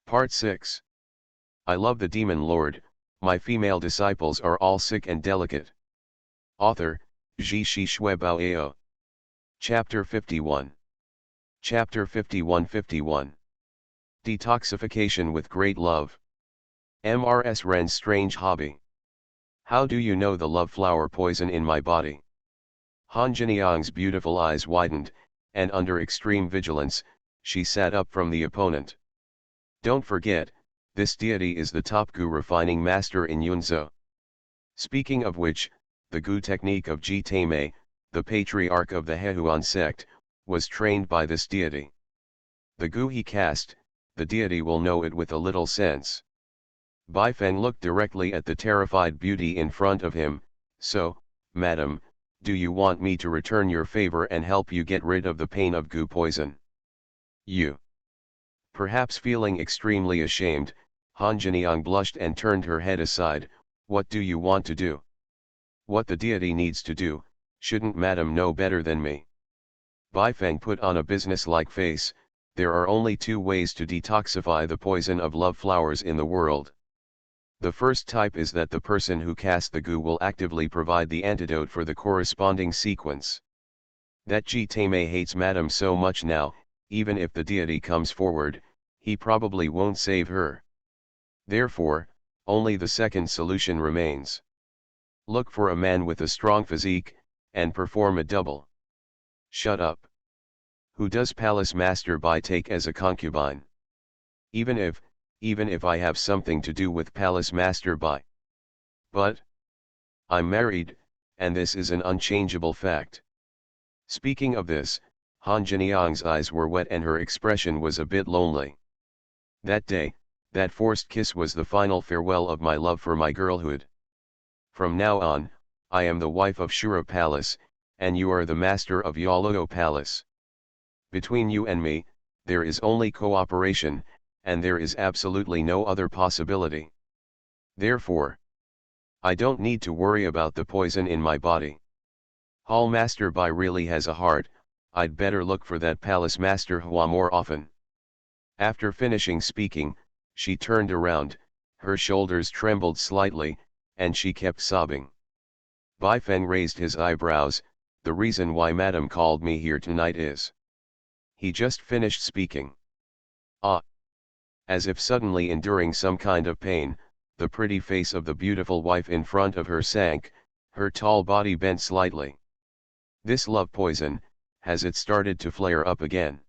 Part 6. I love the demon lord, my female disciples are all sick and delicate. Author, Ji Shi Shui Bao Ao. Chapter 51. Chapter 51. Detoxification with great love. Mrs. Ren's strange hobby. How do you know the love flower poison in my body? Han Jiniang's beautiful eyes widened, and under extreme vigilance, she sat up from the opponent. Don't forget, this deity is the top Gu refining master in Yunzhou. Speaking of which, the Gu technique of Ji Taimei, the patriarch of the Hehuan sect, was trained by this deity. The Gu he cast, the deity will know it with a little sense. Bai Feng looked directly at the terrified beauty in front of him. So, madam, do you want me to return your favor and help you get rid of the pain of Gu poison? You. Perhaps feeling extremely ashamed, Han Jiniang blushed and turned her head aside. What do you want to do? What the deity needs to do, shouldn't madam know better than me? Bai Feng put on a business-like face. There are only two ways to detoxify the poison of love flowers in the world. The first type is that the person who cast the Gu will actively provide the antidote for the corresponding sequence. That Ji Taimei hates madam so much now, even if the deity comes forward, he probably won't save her. Therefore, only the second solution remains. Look for a man with a strong physique, and perform a double. Shut up. Who does Palace Master Bai take as a concubine? Even if I have something to do with Palace Master Bai. But I'm married, and this is an unchangeable fact. Speaking of this, Han Jiniang's eyes were wet and her expression was a bit lonely. That day, that forced kiss was the final farewell of my love for my girlhood. From now on, I am the wife of Shura Palace, and you are the master of Yaloo Palace. Between you and me, there is only cooperation, and there is absolutely no other possibility. Therefore, I don't need to worry about the poison in my body. Hall Master Bai really has a heart. I'd better look for that Palace Master Hua more often. After finishing speaking, she turned around, her shoulders trembled slightly, and she kept sobbing. Bai Feng raised his eyebrows. The reason why madam called me here tonight is... He just finished speaking. Ah! As if suddenly enduring some kind of pain, the pretty face of the beautiful wife in front of her sank, her tall body bent slightly. This love poison, has it started to flare up again?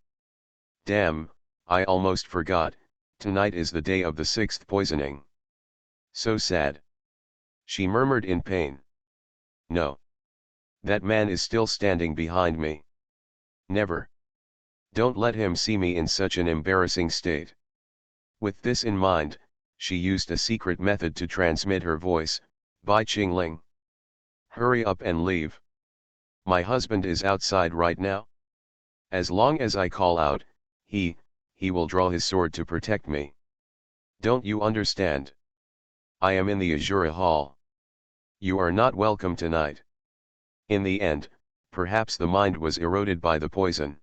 Damn, I almost forgot, tonight is the day of the sixth poisoning. So sad. She murmured in pain. No. That man is still standing behind me. Never. Don't let him see me in such an embarrassing state. With this in mind, she used a secret method to transmit her voice. Bai Qingling. Hurry up and leave. My husband is outside right now. As long as I call out, he will draw his sword to protect me. Don't you understand? I am in the Azura Hall. You are not welcome tonight. In the end, perhaps the mind was eroded by the poison.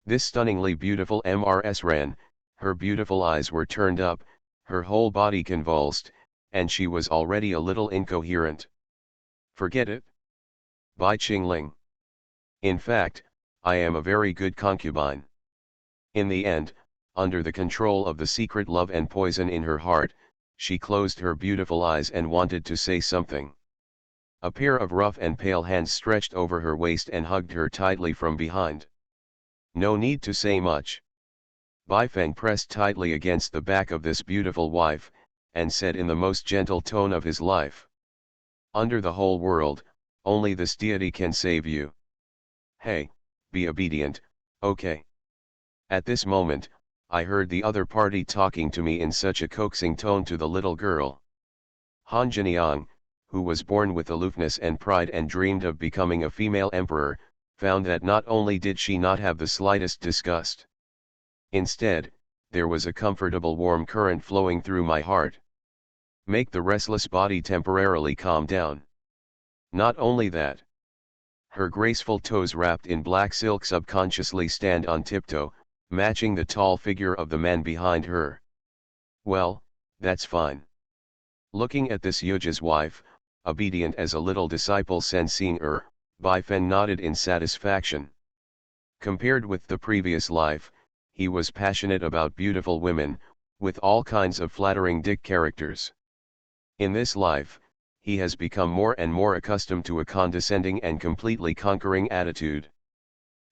This stunningly beautiful Mrs. Ren, her beautiful eyes were turned up, her whole body convulsed, and she was already a little incoherent. Forget it. Bai Qingling. In fact, I am a very good concubine. In the end, under the control of the secret love and poison in her heart, she closed her beautiful eyes and wanted to say something. A pair of rough and pale hands stretched over her waist and hugged her tightly from behind. No need to say much. Bai Feng pressed tightly against the back of this beautiful wife, and said in the most gentle tone of his life. Under the whole world, only this deity can save you. Hey, be obedient, okay? At this moment, I heard the other party talking to me in such a coaxing tone to the little girl. Han Jiniang, who was born with aloofness and pride and dreamed of becoming a female emperor, found that not only did she not have the slightest disgust. Instead, there was a comfortable warm current flowing through my heart. Make the restless body temporarily calm down. Not only that. Her graceful toes wrapped in black silk subconsciously stand on tiptoe, matching the tall figure of the man behind her. Well, that's fine. Looking at this Yuja's wife, obedient as a little disciple sensing Bai Fen nodded in satisfaction. Compared with the previous life, he was passionate about beautiful women, with all kinds of flattering dick characters. In this life, he has become more and more accustomed to a condescending and completely conquering attitude.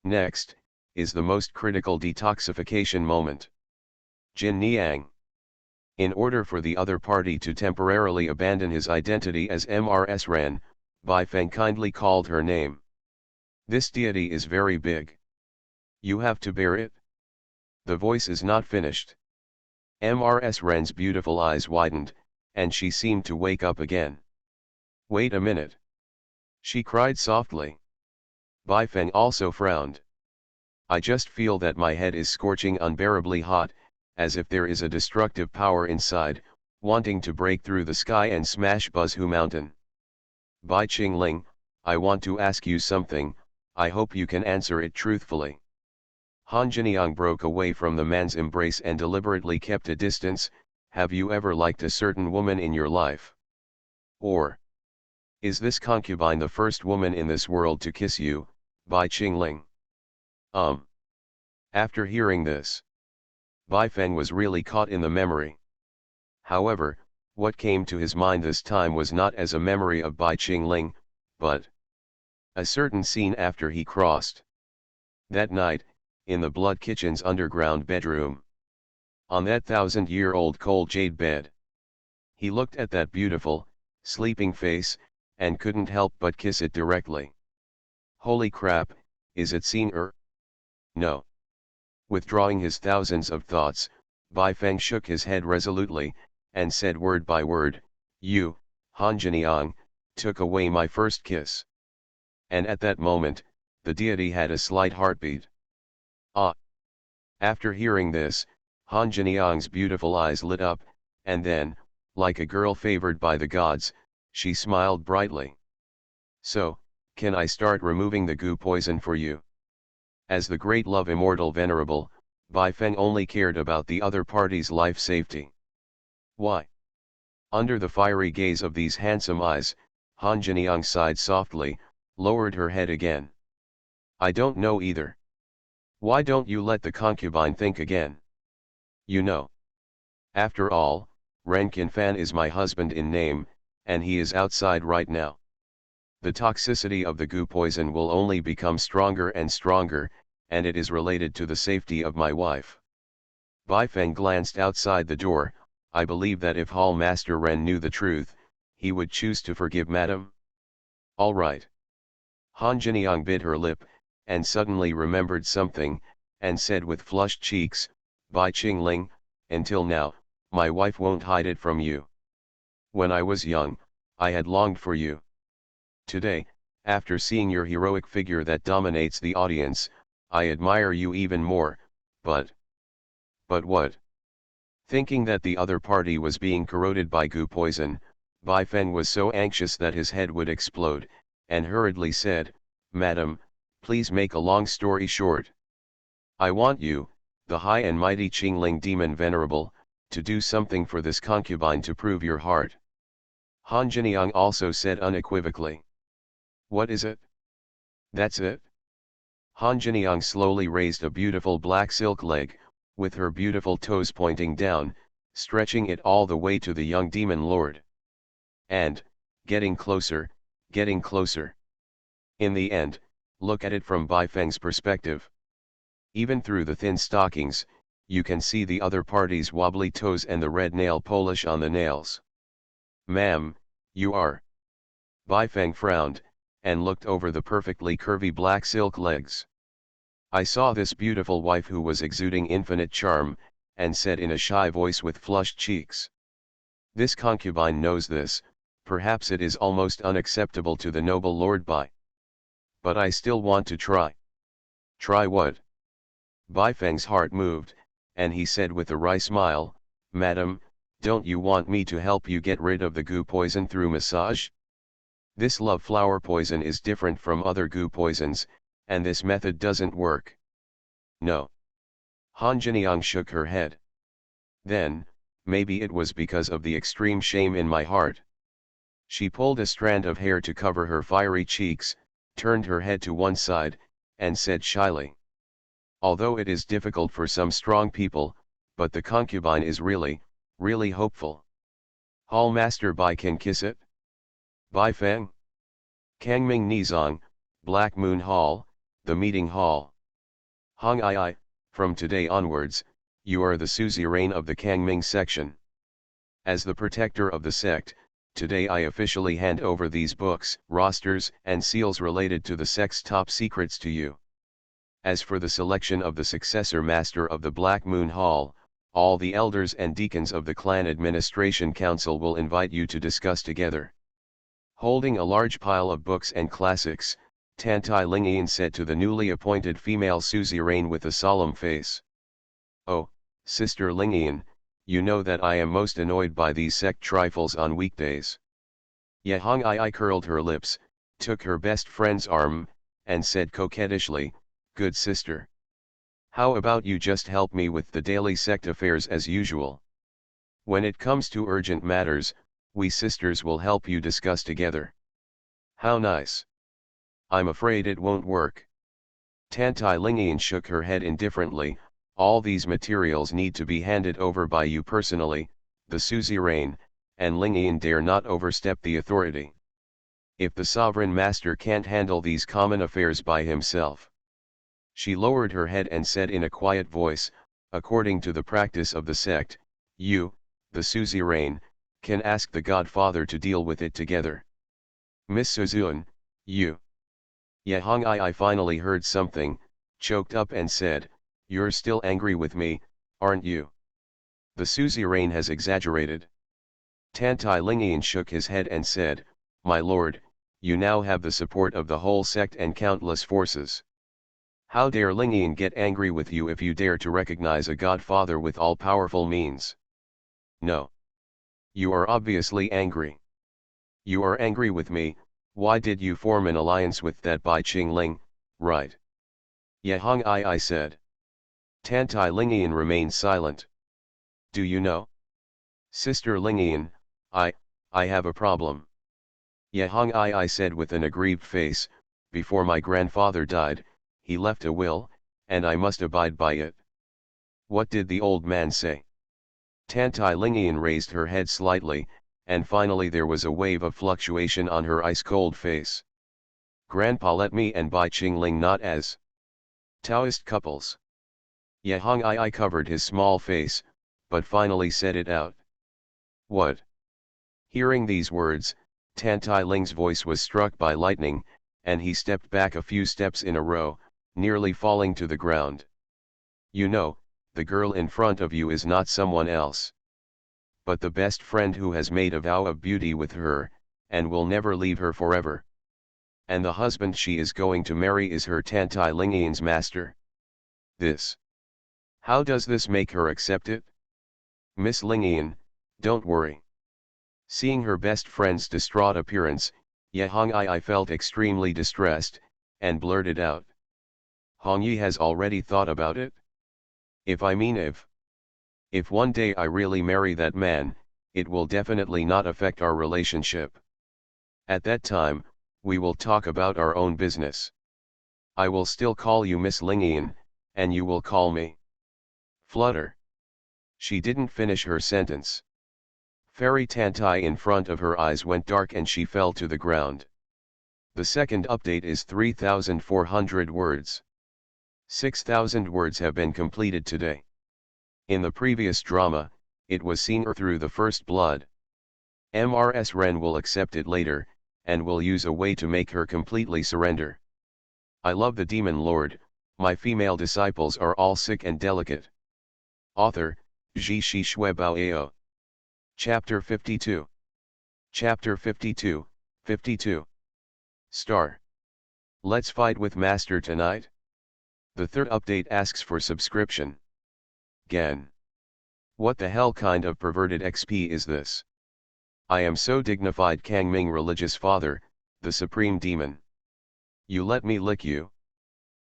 Next, is the most critical detoxification moment. Jin Niang. In order for the other party to temporarily abandon his identity as Mrs. Ren, Bai Feng kindly called her name. This deity is very big. You have to bear it. The voice is not finished. Mrs. Ren's beautiful eyes widened, and she seemed to wake up again. Wait a minute. She cried softly. Bai Feng also frowned. I just feel that my head is scorching unbearably hot, as if there is a destructive power inside, wanting to break through the sky and smash Buzhu Mountain. Bai Qingling, I want to ask you something, I hope you can answer it truthfully. Han Jiniang broke away from the man's embrace and deliberately kept a distance. Have you ever liked a certain woman in your life? Or is this concubine the first woman in this world to kiss you, Bai Qingling? After hearing this, Bai Feng was really caught in the memory. However, what came to his mind this time was not as a memory of Bai Qingling, but a certain scene after he crossed. That night, in the Blood Kitchen's underground bedroom. On that 1,000-year-old cold jade bed. He looked at that beautiful, sleeping face, and couldn't help but kiss it directly. Holy crap, is it seen? No. Withdrawing his thousands of thoughts, Bai Feng shook his head resolutely, and said word by word, you, Han Jiniang, took away my first kiss. And at that moment, the deity had a slight heartbeat. Ah! After hearing this, Han Jiniang's beautiful eyes lit up, and then, like a girl favored by the gods, she smiled brightly. So, can I start removing the goo poison for you? As the great love immortal venerable, Bai Feng only cared about the other party's life safety. Why? Under the fiery gaze of these handsome eyes, Han Jiniang sighed softly, lowered her head again. I don't know either. Why don't you let the concubine think again? You know. After all, Ren Qinfan is my husband in name, and he is outside right now. The toxicity of the goo poison will only become stronger and stronger, and it is related to the safety of my wife. Bai Feng glanced outside the door. I believe that if Hall Master Ren knew the truth, he would choose to forgive Madam. All right. Han Jiniang bit her lip, and suddenly remembered something, and said with flushed cheeks, Bai Qingling, until now, my wife won't hide it from you. When I was young, I had longed for you. Today, after seeing your heroic figure that dominates the audience, I admire you even more, but what? Thinking that the other party was being corroded by goo poison, Bai Feng was so anxious that his head would explode, and hurriedly said, Madam, please make a long story short. I want you, the high and mighty Qingling demon venerable, to do something for this concubine to prove your heart. Han Jiniang also said unequivocally. What is it? That's it? Han Jiniang slowly raised a beautiful black silk leg, with her beautiful toes pointing down, stretching it all the way to the young demon lord. And, getting closer, getting closer. In the end, look at it from Bai Feng's perspective. Even through the thin stockings, you can see the other party's wobbly toes and the red nail polish on the nails. Ma'am, you are. Bai Feng frowned, and looked over the perfectly curvy black silk legs. I saw this beautiful wife who was exuding infinite charm, and said in a shy voice with flushed cheeks. This concubine knows this, perhaps it is almost unacceptable to the noble Lord Bai. But I still want to try. Try what? Bai Feng's heart moved, and he said with a wry smile, Madam, don't you want me to help you get rid of the goo poison through massage? This love flower poison is different from other goo poisons, and this method doesn't work. No. Han Jiniang shook her head. Then, maybe it was because of the extreme shame in my heart. She pulled a strand of hair to cover her fiery cheeks, turned her head to one side, and said shyly. Although it is difficult for some strong people, but the concubine is really, really hopeful. Hall Master Bai can kiss it? Bai Feng? Kangming Nizong, Black Moon Hall, the meeting hall. Hong Ai, from today onwards, you are the suzerain of the Kangming section. As the protector of the sect, today I officially hand over these books, rosters, and seals related to the sect's top secrets to you. As for the selection of the successor master of the Black Moon Hall, all the elders and deacons of the clan administration council will invite you to discuss together. Holding a large pile of books and classics, Tantai Lingian said to the newly appointed female suzerain with a solemn face. Oh, Sister Lingian, you know that I am most annoyed by these sect trifles on weekdays. Yahong Ai curled her lips, took her best friend's arm, and said coquettishly, good sister. How about you just help me with the daily sect affairs as usual? When it comes to urgent matters, we sisters will help you discuss together. How nice. I'm afraid it won't work. Tantai Lingian shook her head indifferently. All these materials need to be handed over by you personally, the suzerain, and Lingian dare not overstep the authority. If the sovereign master can't handle these common affairs by himself. She lowered her head and said in a quiet voice, according to the practice of the sect, you, the suzerain, can ask the Godfather to deal with it together. Miss Suzun, you. Yahong I finally heard something, choked up and said, you're still angry with me, aren't you? The suzerain has exaggerated. Tantai Lingian shook his head and said, my lord, you now have the support of the whole sect and countless forces. How dare Lingian get angry with you if you dare to recognize a godfather with all-powerful means? No. You are obviously angry. You are angry with me, why did you form an alliance with that Bai Qingling, right? Yahong I said. Tantai Lingian remained silent. Do you know? Sister Lingian, I have a problem. Yahong I said with an aggrieved face, before my grandfather died, he left a will, and I must abide by it. What did the old man say? Tantai Lingian raised her head slightly, and finally there was a wave of fluctuation on her ice-cold face. Grandpa let me and Bai Qingling not as Taoist couples. Yahong I covered his small face, but finally said it out. What? Hearing these words, Tantai Ling's voice was struck by lightning, and he stepped back a few steps in a row, nearly falling to the ground. You know, the girl in front of you is not someone else, but the best friend who has made a vow of beauty with her, and will never leave her forever. And the husband she is going to marry is her Tantai Lingian's master. This. How does this make her accept it? Miss Lingian, don't worry. Seeing her best friend's distraught appearance, Yahong I felt extremely distressed, and blurted out. Hong Yi has already thought about it? If one day I really marry that man, it will definitely not affect our relationship. At that time, we will talk about our own business. I will still call you Miss Lingian, and you will call me Flutter. She didn't finish her sentence. Fairy Tantai in front of her eyes went dark and she fell to the ground. The second update is 3,400 words. 6,000 words have been completed today. In the previous drama, it was seen through the first blood. Mrs. Ren will accept it later, and will use a way to make her completely surrender. I love the Demon Lord, my female disciples are all sick and delicate. Author, Ji Shi Shui Bao Ao. Chapter 52. Chapter 52, 52. Star. Let's fight with Master tonight? The third update asks for subscription. Gan. What the hell kind of perverted XP is this? I am so dignified Kangming religious father, the supreme demon. You let me lick you?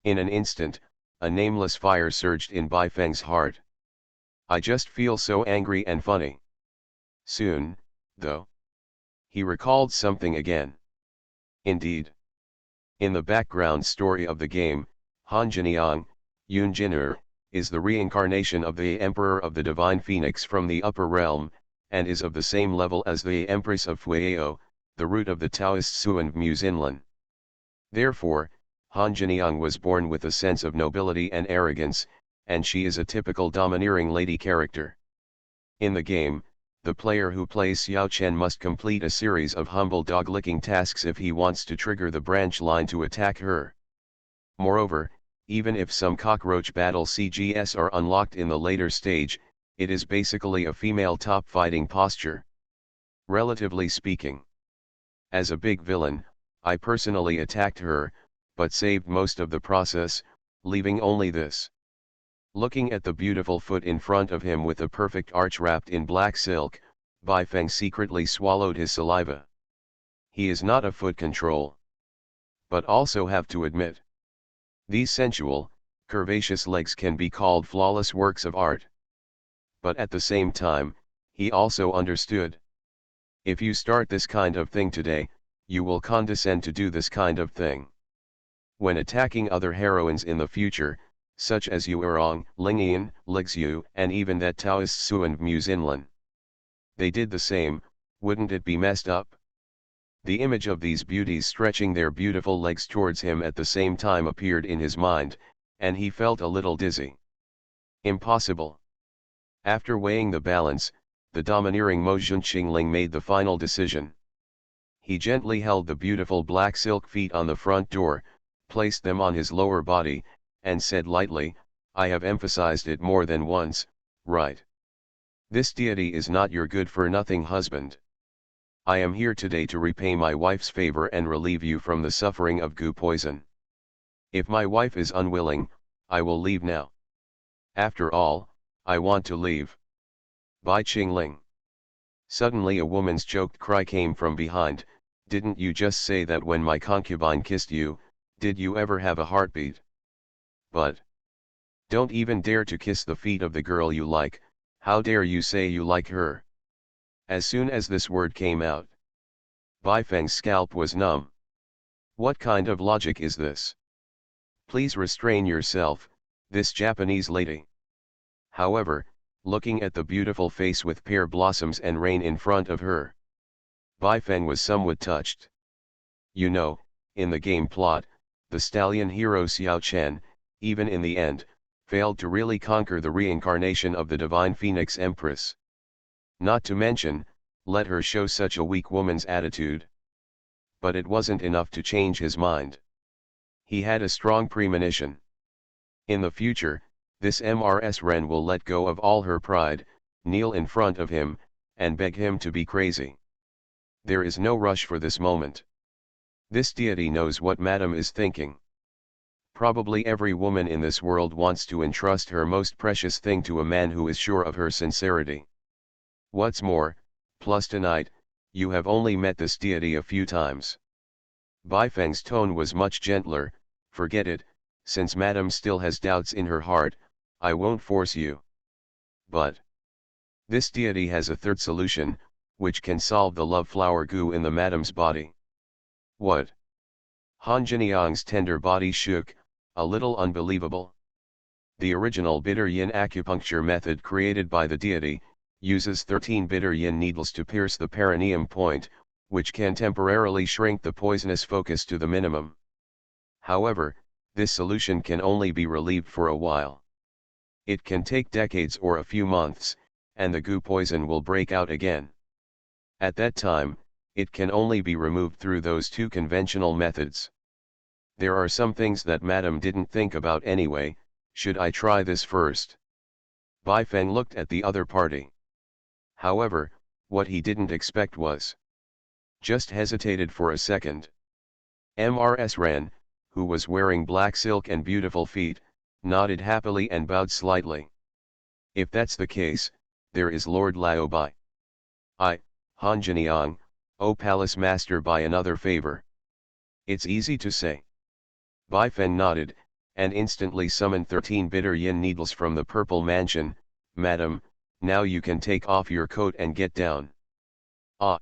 In an instant, a nameless fire surged in Bai Feng's heart. I just feel so angry and funny. Soon, though, he recalled something again. Indeed. In the background story of the game, Han Jiniang, Yun Jin'er, is the reincarnation of the Emperor of the Divine Phoenix from the upper realm, and is of the same level as the Empress of Fueao, the root of the Taoist Suan Muzinlan. Therefore, Han Jiniang was born with a sense of nobility and arrogance, and she is a typical domineering lady character. In the game, the player who plays Xiao Chen must complete a series of humble dog-licking tasks if he wants to trigger the branch line to attack her. Moreover, even if some cockroach battle CGS are unlocked in the later stage, it is basically a female top fighting posture. Relatively speaking. As a big villain, I personally attacked her, but saved most of the process, leaving only this. Looking at the beautiful foot in front of him with a perfect arch wrapped in black silk, Bai Feng secretly swallowed his saliva. He is not a foot control. But also have to admit, these sensual, curvaceous legs can be called flawless works of art. But at the same time, he also understood. If you start this kind of thing today, you will condescend to do this kind of thing. When attacking other heroines in the future, such as Yu Erong, Lingyan, Lixu, and even that Taoist Suan Muzinlan. They did the same, wouldn't it be messed up? The image of these beauties stretching their beautiful legs towards him at the same time appeared in his mind, and he felt a little dizzy. Impossible. After weighing the balance, the domineering Mo Junqingling made the final decision. He gently held the beautiful black silk feet on the front door, placed them on his lower body, and said lightly, I have emphasized it more than once, right? This deity is not your good-for-nothing husband. I am here today to repay my wife's favor and relieve you from the suffering of goo poison. If my wife is unwilling, I will leave now. After all, I want to leave. Bai Qingling. Suddenly a woman's choked cry came from behind, didn't you just say that when my concubine kissed you, did you ever have a heartbeat? But don't even dare to kiss the feet of the girl you like, how dare you say you like her? As soon as this word came out, Bai Feng's scalp was numb. What kind of logic is this? Please restrain yourself, this Japanese lady. However, looking at the beautiful face with pear blossoms and rain in front of her, Bai Feng was somewhat touched. You know, in the game plot, the stallion hero Xiao Chen, even in the end, failed to really conquer the reincarnation of the Divine Phoenix Empress. Not to mention, let her show such a weak woman's attitude. But it wasn't enough to change his mind. He had a strong premonition. In the future, this Mrs. Ren will let go of all her pride, kneel in front of him, and beg him to be crazy. There is no rush for this moment. This deity knows what Madame is thinking. Probably every woman in this world wants to entrust her most precious thing to a man who is sure of her sincerity. What's more, plus tonight, you have only met this deity a few times. Bai Feng's tone was much gentler, forget it, since Madame still has doubts in her heart, I won't force you. But this deity has a third solution, which can solve the love flower goo in the Madame's body. What? Han Jiniang's tender body shook, a little unbelievable. The original bitter yin acupuncture method created by the deity, uses 13 bitter yin needles to pierce the perineum point, which can temporarily shrink the poisonous focus to the minimum. However, this solution can only be relieved for a while. It can take decades or a few months, and the goo poison will break out again. At that time, it can only be removed through those two conventional methods. There are some things that Madame didn't think about anyway, should I try this first? Bai Feng looked at the other party. However, what he didn't expect was. Just hesitated for a second. Mrs. Ren, who was wearing black silk and beautiful feet, nodded happily and bowed slightly. If that's the case, there is Lord Lao Bai. Han Jiniang, O Palace Master, by another favor. It's easy to say. Bai Feng nodded, and instantly summoned 13 bitter yin needles from the purple mansion. Madam, Now you can take off your coat and get down. Ah!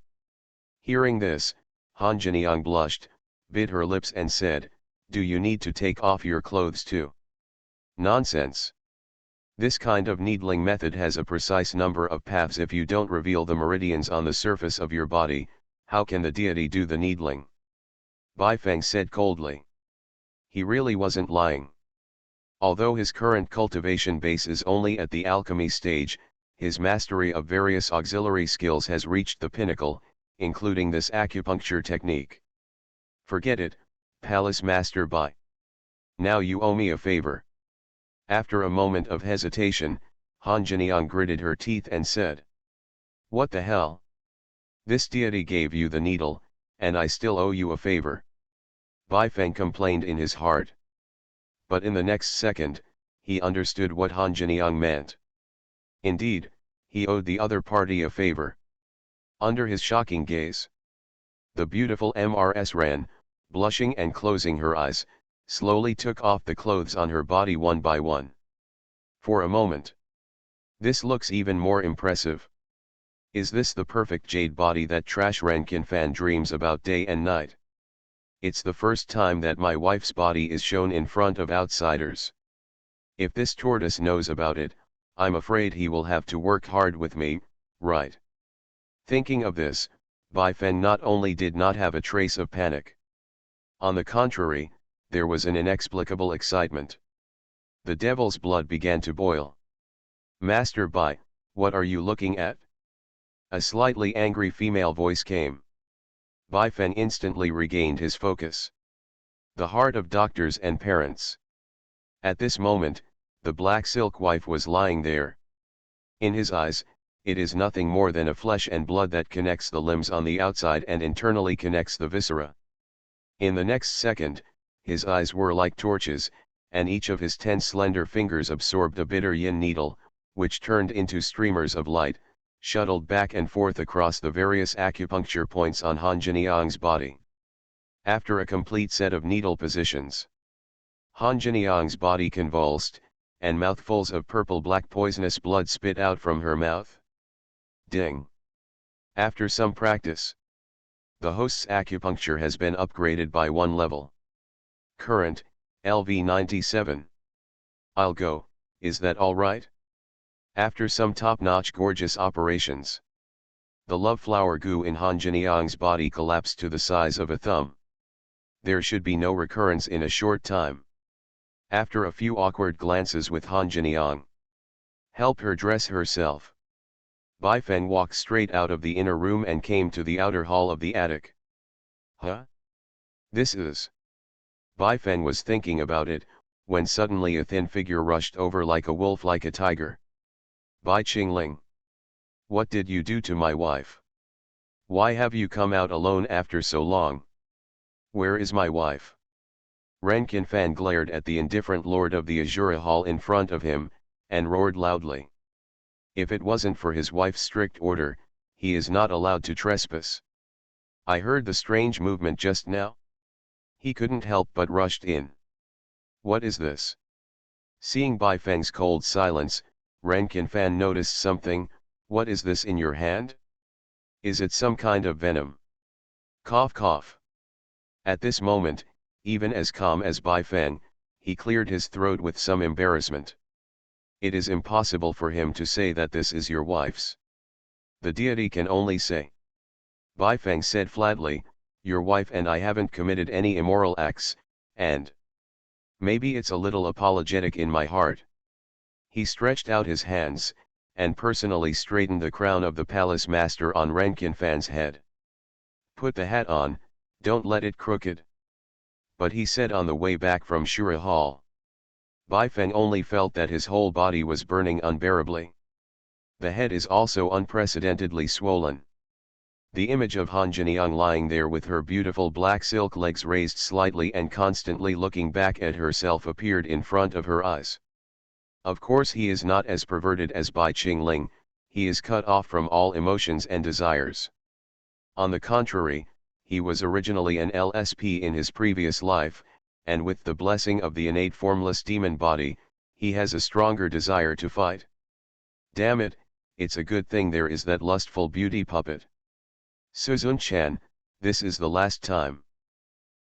Hearing this, Han Jiniang blushed, bit her lips and said, do you need to take off your clothes too? Nonsense. This kind of needling method has a precise number of paths. If you don't reveal the meridians on the surface of your body, how can the deity do the needling? Bai Feng said coldly. He really wasn't lying. Although his current cultivation base is only at the alchemy stage, his mastery of various auxiliary skills has reached the pinnacle, including this acupuncture technique. Forget it, Palace Master Bai. Now you owe me a favor. After a moment of hesitation, Han Jiniang gritted her teeth and said. What the hell? This deity gave you the needle, and I still owe you a favor. Bai Feng complained in his heart. But in the next second, he understood what Han Jiniang meant. Indeed, he owed the other party a favor. Under his shocking gaze, the beautiful Mrs. ran, blushing and closing her eyes, slowly took off the clothes on her body one by one. For a moment. This looks even more impressive. Is this the perfect jade body that Trash Rankin Fan dreams about day and night? It's the first time that my wife's body is shown in front of outsiders. If this tortoise knows about it, I'm afraid he will have to work hard with me, right? Thinking of this, Bai Feng not only did not have a trace of panic. On the contrary, there was an inexplicable excitement. The devil's blood began to boil. Master Bai, what are you looking at? A slightly angry female voice came. Bai Feng instantly regained his focus. The heart of doctors and parents. At this moment, the black silk wife was lying there. In his eyes, it is nothing more than a flesh and blood that connects the limbs on the outside and internally connects the viscera. In the next second, his eyes were like torches, and each of his 10 slender fingers absorbed a bitter yin needle, which turned into streamers of light, shuttled back and forth across the various acupuncture points on Han Jiniang's body. After a complete set of needle positions, Han Jiniang's body convulsed, and mouthfuls of purple-black poisonous blood spit out from her mouth. Ding! After some practice, the host's acupuncture has been upgraded by 1 level. Current, LV97. I'll go, is that alright? After some top-notch gorgeous operations, the love flower goo in Han Jiniang's body collapsed to the size of a thumb. There should be no recurrence in a short time. After a few awkward glances with Han Jiniang, help her dress herself. Bai Feng walked straight out of the inner room and came to the outer hall of the attic. Huh? This is... Bai Feng was thinking about it, when suddenly a thin figure rushed over like a wolf like a tiger. Bai Qingling. What did you do to my wife? Why have you come out alone after so long? Where is my wife? Rankin Fan glared at the indifferent lord of the Azura Hall in front of him, and roared loudly. If it wasn't for his wife's strict order, he is not allowed to trespass. I heard the strange movement just now. He couldn't help but rushed in. What is this? Seeing Bai Feng's cold silence, Rankin Fan noticed something. What is this in your hand? Is it some kind of venom? Cough cough. At this moment, even as calm as Bai Feng, he cleared his throat with some embarrassment. It is impossible for him to say that this is your wife's. The deity can only say. Bai Feng said flatly, your wife and I haven't committed any immoral acts, and maybe it's a little apologetic in my heart. He stretched out his hands, and personally straightened the crown of the palace master on Rankin Fan's head. Put the hat on, don't let it crooked. But he said on the way back from Shura Hall. Bai Feng only felt that his whole body was burning unbearably. The head is also unprecedentedly swollen. The image of Han Jiniang lying there with her beautiful black silk legs raised slightly and constantly looking back at herself appeared in front of her eyes. Of course he is not as perverted as Bai Qingling, he is cut off from all emotions and desires. On the contrary, he was originally an LSP in his previous life, and with the blessing of the innate formless demon body, he has a stronger desire to fight. Damn it, it's a good thing there is that lustful beauty puppet. Suzun-chan, this is the last time.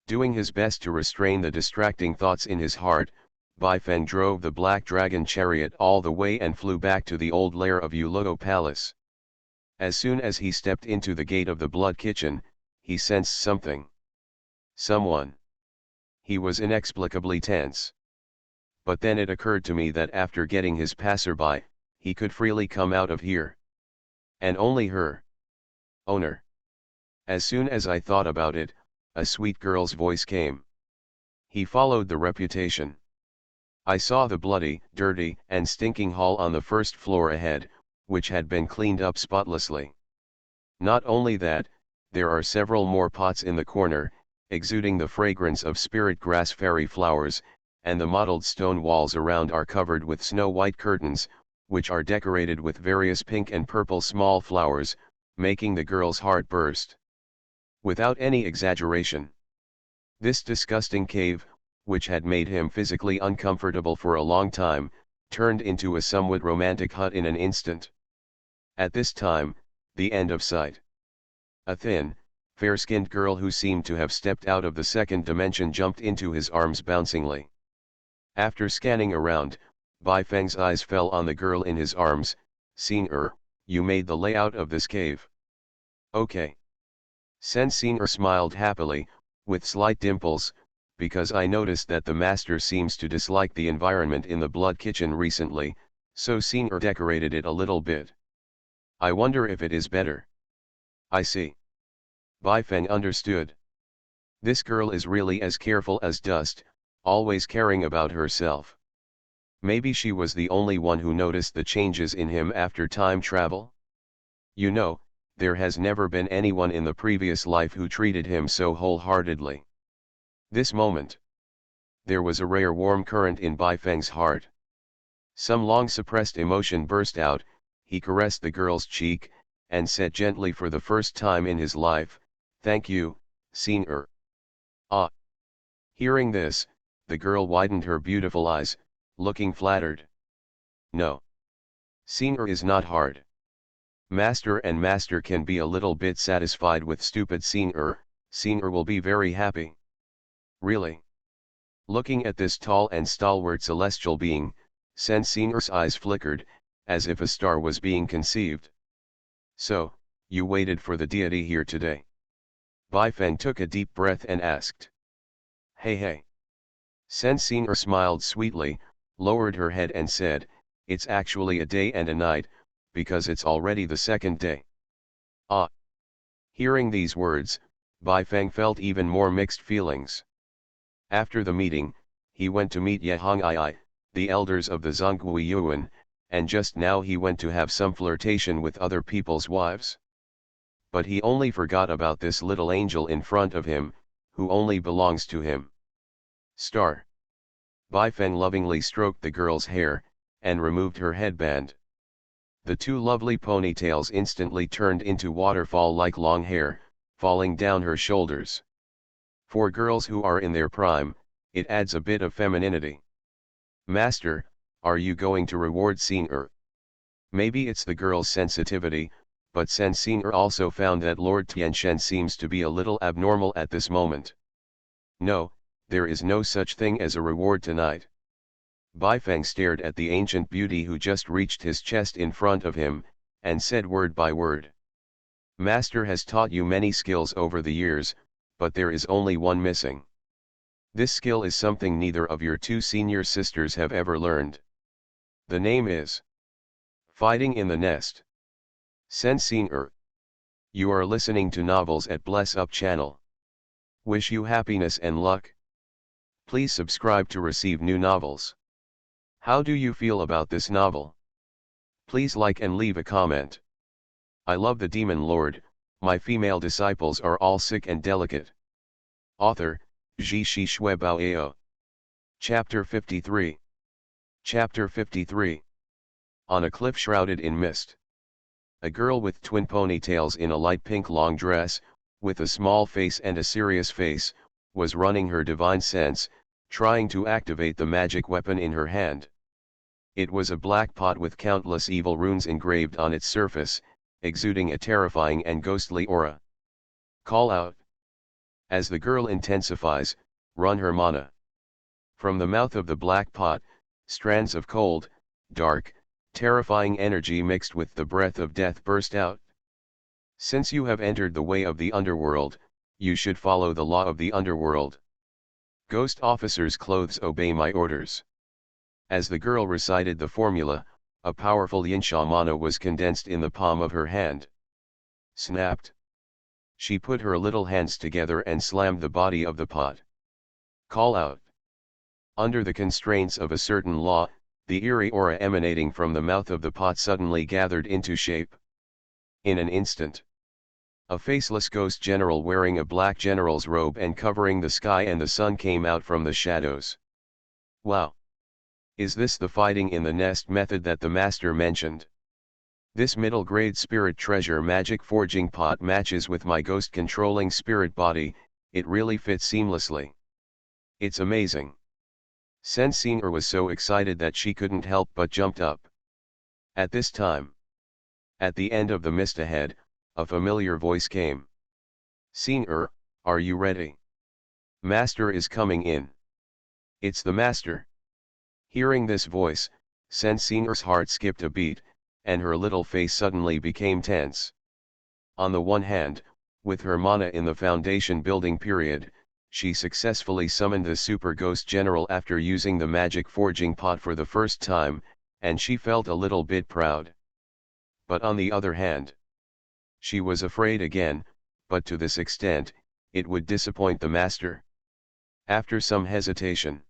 Doing his best to restrain the distracting thoughts in his heart, Bai Feng drove the black dragon chariot all the way and flew back to the old lair of Yuluo Palace. As soon as he stepped into the gate of the blood kitchen, he sensed something. Someone. He was inexplicably tense. But then it occurred to me that after getting his passerby, he could freely come out of here. And only her. Owner. As soon as I thought about it, a sweet girl's voice came. He followed the reputation. I saw the bloody, dirty, and stinking hall on the first floor ahead, which had been cleaned up spotlessly. Not only that, there are several more pots in the corner, exuding the fragrance of spirit grass fairy flowers, and the mottled stone walls around are covered with snow-white curtains, which are decorated with various pink and purple small flowers, making the girl's heart burst. Without any exaggeration. This disgusting cave, which had made him physically uncomfortable for a long time, turned into a somewhat romantic hut in an instant. At this time, the end of sight. A thin, fair-skinned girl who seemed to have stepped out of the second dimension jumped into his arms bouncingly. After scanning around, Bai Feng's eyes fell on the girl in his arms. Senior, you made the layout of this cave. Okay. Senior smiled happily, with slight dimples, because I noticed that the master seems to dislike the environment in the blood kitchen recently, so Senior decorated it a little bit. I wonder if it is better. I see. Bai Feng understood. This girl is really as careful as dust, always caring about herself. Maybe she was the only one who noticed the changes in him after time travel? You know, there has never been anyone in the previous life who treated him so wholeheartedly. This moment. There was a rare warm current in Bai Feng's heart. Some long-suppressed emotion burst out. He caressed the girl's cheek, and said gently for the first time in his life, "Thank you, Senior." Ah! Hearing this, the girl widened her beautiful eyes, looking flattered. No. Senior is not hard. Master and master can be a little bit satisfied with stupid Senior. Senior will be very happy. Really? Looking at this tall and stalwart celestial being, Senior's eyes flickered, as if a star was being conceived. So, you waited for the deity here today? Bai Feng took a deep breath and asked. Hey. Senior smiled sweetly, lowered her head and said, it's actually a day and a night, because it's already the second day. Ah! Hearing these words, Bai Feng felt even more mixed feelings. After the meeting, he went to meet Yehong-ai, the elders of the Zhonghui Yuan, and just now he went to have some flirtation with other people's wives. But he only forgot about this little angel in front of him, who only belongs to him. Star. Bai Feng lovingly stroked the girl's hair, and removed her headband. The two lovely ponytails instantly turned into waterfall-like long hair, falling down her shoulders. For girls who are in their prime, it adds a bit of femininity. Master, are you going to reward Senior? Maybe it's the girl's sensitivity, but Senior also found that Lord Tianchen seems to be a little abnormal at this moment. No, there is no such thing as a reward tonight. Bai Feng stared at the ancient beauty who just reached his chest in front of him, and said word by word. Master has taught you many skills over the years, but there is only one missing. This skill is something neither of your two senior sisters have ever learned. The name is Fighting in the Nest. Senior. You are listening to novels at Bless Up channel. Wish you happiness and luck. Please subscribe to receive new novels. How do you feel about this novel? Please like and leave a comment. I love the Demon Lord, my female disciples are all sick and delicate. Author, Ji Shi Shui Bao Ao. Chapter 53. Chapter 53. On a cliff shrouded in mist. A girl with twin ponytails in a light pink long dress, with a small face and a serious face, was running her divine sense, trying to activate the magic weapon in her hand. It was a black pot with countless evil runes engraved on its surface, exuding a terrifying and ghostly aura. Call out. As the girl intensifies, run her mana. From the mouth of the black pot, strands of cold, dark, terrifying energy mixed with the breath of death burst out. Since you have entered the way of the underworld, you should follow the law of the underworld. Ghost officers' clothes, obey my orders. As the girl recited the formula, a powerful Yinsha mana was condensed in the palm of her hand. Snapped. She put her little hands together and slammed the body of the pot. Call out. Under the constraints of a certain law, the eerie aura emanating from the mouth of the pot suddenly gathered into shape. In an instant, a faceless ghost general wearing a black general's robe and covering the sky and the sun came out from the shadows. Wow! Is this the fighting in the nest method that the master mentioned? This middle-grade spirit treasure magic forging pot matches with my ghost-controlling spirit body, it really fits seamlessly. It's amazing. Senseinger was so excited that she couldn't help but jumped up. At this time, at the end of the mist ahead, a familiar voice came. Seinger, are you ready? Master is coming in. It's the master. Hearing this voice, Senseinger's heart skipped a beat, and her little face suddenly became tense. On the one hand, with her mana in the foundation building period, she successfully summoned the super ghost general after using the magic forging pot for the first time, and she felt a little bit proud. But on the other hand, she was afraid again, but to this extent, it would disappoint the master. After some hesitation,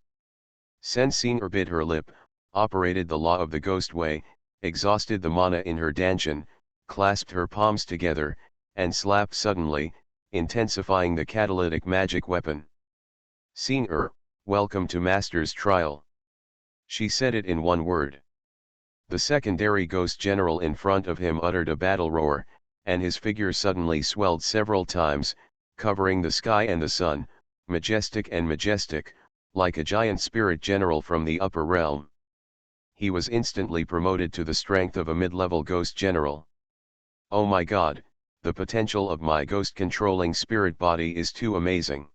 Senseinger bit her lip, operated the law of the ghost way, exhausted the mana in her dantian, clasped her palms together, and slapped suddenly, intensifying the catalytic magic weapon. Seinger, welcome to Master's trial. She said it in one word. The secondary ghost general in front of him uttered a battle roar, and his figure suddenly swelled several times, covering the sky and the sun, majestic and majestic, like a giant spirit general from the upper realm. He was instantly promoted to the strength of a mid-level ghost general. Oh my god, the potential of my ghost-controlling spirit body is too amazing.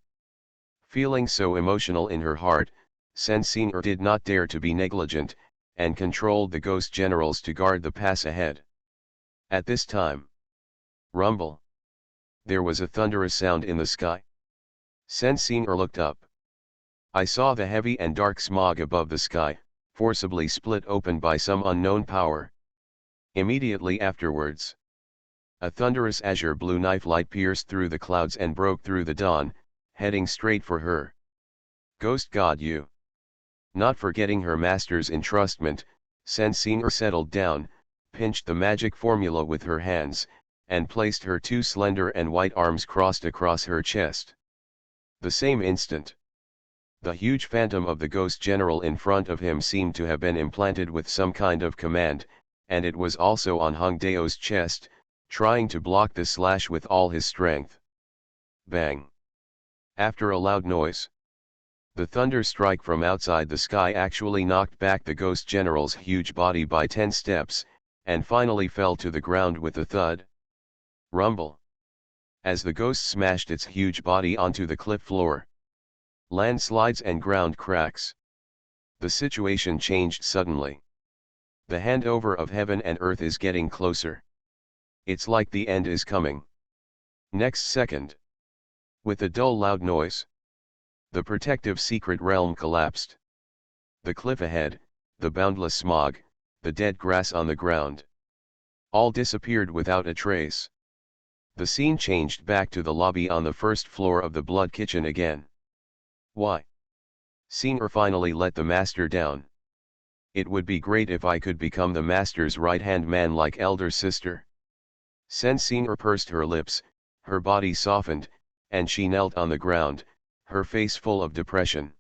Feeling so emotional in her heart, Senseinger did not dare to be negligent, and controlled the ghost generals to guard the pass ahead. At this time, rumble. There was a thunderous sound in the sky. Senseinger looked up. I saw the heavy and dark smog above the sky, forcibly split open by some unknown power. Immediately afterwards, a thunderous azure blue knife light pierced through the clouds and broke through the dawn, heading straight for her. Ghost god you. Not forgetting her master's entrustment, Senseinger settled down, pinched the magic formula with her hands, and placed her two slender and white arms crossed across her chest. The same instant, the huge phantom of the ghost general in front of him seemed to have been implanted with some kind of command, and it was also on Hung Dao's chest, trying to block the slash with all his strength. Bang! After a loud noise, the thunder strike from outside the sky actually knocked back the ghost general's huge body by 10 steps, and finally fell to the ground with a thud. Rumble! As the ghost smashed its huge body onto the cliff floor. Landslides and ground cracks. The situation changed suddenly. The handover of heaven and earth is getting closer. It's like the end is coming. Next second, with a dull loud noise, the protective secret realm collapsed. The cliff ahead, the boundless smog, the dead grass on the ground. All disappeared without a trace. The scene changed back to the lobby on the first floor of the Blood Kitchen again. Why? Seinger finally let the master down. It would be great if I could become the master's right-hand man like elder sister. Senseinger pursed her lips, her body softened, and she knelt on the ground, her face full of depression.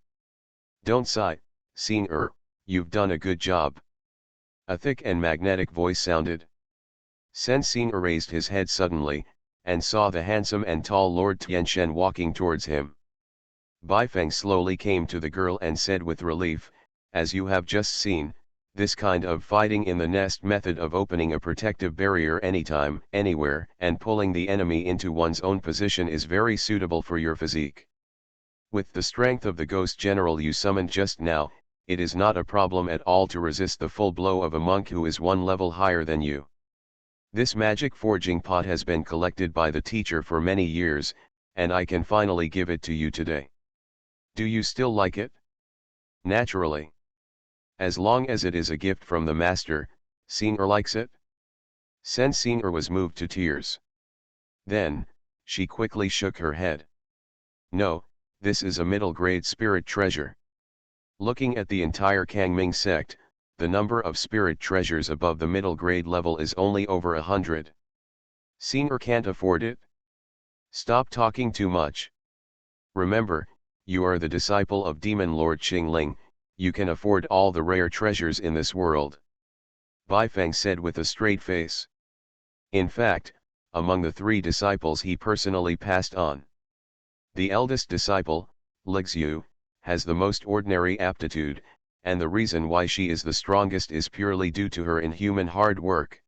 Don't sigh, Seinger, you've done a good job. A thick and magnetic voice sounded. Senseinger raised his head suddenly, and saw the handsome and tall Lord Tianchen walking towards him. Baifeng slowly came to the girl and said with relief, as you have just seen, This kind of fighting in the nest method of opening a protective barrier anytime, anywhere, and pulling the enemy into one's own position is very suitable for your physique. With the strength of the ghost general you summoned just now, it is not a problem at all to resist the full blow of a monk who is one level higher than you. This magic forging pot has been collected by the teacher for many years, and I can finally give it to you today. Do you still like it? Naturally. As long as it is a gift from the master, Singer likes it? Singer was moved to tears. Then, she quickly shook her head. No, this is a middle-grade spirit treasure. Looking at the entire Kangming sect, the number of spirit treasures above the middle grade level is only over 100. Singer can't afford it? Stop talking too much. Remember, you are the disciple of Demon Lord Qingling, you can afford all the rare treasures in this world. Baifeng said with a straight face. In fact, among the 3 disciples he personally passed on. The eldest disciple, Lixu, has the most ordinary aptitude, and the reason why she is the strongest is purely due to her inhuman hard work.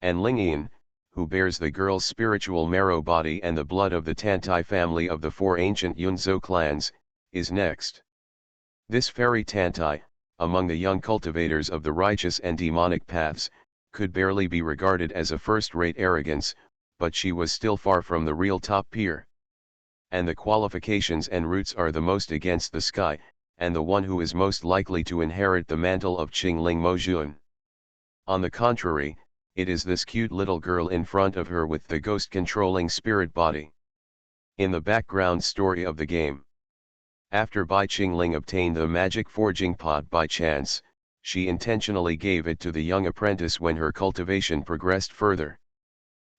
And Lingyan, who bears the girl's spiritual marrow body and the blood of the Tantai family of the 4 ancient Yunzhou clans, is next. This fairy Tantai, among the young cultivators of the righteous and demonic paths, could barely be regarded as a first-rate arrogance, but she was still far from the real top peer. And the qualifications and roots are the most against the sky, and the one who is most likely to inherit the mantle of Qingling Mozhuan. On the contrary, it is this cute little girl in front of her with the ghost-controlling spirit body. In the background story of the game, after Bai Qingling obtained the magic forging pot by chance, she intentionally gave it to the young apprentice when her cultivation progressed further.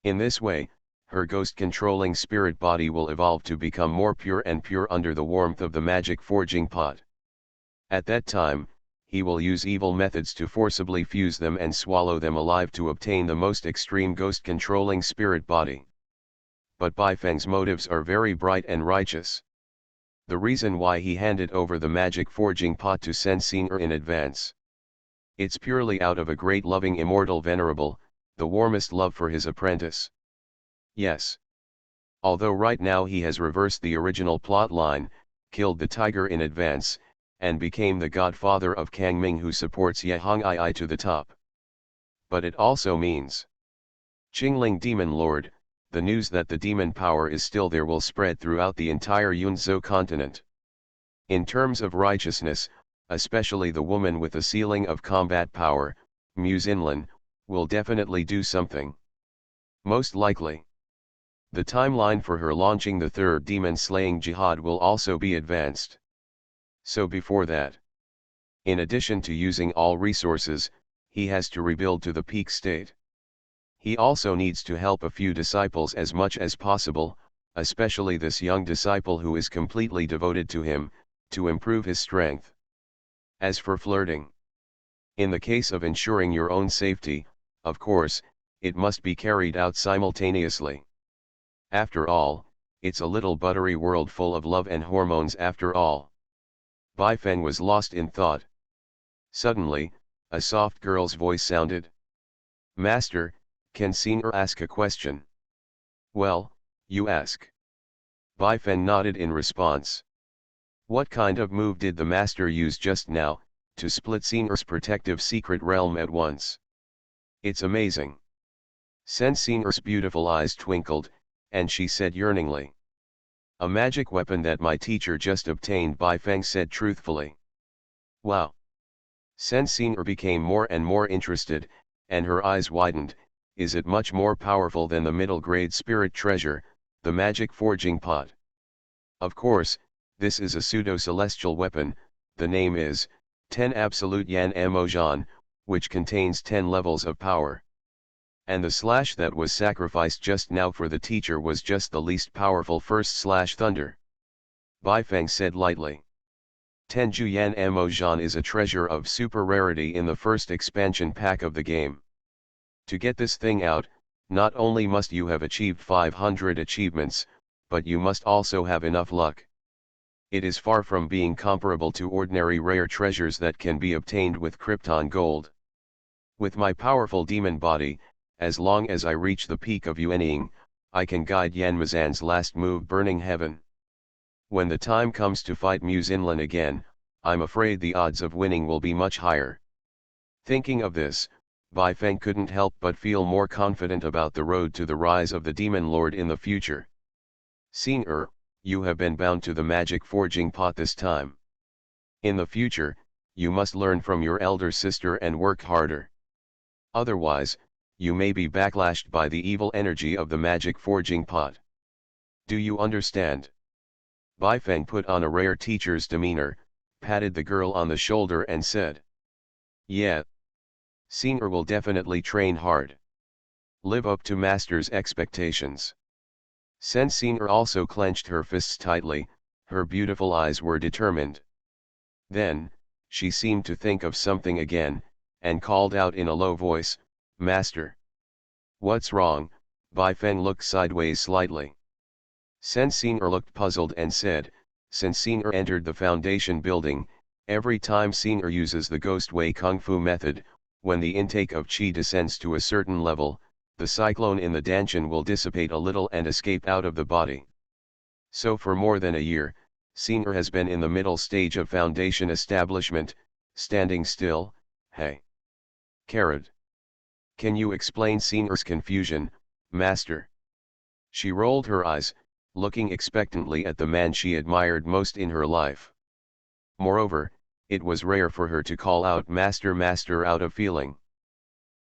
In this way, her ghost-controlling spirit body will evolve to become more pure and pure under the warmth of the magic forging pot. At that time, he will use evil methods to forcibly fuse them and swallow them alive to obtain the most extreme ghost-controlling spirit body. But Baifeng's motives are very bright and righteous. The reason why he handed over the magic forging pot to Singer in advance. It's purely out of a great loving immortal venerable, the warmest love for his apprentice. Yes. Although right now he has reversed the original plot line, killed the tiger in advance, and became the godfather of Kangming who supports Yehong Ai to the top. But it also means Qingling Demon Lord, the news that the demon power is still there will spread throughout the entire Yunzhou continent. In terms of righteousness, especially the woman with the ceiling of combat power, Mu Xinlan, will definitely do something. Most likely. The timeline for her launching the 3rd demon-slaying jihad will also be advanced. So before that, in addition to using all resources, he has to rebuild to the peak state. He also needs to help a few disciples as much as possible, especially this young disciple who is completely devoted to him, to improve his strength. As for flirting, in the case of ensuring your own safety, of course, it must be carried out simultaneously. After all, it's a little buttery world full of love and hormones after all. Baifeng was lost in thought. Suddenly, a soft girl's voice sounded. Master, can Singer ask a question? Well, you ask. Baifeng nodded in response. What kind of move did the master use just now, to split Singer's protective secret realm at once? It's amazing. Singer's beautiful eyes twinkled, and she said yearningly. A magic weapon that my teacher just obtained, Baifeng said truthfully. Wow. Singer became more and more interested, and her eyes widened. Is it much more powerful than the middle-grade spirit treasure, the magic forging pot? Of course, this is a pseudo-celestial weapon, the name is 10 Absolute Yan Emojan, which contains 10 levels of power. And the slash that was sacrificed just now for the teacher was just the least powerful first slash thunder. Baifeng said lightly. Tenju Yan Emojan is a treasure of super rarity in the first expansion pack of the game. To get this thing out, not only must you have achieved 500 achievements, but you must also have enough luck. it is far from being comparable to ordinary rare treasures that can be obtained with Krypton gold. With my powerful demon body, as long as I reach the peak of Yuanying, I can guide Yanmazan's last move, Burning Heaven. When the time comes to fight Mu Zinlin again, I'm afraid the odds of winning will be much higher. Thinking of this, Bai Feng couldn't help but feel more confident about the road to the rise of the Demon Lord in the future. Xing, you have been bound to the magic forging pot this time. In the future, you must learn from your elder sister and work harder. Otherwise, you may be backlashed by the evil energy of the magic forging pot. Do you understand? Bai Feng put on a rare teacher's demeanor, patted the girl on the shoulder and said, "Yeah. Xing will definitely train hard. Live up to master's expectations." Sen Xing also clenched her fists tightly, her beautiful eyes were determined. Then, she seemed to think of something again, and called out in a low voice, "Master." "What's wrong?" Bai Feng looked sideways slightly. Sen Xing looked puzzled and said, "Since Xing entered the foundation building, every time Xing uses the Ghost Way Kung Fu method, when the intake of Qi descends to a certain level, the cyclone in the Danshan will dissipate a little and escape out of the body. So for more than a year, Xing has been in the middle stage of foundation establishment, standing still." "Hey. Carrot. Can you explain Xing's confusion, master?" She rolled her eyes, looking expectantly at the man she admired most in her life. Moreover, it was rare for her to call out "Master, Master" out of feeling.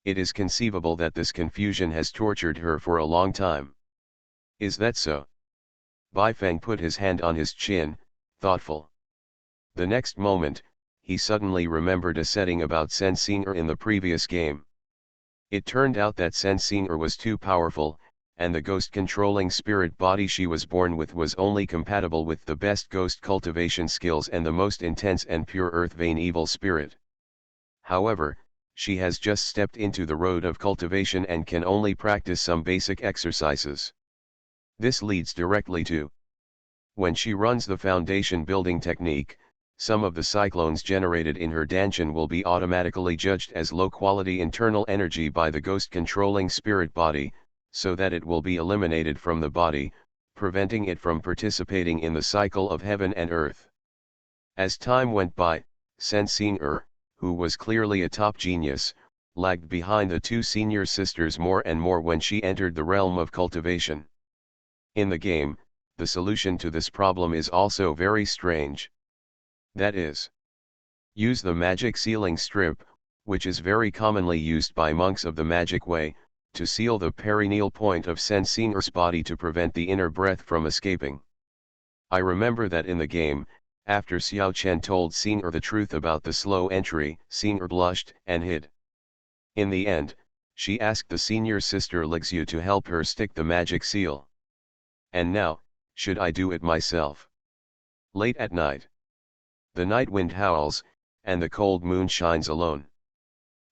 It is conceivable that this confusion has tortured her for a long time. "Is that so?" Bai Feng put his hand on his chin, thoughtful. The next moment, he suddenly remembered a setting about Sen Xing in the previous game. It turned out that Sen Xing was too powerful, and the ghost-controlling spirit body she was born with was only compatible with the best ghost cultivation skills and the most intense and pure earth vein evil spirit. However, she has just stepped into the road of cultivation and can only practice some basic exercises. This leads directly to, when she runs the foundation building technique, some of the cyclones generated in her Danshan will be automatically judged as low-quality internal energy by the ghost-controlling spirit body, so that it will be eliminated from the body, preventing it from participating in the cycle of heaven and earth. As time went by, Sen Xing, who was clearly a top genius, lagged behind the two senior sisters more and more when she entered the realm of cultivation. In the game, the solution to this problem is also very strange. That is, use the magic sealing strip, which is very commonly used by monks of the magic way, to seal the perineal point of Sen Xing's body to prevent the inner breath from escaping. I remember that in the game, after Xiao Chen told Xing the truth about the slow entry, Xing blushed and hid. In the end, she asked the senior sister Lixu to help her stick the magic seal. And now, should I do it myself? Late at night. The night wind howls, and the cold moon shines alone.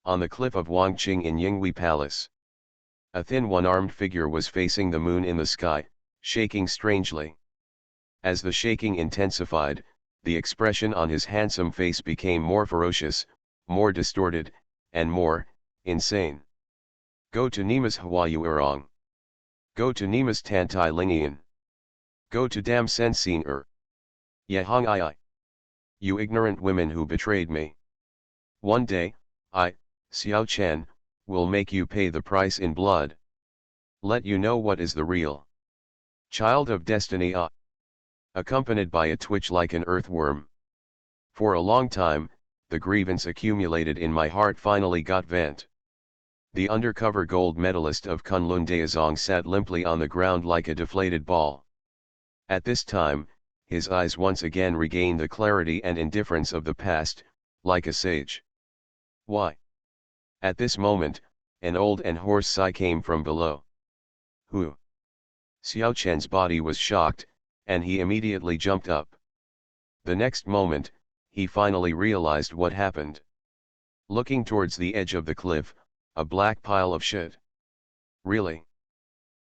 On the cliff of Wangqing in Yinghui Palace, a thin one-armed figure was facing the moon in the sky, shaking strangely. As the shaking intensified, the expression on his handsome face became more ferocious, more distorted, and more insane. "Go to Nemus Huayuerong. Go to Nemus Tantai Lingian. Go to Dam Sen Xing. Yahong I. You ignorant women who betrayed me. One day, I, Xiao Chen, will make you pay the price in blood. Let you know what is the real child of destiny." Accompanied by a twitch like an earthworm. For a long time, the grievance accumulated in my heart finally got vent. The undercover gold medalist of Kunlun Daozong sat limply on the ground like a deflated ball. At this time, his eyes once again regained the clarity and indifference of the past, like a sage. "Why?" At this moment, an old and hoarse sigh came from below. "Who?" Xiao Chen's body was shocked, and he immediately jumped up. The next moment, he finally realized what happened. Looking towards the edge of the cliff, a black pile of shit. "Really?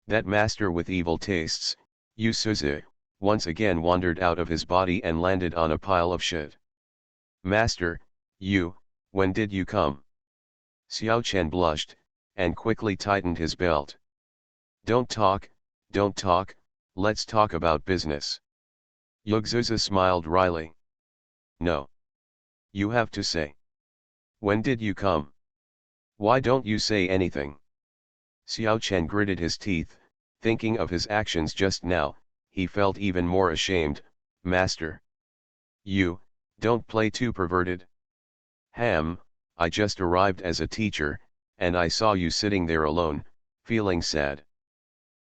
That master with evil tastes, Yu Suzu, once again wandered out of his body and landed on a pile of shit. Master, when did you come? Xiao Chen blushed, and quickly tightened his belt. Don't talk, let's talk about business. Yugzuza smiled wryly. No. You have to say. When did you come? Why don't you say anything? Xiao Chen gritted his teeth, thinking of his actions just now. He felt even more ashamed. Master. Don't play too perverted. I just arrived as a teacher, and I saw you sitting there alone, feeling sad.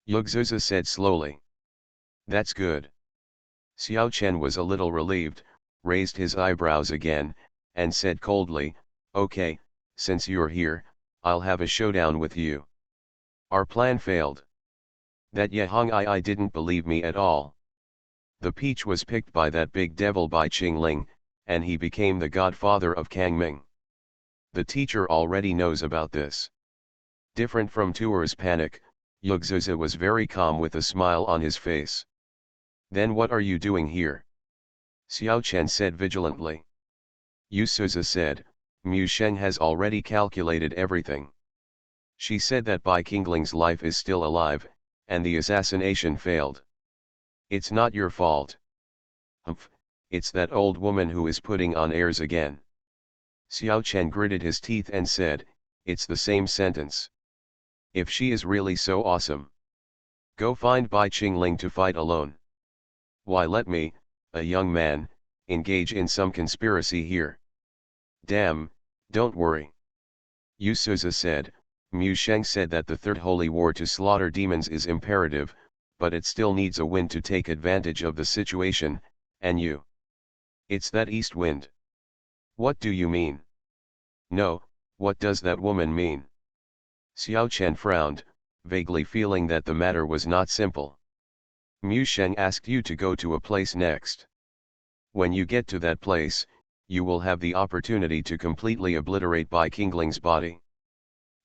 Yugzuza said slowly. That's good. Xiao Chen was a little relieved, raised his eyebrows again, and said coldly, okay, since you're here, I'll have a showdown with you. Our plan failed. That Yehong I didn't believe me at all. The peach was picked by that big devil Bai Qingling, and he became the godfather of Kangming. The teacher already knows about this. Different from Tuer's panic, Yugzuza was very calm with a smile on his face. Then what are you doing here? Xiao Chen said vigilantly. Yugzuza said, Mu Sheng has already calculated everything. She said that Bai Qingling's life is still alive, and the assassination failed. It's not your fault. Humph, it's that old woman who is putting on airs again. Xiao Chen gritted his teeth and said, it's the same sentence. If she is really so awesome, go find Bai Qingling to fight alone. Why let me, a young man, engage in some conspiracy here? Damn, don't worry. Yugzuza said, Mu Sheng said that the Third Holy War to slaughter demons is imperative, but it still needs a wind to take advantage of the situation, and you. It's that east wind. What do you mean? No, what does that woman mean? Xiao Chen frowned, vaguely feeling that the matter was not simple. Mu Sheng asked you to go to a place next. When you get to that place, you will have the opportunity to completely obliterate Bai Qingling's body.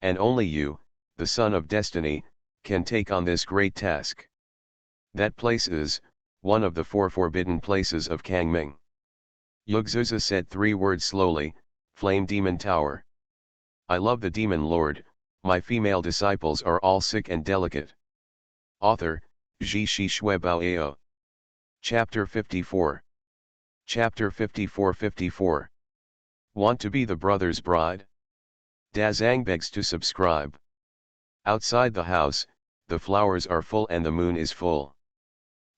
And only you, the son of destiny, can take on this great task. That place is one of the 4 forbidden places of Kangming. Yugzuza said 3 words slowly, Flame Demon Tower. I love the Demon Lord, my female disciples are all sick and delicate. Author, Zhi Shi Shui Bao Ao. Chapter 54. Chapter 54. Want to be the brother's bride? Dazang begs to subscribe. Outside the house, the flowers are full and the moon is full.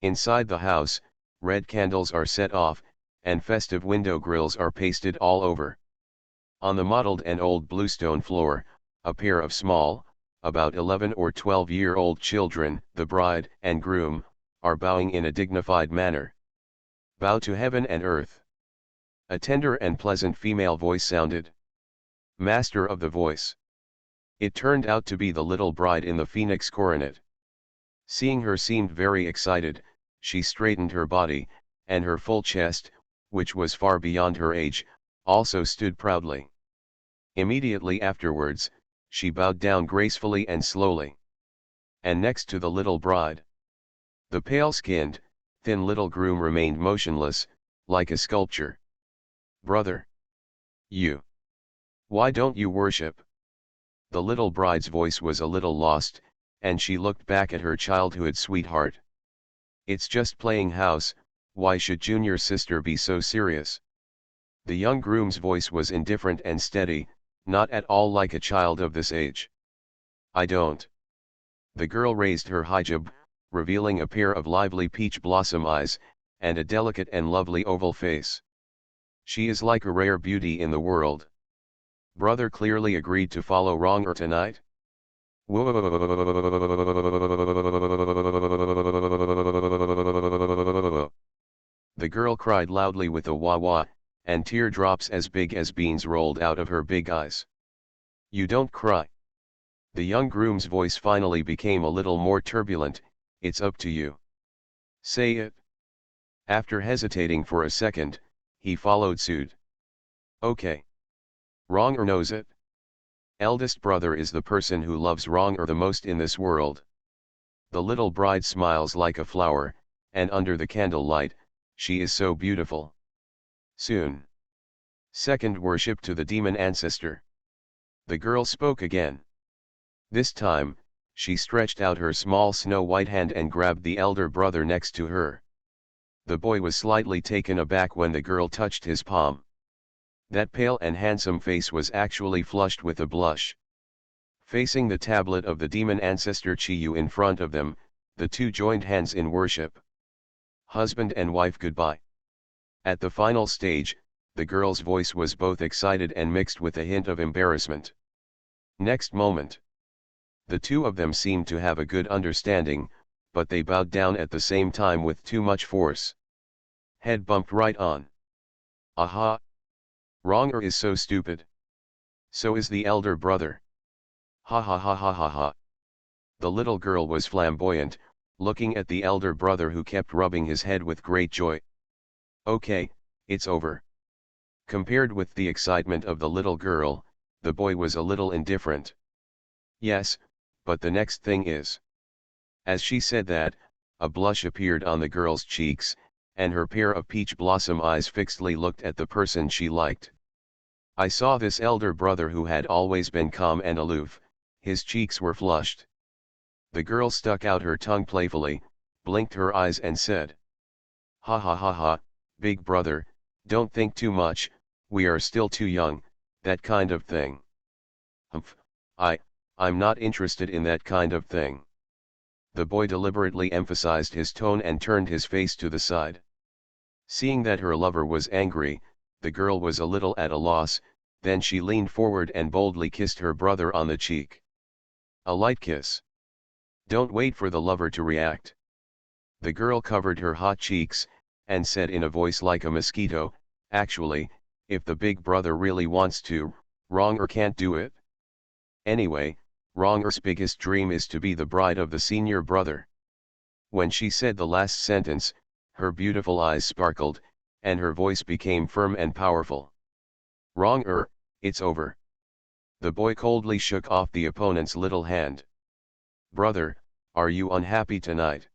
Inside the house, red candles are set off, and festive window grills are pasted all over. On the mottled and old bluestone floor, a pair of small, about 11 or 12-year-old children, the bride and groom, are bowing in a dignified manner. Bow to heaven and earth. A tender and pleasant female voice sounded. Master of the voice. It turned out to be the little bride in the phoenix coronet. Seeing her seemed very excited, she straightened her body, and her full chest, which was far beyond her age, also stood proudly. Immediately afterwards, she bowed down gracefully and slowly. And next to the little bride, the pale-skinned, thin little groom remained motionless, like a sculpture. Brother. Why don't you worship? The little bride's voice was a little lost, and she looked back at her childhood sweetheart. It's just playing house, why should junior sister be so serious? The young groom's voice was indifferent and steady, not at all like a child of this age. I don't. The girl raised her hijab, revealing a pair of lively peach blossom eyes, and a delicate and lovely oval face. She is like a rare beauty in the world. Brother clearly agreed to follow Wrong tonight. The girl cried loudly with a wah-wah, and teardrops as big as beans rolled out of her big eyes. You don't cry. The young groom's voice finally became a little more turbulent, it's up to you. Say it. After hesitating for a second, he followed suit. Okay. Wrong knows it. Eldest brother is the person who loves Wrong the most in this world. The little bride smiles like a flower, and under the candlelight, she is so beautiful. Soon. Second worship to the demon ancestor. The girl spoke again. This time, she stretched out her small snow-white hand and grabbed the elder brother next to her. The boy was slightly taken aback when the girl touched his palm. That pale and handsome face was actually flushed with a blush. Facing the tablet of the demon ancestor Chi-Yu in front of them, the two joined hands in worship. Husband and wife goodbye. At the final stage, the girl's voice was both excited and mixed with a hint of embarrassment. Next moment, the two of them seemed to have a good understanding, but they bowed down at the same time with too much force. Head bumped right on. Aha! Wronger is so stupid. So is the elder brother. Ha ha ha ha ha ha. The little girl was flamboyant, looking at the elder brother who kept rubbing his head with great joy. Okay, it's over. Compared with the excitement of the little girl, the boy was a little indifferent. Yes, but the next thing is. As she said that, a blush appeared on the girl's cheeks, and her pair of peach blossom eyes fixedly looked at the person she liked. I saw this elder brother who had always been calm and aloof, his cheeks were flushed. The girl stuck out her tongue playfully, blinked her eyes and said, "Ha ha ha ha, big brother, don't think too much, we are still too young, that kind of thing." "Humph, I'm not interested in that kind of thing." The boy deliberately emphasized his tone and turned his face to the side. Seeing that her lover was angry, the girl was a little at a loss, then she leaned forward and boldly kissed her brother on the cheek. A light kiss. Don't wait for the lover to react. The girl covered her hot cheeks, and said in a voice like a mosquito, "Actually, if the big brother really wants to, Wronger can't do it. Anyway, Wronger's biggest dream is to be the bride of the senior brother." When she said the last sentence, her beautiful eyes sparkled, and her voice became firm and powerful. "Wronger, it's over." The boy coldly shook off the opponent's little hand. "Brother, are you unhappy tonight?"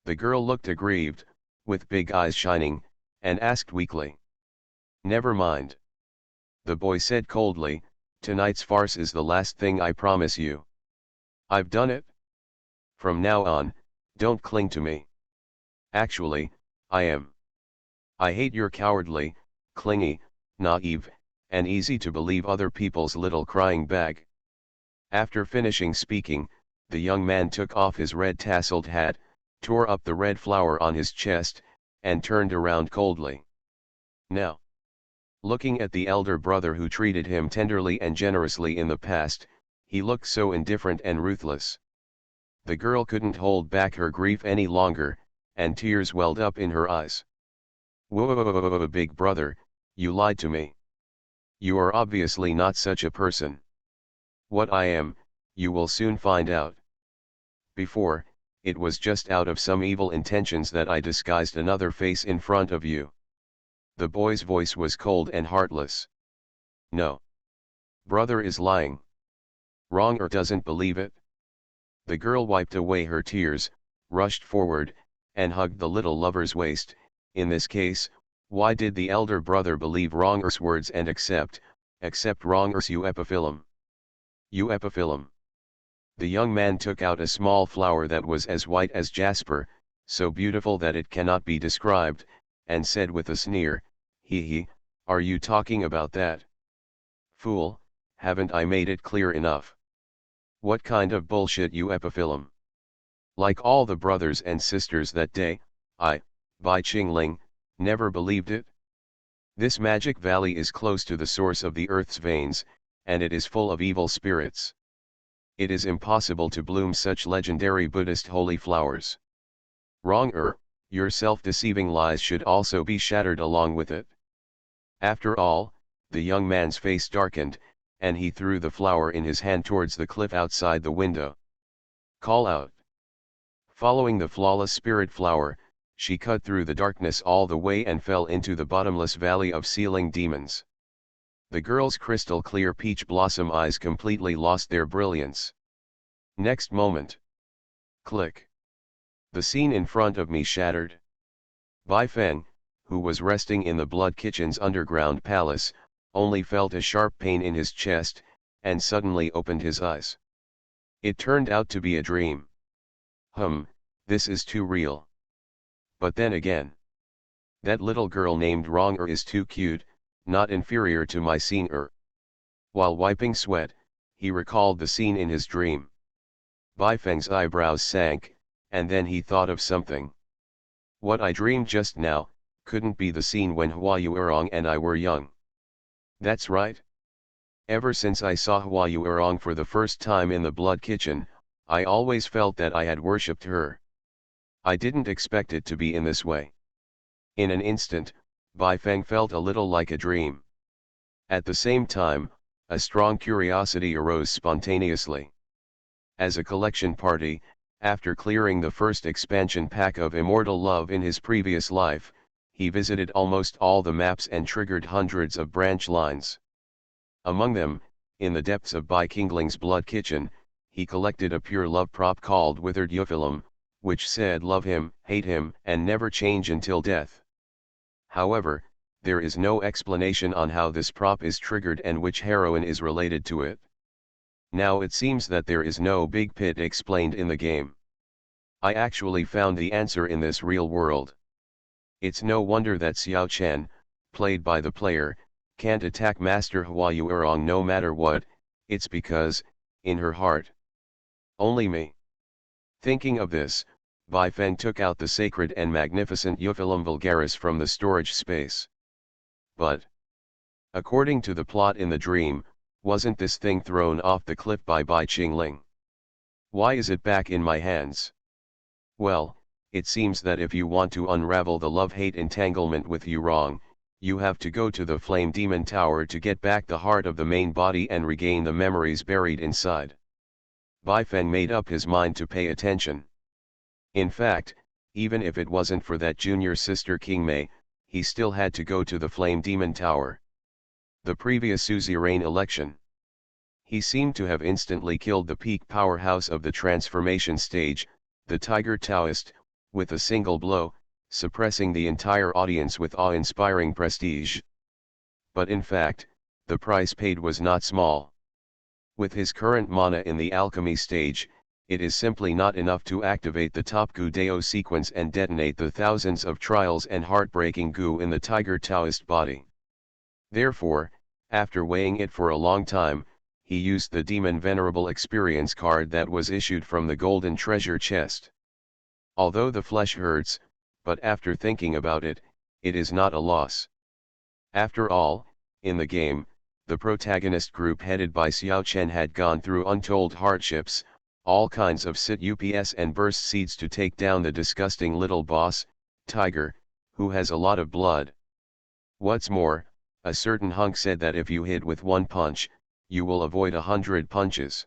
The girl looked aggrieved, with big eyes shining, and asked weakly. "Never mind." The boy said coldly, "Tonight's farce is the last thing, I promise you. I've done it. From now on, don't cling to me. Actually, I am. I hate your cowardly, clingy, naive, and easy to believe other people's little crying bag." After finishing speaking, the young man took off his red tasseled hat, tore up the red flower on his chest, and turned around coldly. Now, looking at the elder brother who treated him tenderly and generously in the past, he looked so indifferent and ruthless. The girl couldn't hold back her grief any longer, and tears welled up in her eyes. "Whoa, big brother, you lied to me. You are obviously not such a person. What I am, you will soon find out. Before, it was just out of some evil intentions that I disguised another face in front of you." The boy's voice was cold and heartless. "No. Brother is lying. Wronger doesn't believe it." The girl wiped away her tears, rushed forward, and hugged the little lover's waist. In this case, why did the elder brother believe Wronger's words and accept Wronger's euepiphyllum? Euepiphyllum. The young man took out a small flower that was as white as jasper, so beautiful that it cannot be described, and said with a sneer, "Hee, are you talking about that? Fool, haven't I made it clear enough? What kind of bullshit euepiphyllum?" Like all the brothers and sisters that day, I, Bai Qingling, never believed it. This magic valley is close to the source of the earth's veins, and it is full of evil spirits. It is impossible to bloom such legendary Buddhist holy flowers. Wronger, your self-deceiving lies should also be shattered along with it. After all, the young man's face darkened, and he threw the flower in his hand towards the cliff outside the window. "Call out." Following the flawless spirit flower, she cut through the darkness all the way and fell into the bottomless valley of sealing demons. The girl's crystal clear peach blossom eyes completely lost their brilliance. Next moment. Click. The scene in front of me shattered. Bai Feng, who was resting in the Blood Kitchen's underground palace, only felt a sharp pain in his chest, and suddenly opened his eyes. It turned out to be a dream. This is too real. But then again, that little girl named Ronger is too cute, not inferior to my scene. While wiping sweat, he recalled the scene in his dream. Bai Feng's eyebrows sank, and then he thought of something. What I dreamed just now couldn't be the scene when Hua Yuerong and I were young. That's right. Ever since I saw Hua Yuerong for the first time in the Blood Kitchen, I always felt that I had worshipped her. I didn't expect it to be in this way. In an instant, Bai Feng felt a little like a dream. At the same time, a strong curiosity arose spontaneously. As a collection party, after clearing the first expansion pack of Immortal Love in his previous life, he visited almost all the maps and triggered hundreds of branch lines. Among them, in the depths of Bai Qingling's Blood Kitchen, he collected a pure love prop called Withered Euphilim, which said love him, hate him, and never change until death. However, there is no explanation on how this prop is triggered and which heroine is related to it. Now it seems that there is no big pit explained in the game. I actually found the answer in this real world. It's no wonder that Xiao Chen, played by the player, can't attack Master Hua Yuerong no matter what. It's because, in her heart, only me. Thinking of this, Bai Feng took out the sacred and magnificent Euphilim vulgaris from the storage space. But, according to the plot in the dream, wasn't this thing thrown off the cliff by Bai Qingling? Why is it back in my hands? Well, it seems that if you want to unravel the love-hate entanglement with Yuerong, you have to go to the Flame Demon Tower to get back the heart of the main body and regain the memories buried inside. Bai Feng made up his mind to pay attention. In fact, even if it wasn't for that junior sister King Mei, he still had to go to the Flame Demon Tower. The previous suzerain election. He seemed to have instantly killed the peak powerhouse of the transformation stage, the Tiger Taoist, with a single blow, suppressing the entire audience with awe-inspiring prestige. But in fact, the price paid was not small. With his current mana in the alchemy stage, it is simply not enough to activate the top Gu Deo sequence and detonate the thousands of trials and heartbreaking Gu in the Tiger Taoist body. Therefore, after weighing it for a long time, he used the Demon Venerable Experience card that was issued from the Golden Treasure Chest. Although the flesh hurts, but after thinking about it, it is not a loss. After all, in the game, the protagonist group headed by Xiao Chen had gone through untold hardships, all kinds of sit ups and burst seeds to take down the disgusting little boss, Tiger, who has a lot of blood. What's more, a certain hunk said that if you hit with one punch, you will avoid 100 punches.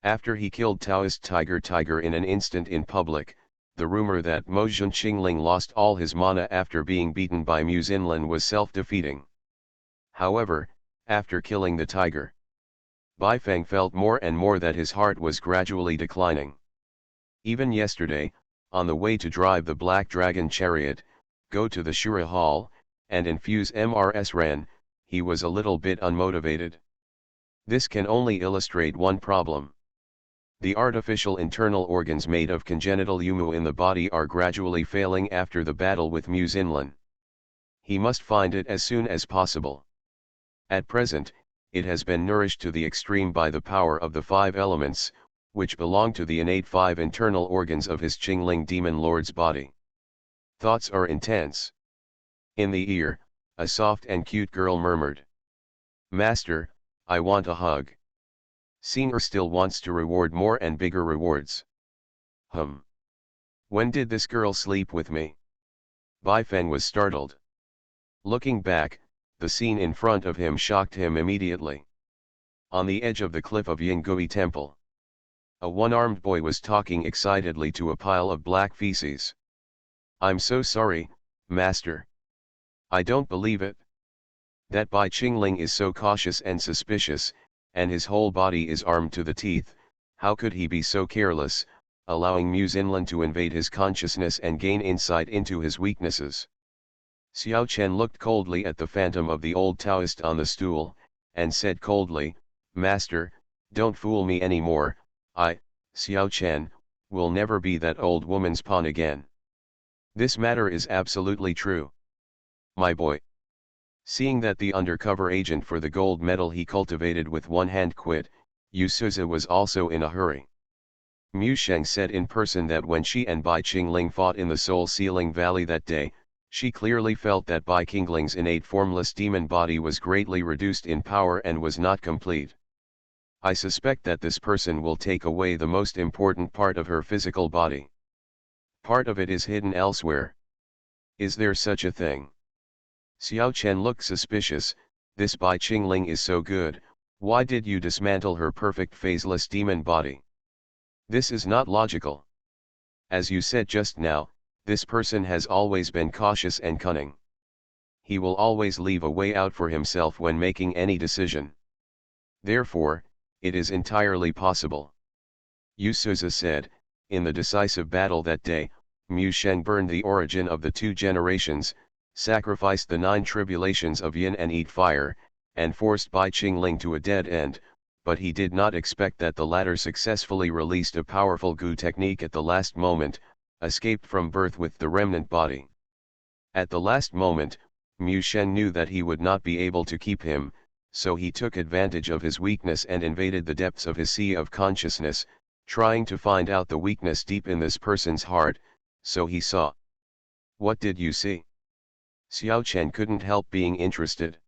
After he killed Taoist Tiger in an instant in public, the rumor that Mo Qingling lost all his mana after being beaten by Mu Xinlan was self-defeating. However, after killing the tiger, Bai Feng felt more and more that his heart was gradually declining. Even yesterday, on the way to drive the Black Dragon chariot, go to the Shura Hall, and infuse MRS Ren, he was a little bit unmotivated. This can only illustrate one problem. The artificial internal organs made of congenital Yumu in the body are gradually failing after the battle with Mu Xinlan. He must find it as soon as possible. At present, it has been nourished to the extreme by the power of the 5 elements, which belong to the innate 5 internal organs of his Qingling demon lord's body. Thoughts are intense. In the ear, a soft and cute girl murmured, "Master, I want a hug." Senior still wants to reward more and bigger rewards. When did this girl sleep with me? Bai Feng was startled. Looking back, the scene in front of him shocked him immediately. On the edge of the cliff of Yingui Temple, a one-armed boy was talking excitedly to a pile of black feces. "I'm so sorry, Master. I don't believe it. That Bai Qingling is so cautious and suspicious, and his whole body is armed to the teeth. How could he be so careless? allowing Mu Xinlan to invade his consciousness and gain insight into his weaknesses. Xiao Chen looked coldly at the phantom of the old Taoist on the stool, and said coldly, "Master, don't fool me anymore. I, Xiao Chen, will never be that old woman's pawn again. This matter is absolutely true. My boy." Seeing that the undercover agent for the gold medal he cultivated with one hand quit, Yu Suza was also in a hurry. Mu Sheng said in person that when she and Bai Qingling fought in the Soul Sealing Valley that day, she clearly felt that Bai Qingling's innate formless demon body was greatly reduced in power and was not complete. "I suspect that this person will take away the most important part of her physical body. Part of it is hidden elsewhere. Is there such a thing?" Xiao Chen looked suspicious. "This Bai Qingling is so good, why did you dismantle her perfect phaseless demon body? This is not logical. As you said just now, this person has always been cautious and cunning. He will always leave a way out for himself when making any decision. Therefore, it is entirely possible." Yu Suza said, "In the decisive battle that day, Mu Sheng burned the origin of the two generations, sacrificed the 9 tribulations of Yin and Eat Fire, and forced Bai Qingling to a dead end, but he did not expect that the latter successfully released a powerful Gu technique at the last moment, escaped from birth with the remnant body. At the last moment, Mu Sheng knew that he would not be able to keep him, so he took advantage of his weakness and invaded the depths of his sea of consciousness, trying to find out the weakness deep in this person's heart. So he saw." "What did you see?" Xiao Chen couldn't help being interested.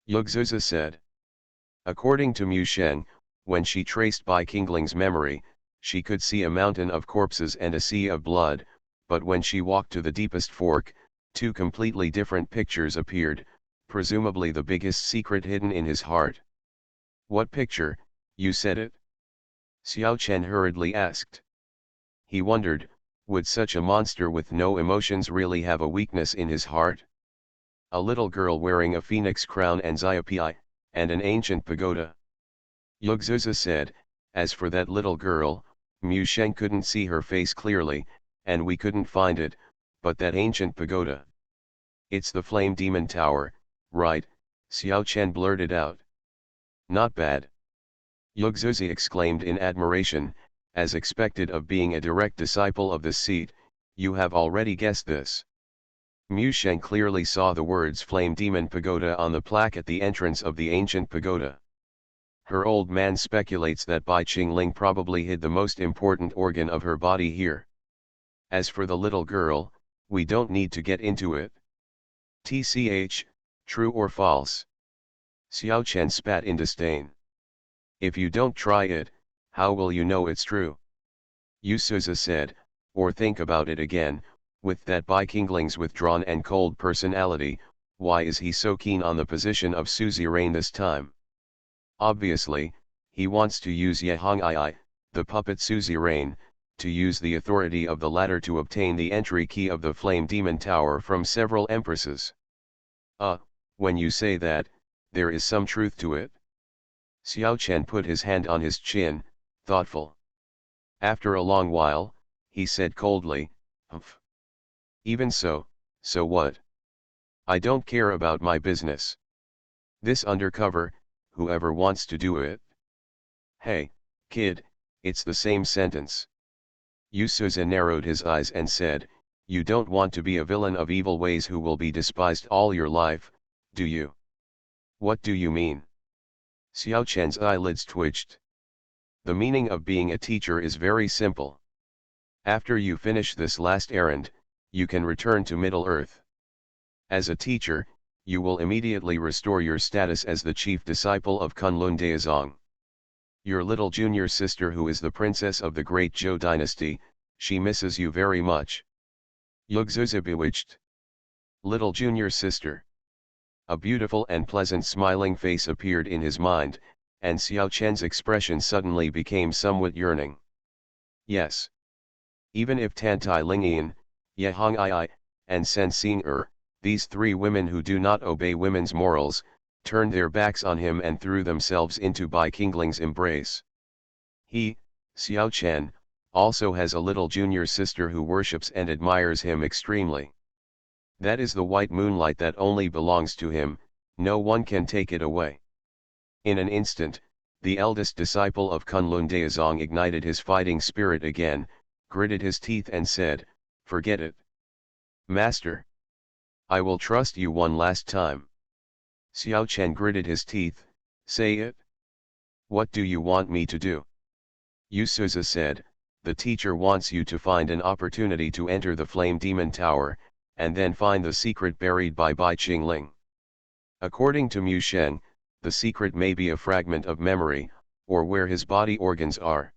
Yugzuza said. According to Mu Sheng, when she traced Bai Qingling's memory, she could see a mountain of corpses and a sea of blood, but when she walked to the deepest fork, 2 completely different pictures appeared, presumably the biggest secret hidden in his heart. "What picture? You said it?" Xiao Chen hurriedly asked. He wondered, would such a monster with no emotions really have a weakness in his heart? A little girl wearing a phoenix crown and Xiaopi, and an ancient pagoda. Yugzuza said, "As for that little girl, Mu Sheng couldn't see her face clearly, and we couldn't find it, but that ancient pagoda. It's the Flame Demon Tower, right?" Xiao Chen blurted out. "Not bad." Yugzuzi exclaimed in admiration, "As expected of being a direct disciple of this seat, you have already guessed this." Mu Sheng clearly saw the words Flame Demon Pagoda on the plaque at the entrance of the ancient pagoda. Her old man speculates that Bai Qingling probably hid the most important organ of her body here. As for the little girl, we don't need to get into it. TCH, true or false? Xiao Chen spat in disdain. "If you don't try it, how will you know it's true?" Yu Suza said, "Or think about it again, with that Bai Qingling's withdrawn and cold personality, why is he so keen on the position of suzerain this time? Obviously, he wants to use Yehong II, the puppet suzerain, to use the authority of the latter to obtain the entry key of the Flame Demon Tower from several empresses. When you say that, there is some truth to it." Xiao Chen put his hand on his chin, thoughtful. After a long while, he said coldly, "Humph. Even so what? I don't care about my business. This undercover, whoever wants to do it." "Hey, kid, it's the same sentence." Yu Suza narrowed his eyes and said, "You don't want to be a villain of evil ways who will be despised all your life, do you?" "What do you mean?" Xiao Chen's eyelids twitched. "The meaning of being a teacher is very simple. After you finish this last errand, you can return to Middle-earth. As a teacher, you will immediately restore your status as the chief disciple of Kunlun Daozong. Your little junior sister, who is the princess of the great Zhou dynasty, she misses you very much." Yugzuza bewitched. Little junior sister. A beautiful and pleasant smiling face appeared in his mind, and Xiao Chen's expression suddenly became somewhat yearning. Yes. Even if Tantai Lingian, Yehong II, and Sen Xing these 3 women who do not obey women's morals, turned their backs on him and threw themselves into Bai Qingling's embrace, he, Xiao Chen, also has a little junior sister who worships and admires him extremely. That is the white moonlight that only belongs to him, no one can take it away. In an instant, the eldest disciple of Kunlun Daozong ignited his fighting spirit again, gritted his teeth and said, "Forget it. Master. I will trust you one last time." Xiao Chen gritted his teeth, "Say it. What do you want me to do?" Yu Suza said, "The teacher wants you to find an opportunity to enter the Flame Demon Tower, and then find the secret buried by Bai Qingling. According to Mu Sheng, the secret may be a fragment of memory, or where his body organs are.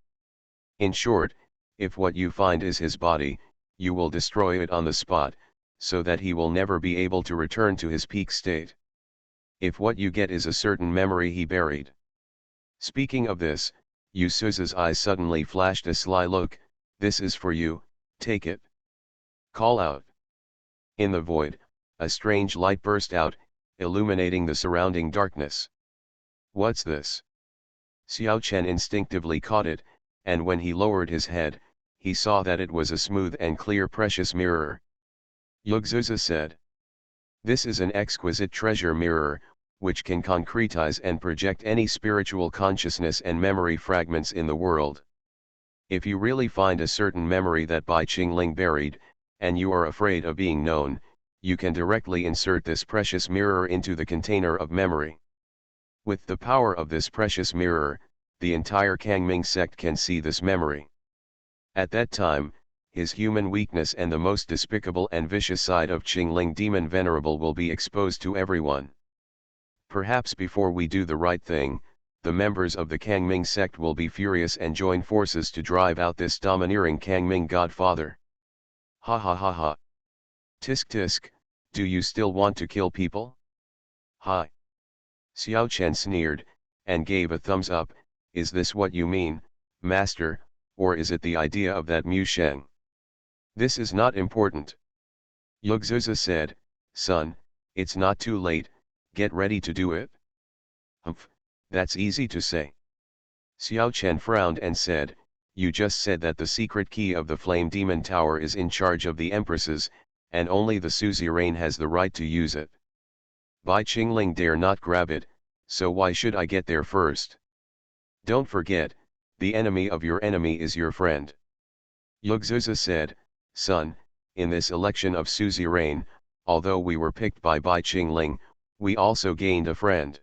In short, if what you find is his body, you will destroy it on the spot, so that he will never be able to return to his peak state. If what you get is a certain memory he buried." Speaking of this, Yu Suza's eyes suddenly flashed a sly look. "This is for you, take it." "Call out." In the void, a strange light burst out, illuminating the surrounding darkness. "What's this?" Xiao Chen instinctively caught it, and when he lowered his head, he saw that it was a smooth and clear precious mirror. Yugzuza said, "This is an exquisite treasure mirror, which can concretize and project any spiritual consciousness and memory fragments in the world. If you really find a certain memory that Bai Qingling buried, and you are afraid of being known, you can directly insert this precious mirror into the container of memory. With the power of this precious mirror, the entire Kangming sect can see this memory. At that time, his human weakness and the most despicable and vicious side of Qingling Demon Venerable will be exposed to everyone. Perhaps before we do the right thing, the members of the Kangming sect will be furious and join forces to drive out this domineering Kangming godfather. Ha ha ha ha. Tisk tisk, do you still want to kill people? Hi." Xiao Chen sneered, and gave a thumbs up. "Is this what you mean, master, or is it the idea of that Mu Sheng?" "This is not important." Yugzuza said, "Son, it's not too late, get ready to do it." "Humph, that's easy to say." Xiao Chen frowned and said, "You just said that the secret key of the Flame Demon Tower is in charge of the empresses, and only the suzerain has the right to use it. Bai Qingling dare not grab it, so why should I get there first? Don't forget, the enemy of your enemy is your friend." Yugzuza said, "Son, in this election of suzerain, although we were picked by Bai Qingling, we also gained a friend.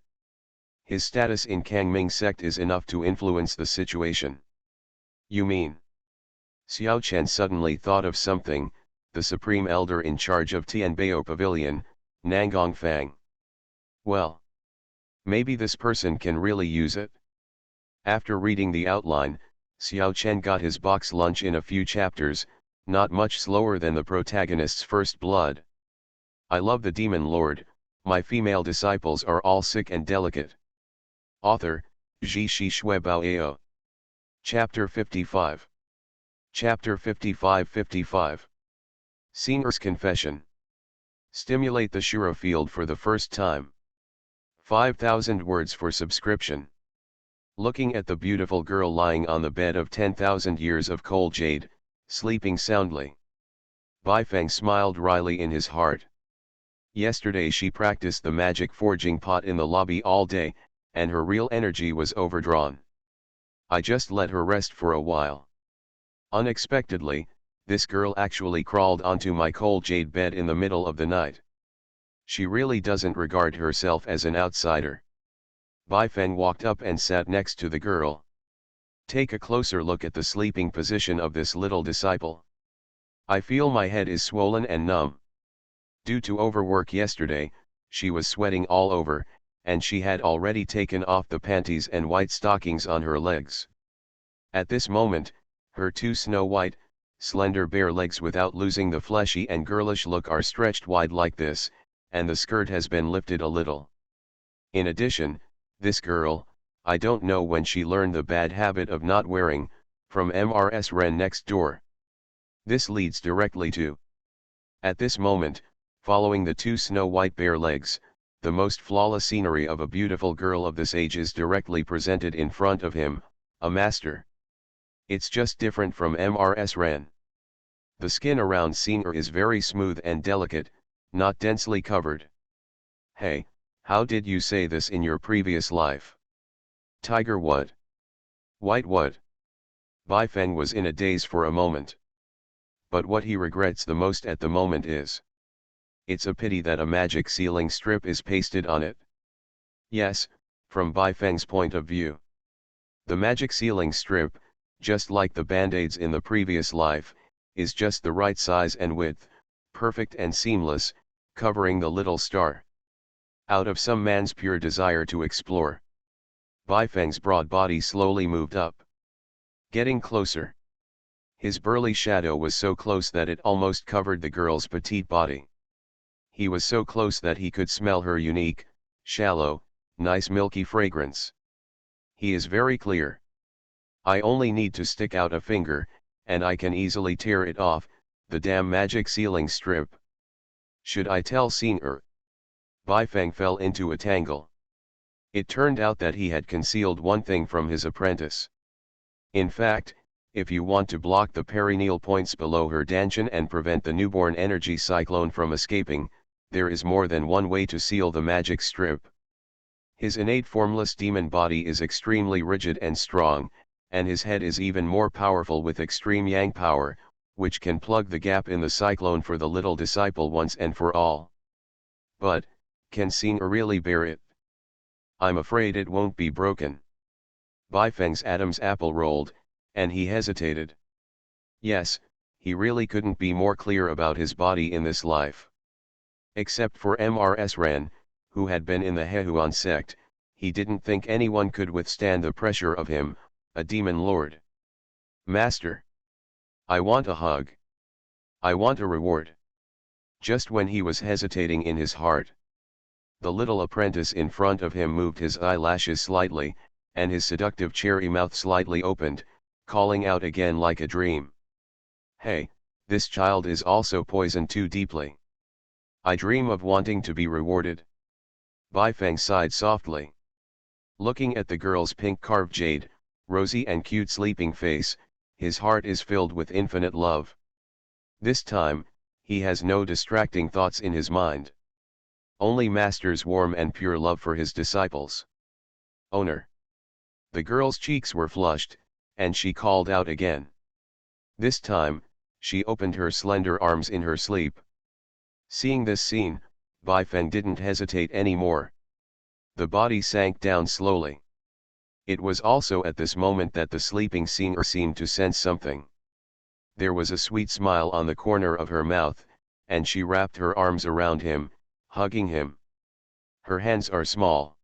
His status in Kangming sect is enough to influence the situation." "You mean?" Xiao Chen suddenly thought of something, the supreme elder in charge of Tianbao Pavilion, Nangong Fang. "Well, maybe this person can really use it." After reading the outline, Xiao Chen got his box lunch in a few chapters, not much slower than the protagonist's first blood. "I love the Demon Lord, my female disciples are all sick and delicate." Author, Zhi Shi Shui Bao. Chapter 55. Chapter 55. Singer's Confession. Stimulate the Shura field for the first time. 5,000 words for subscription. Looking at the beautiful girl lying on the bed of 10,000 years of cold jade, sleeping soundly, Bai Feng smiled wryly in his heart. Yesterday she practiced the magic forging pot in the lobby all day, and her real energy was overdrawn. I just let her rest for a while. Unexpectedly, this girl actually crawled onto my cold jade bed in the middle of the night. She really doesn't regard herself as an outsider. Bai Feng walked up and sat next to the girl. Take a closer look at the sleeping position of this little disciple. I feel my head is swollen and numb. Due to overwork yesterday, she was sweating all over, and she had already taken off the panties and white stockings on her legs. At this moment, her two snow-white, slender bare legs without losing the fleshy and girlish look are stretched wide like this, and the skirt has been lifted a little. In addition, this girl, I don't know when she learned the bad habit of not wearing, from Mrs. Ren next door. This leads directly to. At this moment, following the two snow-white bare legs, the most flawless scenery of a beautiful girl of this age is directly presented in front of him, a master. It's just different from MRS-RAN. The skin around Singer is very smooth and delicate, not densely covered. Hey, how did you say this in your previous life? Tiger what? White what? Baifeng was in a daze for a moment. But what he regrets the most at the moment is, it's a pity that a magic sealing strip is pasted on it. Yes, from Baifeng's point of view. The magic sealing strip, just like the band-aids in the previous life, is just the right size and width, perfect and seamless, covering the little star. Out of some man's pure desire to explore, Baifeng's broad body slowly moved up. Getting closer. His burly shadow was so close that it almost covered the girl's petite body. He was so close that he could smell her unique, shallow, nice milky fragrance. He is very clear. I only need to stick out a finger, and I can easily tear it off, the damn magic sealing strip. Should I tell Singer? Baifeng fell into a tangle. It turned out that he had concealed one thing from his apprentice. In fact, if you want to block the perineal points below her dantian and prevent the newborn energy cyclone from escaping, there is more than one way to seal the magic strip. His innate formless demon body is extremely rigid and strong, and his head is even more powerful with extreme yang power, which can plug the gap in the cyclone for the little disciple once and for all. But, can Singer really bear it? I'm afraid it won't be broken. Baifeng's Adam's apple rolled, and he hesitated. Yes, he really couldn't be more clear about his body in this life. Except for MRS-RAN, who had been in the Hehuan sect, he didn't think anyone could withstand the pressure of him, a demon lord. Master. I want a hug. I want a reward. Just when he was hesitating in his heart, the little apprentice in front of him moved his eyelashes slightly, and his seductive cherry mouth slightly opened, calling out again like a dream. Hey, this child is also poisoned too deeply. I dream of wanting to be rewarded. Baifeng sighed softly. Looking at the girl's pink carved jade, rosy and cute sleeping face, his heart is filled with infinite love. This time, he has no distracting thoughts in his mind. Only Master's warm and pure love for his disciples. Owner. The girl's cheeks were flushed, and she called out again. This time, she opened her slender arms in her sleep. Seeing this scene, Baifeng didn't hesitate anymore. The body sank down slowly. It was also at this moment that the sleeping Singer seemed to sense something. There was a sweet smile on the corner of her mouth, and she wrapped her arms around him, hugging him. Her hands are small.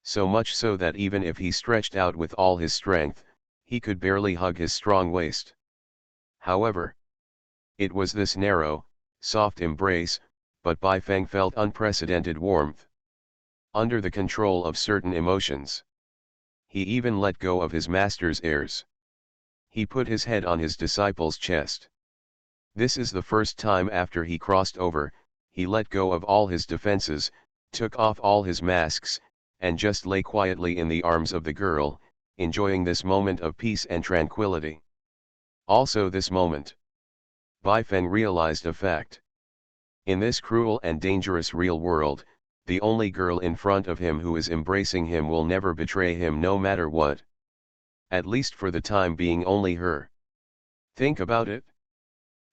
So much so that even if he stretched out with all his strength, he could barely hug his strong waist. However, it was this narrow, soft embrace, but Baifeng felt unprecedented warmth. Under the control of certain emotions. He even let go of his master's airs. He put his head on his disciple's chest. This is the first time after he crossed over, he let go of all his defenses, took off all his masks, and just lay quietly in the arms of the girl, enjoying this moment of peace and tranquility. Also this moment, Baifeng realized a fact. In this cruel and dangerous real world, the only girl in front of him who is embracing him will never betray him no matter what. At least for the time being only her. Think about it.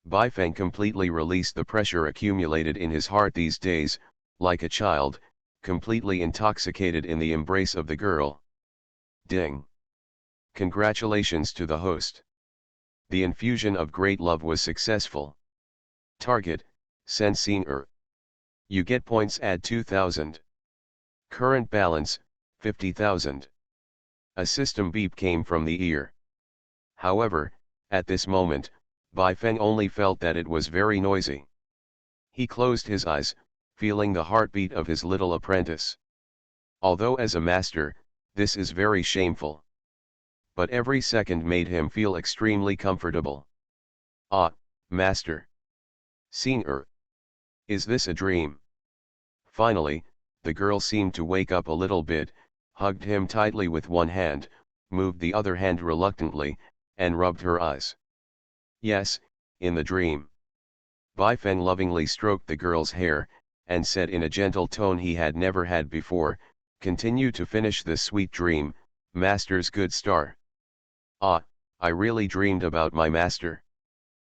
Baifeng completely released the pressure accumulated in his heart these days, like a child, completely intoxicated in the embrace of the girl. Ding! Congratulations to the host. The infusion of great love was successful. Target, send Singer. You get points, add 2,000. Current balance, 50,000. A system beep came from the ear. However, at this moment, Baifeng only felt that it was very noisy. He closed his eyes, feeling the heartbeat of his little apprentice. Although as a master, this is very shameful. But every second made him feel extremely comfortable. Ah, master. Singer. Is this a dream? Finally, the girl seemed to wake up a little bit, hugged him tightly with one hand, moved the other hand reluctantly, and rubbed her eyes. Yes, in the dream. Bai Feng lovingly stroked the girl's hair, and said in a gentle tone he had never had before, "Continue to finish this sweet dream, master's good star." Ah, I really dreamed about my master.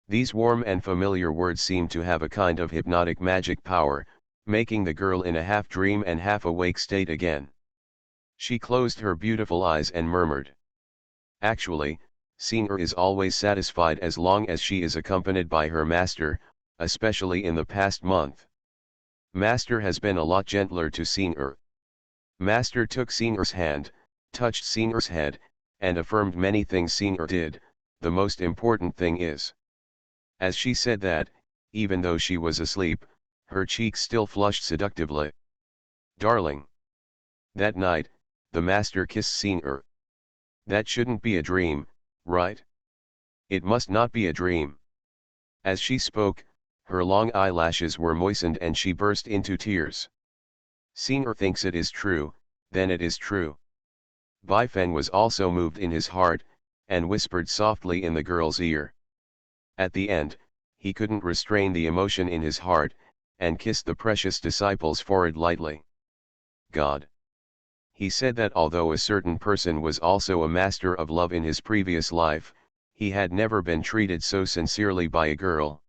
These warm and familiar words seemed to have a kind of hypnotic magic power, making the girl in a half-dream and half-awake state again. She closed her beautiful eyes and murmured. Actually, Senior is always satisfied as long as she is accompanied by her master, especially in the past month. Master has been a lot gentler to Senior. Master took Senior's hand, touched Senior's head, and affirmed many things Senior did. The most important thing is. As she said that, even though she was asleep, her cheeks still flushed seductively. Darling. That night, the master kissed Senior. That shouldn't be a dream, right? It must not be a dream. As she spoke, her long eyelashes were moistened and she burst into tears. Senior thinks it is true, then it is true. Bai Feng was also moved in his heart, and whispered softly in the girl's ear. At the end, he couldn't restrain the emotion in his heart, and kissed the precious disciple's forehead lightly. God. He said that although a certain person was also a master of love in his previous life, he had never been treated so sincerely by a girl.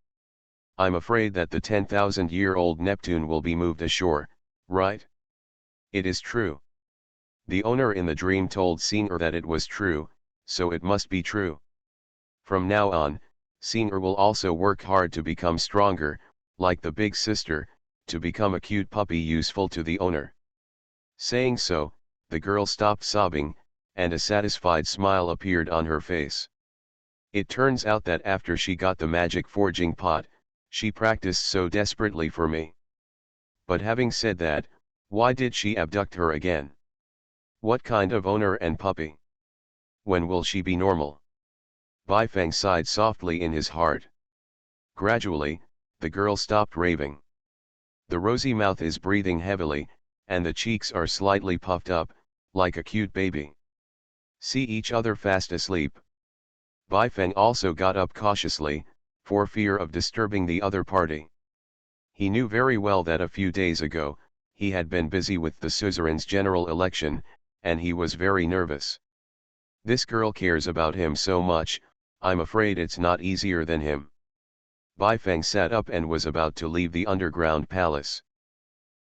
I'm afraid that the 10,000-year-old Neptune will be moved ashore, right? It is true. The owner in the dream told Senior that it was true, so it must be true. From now on, Senior will also work hard to become stronger, like the big sister, to become a cute puppy useful to the owner. Saying so, the girl stopped sobbing, and a satisfied smile appeared on her face. It turns out that after she got the magic forging pot, she practiced so desperately for me. But having said that, why did she abduct her again? What kind of owner and puppy? When will she be normal? Bai Feng sighed softly in his heart. Gradually, the girl stopped raving. The rosy mouth is breathing heavily, and the cheeks are slightly puffed up, like a cute baby. See each other fast asleep. Bai Feng also got up cautiously, for fear of disturbing the other party. He knew very well that a few days ago, he had been busy with the suzerain's general election, and he was very nervous. This girl cares about him so much, I'm afraid it's not easier than him. Bai Feng sat up and was about to leave the underground palace.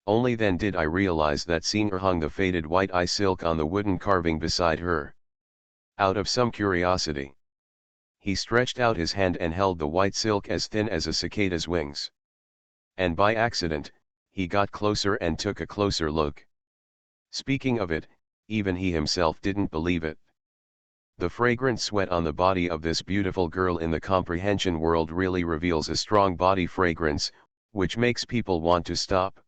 Only then did I realize that Senior hung the faded white eye silk on the wooden carving beside her. Out of some curiosity, he stretched out his hand and held the white silk as thin as a cicada's wings. And by accident, he got closer and took a closer look. Speaking of it, even he himself didn't believe it. The fragrant sweat on the body of this beautiful girl in the comprehension world really reveals a strong body fragrance, which makes people want to stop.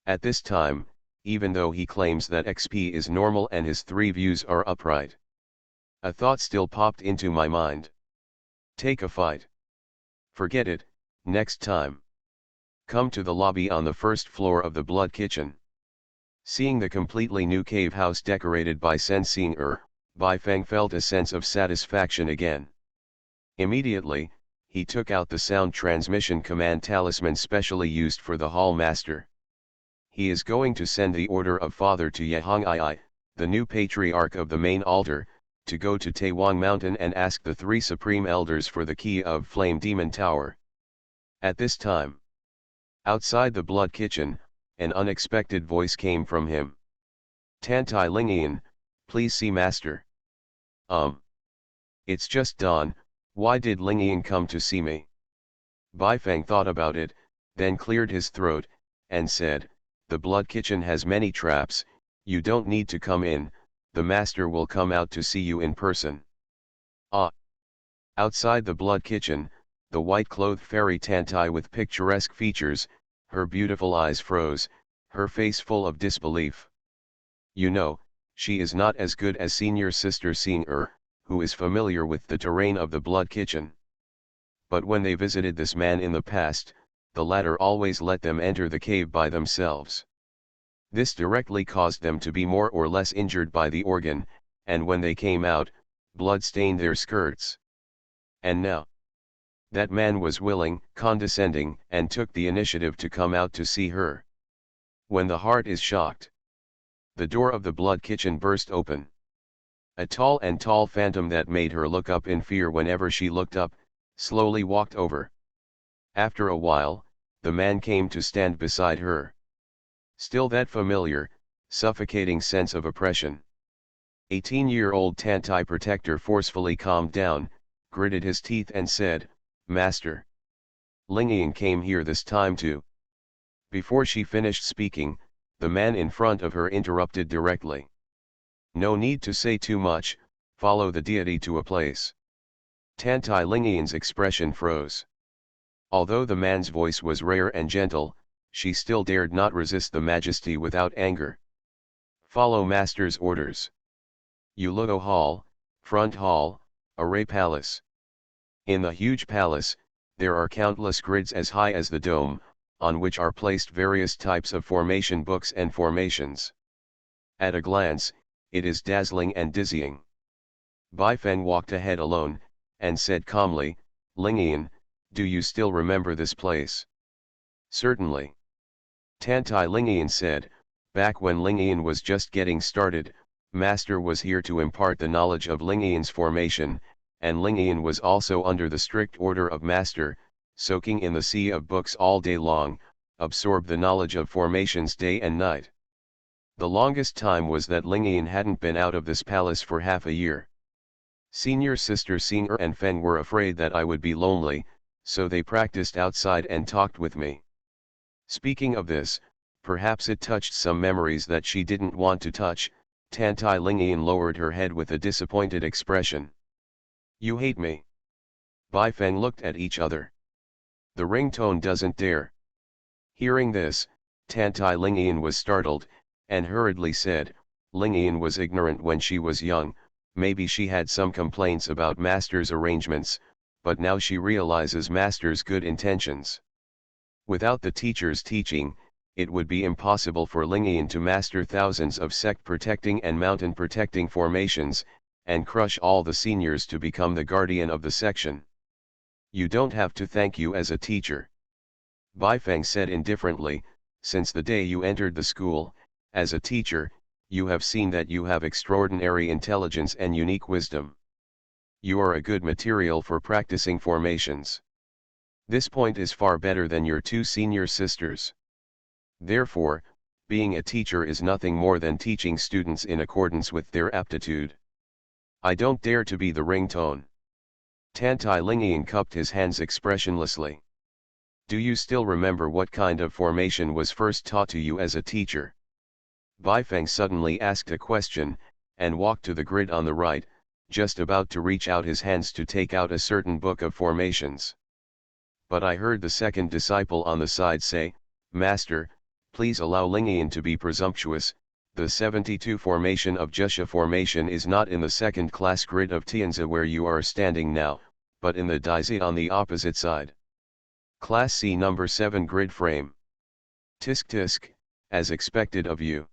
At this time, even though he claims that XP is normal and his 3 views are upright, a thought still popped into my mind. Take a fight. Forget it, next time. Come to the lobby on the first floor of the Blood Kitchen. Seeing the completely new cave house decorated by Sensing Bai Feng felt a sense of satisfaction again. Immediately, he took out the sound transmission command talisman specially used for the Hall Master. He is going to send the order of Father to Yehong, the new patriarch of the main altar, to go to Taiwang Mountain and ask the 3 supreme elders for the key of Flame Demon Tower. At this time, outside the Blood Kitchen, an unexpected voice came from him. Tantai Lingian, please see Master. It's just dawn, why did Lingian come to see me? Bai Feng thought about it, then cleared his throat, and said, the Blood Kitchen has many traps, you don't need to come in, the Master will come out to see you in person. Ah! Outside the Blood Kitchen, the white-clothed fairy Tantai with picturesque features, her beautiful eyes froze, her face full of disbelief. You know, she is not as good as senior sister Senior, who is familiar with the terrain of the Blood Kitchen. But when they visited this man in the past, the latter always let them enter the cave by themselves. This directly caused them to be more or less injured by the organ, and when they came out, blood stained their skirts. And now, that man was willing, condescending, and took the initiative to come out to see her. When the heart is shocked, the door of the blood kitchen burst open. A tall phantom that made her look up in fear whenever she looked up, slowly walked over. After a while, the man came to stand beside her. Still that familiar, suffocating sense of oppression. 18-year-old Tantai protector forcefully calmed down, gritted his teeth and said, "Master. Lingian came here this time too." Before she finished speaking, the man in front of her interrupted directly. "No need to say too much, follow the deity to a place." Tantai Lingian's expression froze. Although the man's voice was rare and gentle, she still dared not resist the majesty without anger. "Follow master's orders. Ulugo Hall, Front Hall, Array Palace." In the huge palace, there are countless grids as high as the dome, on which are placed various types of formation books and formations. At a glance, it is dazzling and dizzying. Baifeng walked ahead alone, and said calmly, "Lingian, do you still remember this place?" "Certainly." Tantai Lingian said, "Back when Lingian was just getting started, Master was here to impart the knowledge of Lingian's formation, and Lingian was also under the strict order of Master, soaking in the sea of books all day long, absorbed the knowledge of formations day and night. The longest time was that Lingian hadn't been out of this palace for half a year. Senior Sister Singer and Feng were afraid that I would be lonely, so they practiced outside and talked with me." Speaking of this, perhaps it touched some memories that she didn't want to touch. Tantai Lingian lowered her head with a disappointed expression. "You hate me?" Baifeng looked at each other. "The ringtone doesn't dare." Hearing this, Tantai Lingian was startled, and hurriedly said, "Lingian was ignorant when she was young, maybe she had some complaints about Master's arrangements, but now she realizes Master's good intentions. Without the teacher's teaching, it would be impossible for Lingian to master thousands of sect-protecting and mountain-protecting formations, and crush all the seniors to become the guardian of the section. You don't have to thank you as a teacher." Baifeng said indifferently, "Since the day you entered the school, as a teacher, you have seen that you have extraordinary intelligence and unique wisdom. You are a good material for practicing formations. This point is far better than your two senior sisters. Therefore, being a teacher is nothing more than teaching students in accordance with their aptitude. I don't dare to be the ringtone." Tantai Lingian cupped his hands expressionlessly. "Do you still remember what kind of formation was first taught to you as a teacher?" Baifeng suddenly asked a question, and walked to the grid on the right, just about to reach out his hands to take out a certain book of formations. But I heard the second disciple on the side say, "Master, please allow Lingian to be presumptuous, the 72 formation of Jusha formation is not in the second class grid of Tianzi where you are standing now, but in the Daisy on the opposite side. Class C number 7 grid frame. Tisk tisk, as expected of you."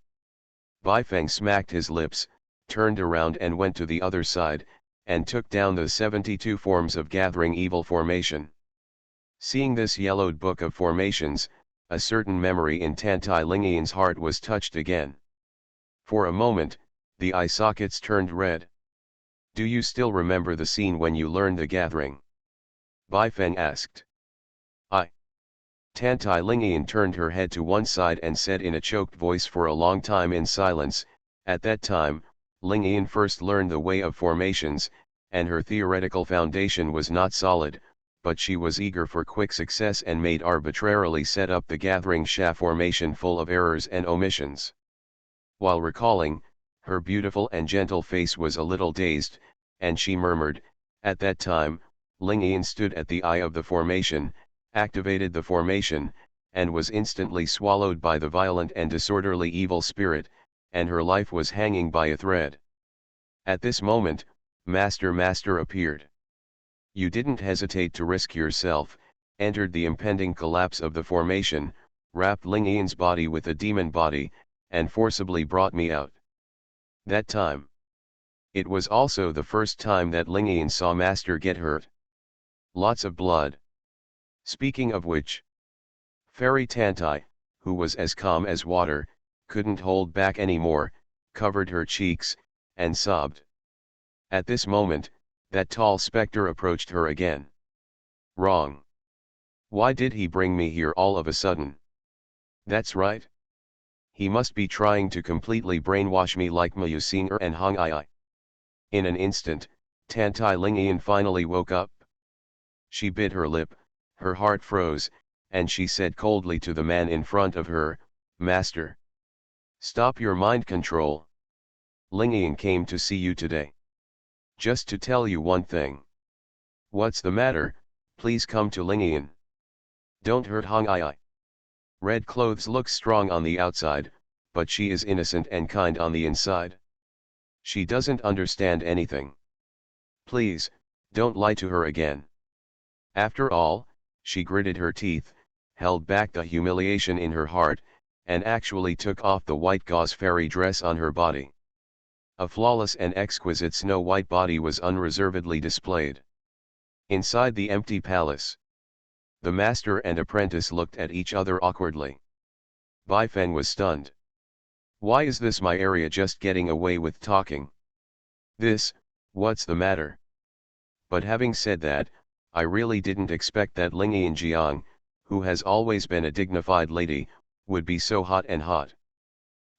Baifeng smacked his lips, turned around and went to the other side, and took down the 72 forms of gathering evil formation. Seeing this yellowed book of formations, a certain memory in Tantai Lingian's heart was touched again. For a moment, the eye sockets turned red. "Do you still remember the scene when you learned the gathering?" Baifeng asked. "I." Tantai Lingian turned her head to one side and said in a choked voice for a long time in silence, "At that time, Lingian first learned the way of formations, and her theoretical foundation was not solid, but she was eager for quick success and made arbitrarily set up the gathering Sha formation full of errors and omissions." While recalling, her beautiful and gentle face was a little dazed, and she murmured, "At that time, Lingian stood at the eye of the formation, activated the formation, and was instantly swallowed by the violent and disorderly evil spirit, and her life was hanging by a thread. At this moment, Master appeared. You didn't hesitate to risk yourself, entered the impending collapse of the formation, wrapped Lingian's body with a demon body, and forcibly brought me out. That time, It was also the first time that Lingian saw Master get hurt. Lots of blood. Speaking of which, Fairy Tantai, who was as calm as water, couldn't hold back anymore, covered her cheeks, and sobbed. At this moment, that tall specter approached her again. Wrong. Why did he bring me here all of a sudden? That's right. He must be trying to completely brainwash me like Mayu Singer and Hong Ai. In an instant, Tantai Lingian finally woke up. She bit her lip, her heart froze, and she said coldly to the man in front of her, Master. Stop your mind control. Lingian came to see you today. Just to tell you one thing. What's the matter? Please come to Lingian. Don't hurt Hong Ai. Red clothes looks strong on the outside, but she is innocent and kind on the inside. She doesn't understand anything. Please, don't lie to her again. After all, she gritted her teeth, held back the humiliation in her heart, and actually took off the white gauze fairy dress on her body. A flawless and exquisite snow-white body was unreservedly displayed. Inside the empty palace, the master and apprentice looked at each other awkwardly. Bai Feng was stunned. Why is this my area just getting away with talking? What's the matter? But having said that, I really didn't expect that Lingian Jiang, who has always been a dignified lady, would be so hot and hot.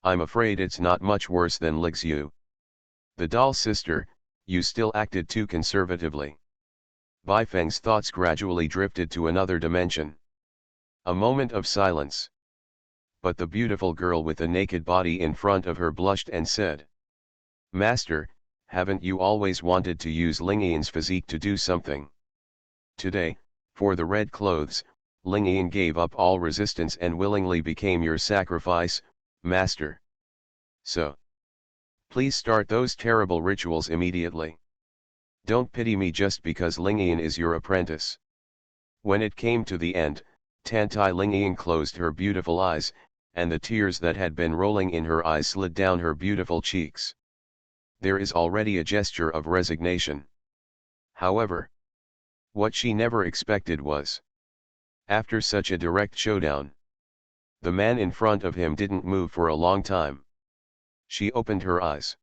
I'm afraid it's not much worse than Lixu. The doll sister, you still acted too conservatively. Bai Feng's thoughts gradually drifted to another dimension. A moment of silence. But the beautiful girl with the naked body in front of her blushed and said, Master, haven't you always wanted to use Lingian's physique to do something? Today, for the red clothes, Lingian gave up all resistance and willingly became your sacrifice, Master. So, please start those terrible rituals immediately. Don't pity me just because Lingian is your apprentice. When it came to the end, Tantai Lingian closed her beautiful eyes, and the tears that had been rolling in her eyes slid down her beautiful cheeks. There is already a gesture of resignation. However, what she never expected was, after such a direct showdown, the man in front of him didn't move for a long time. She opened her eyes.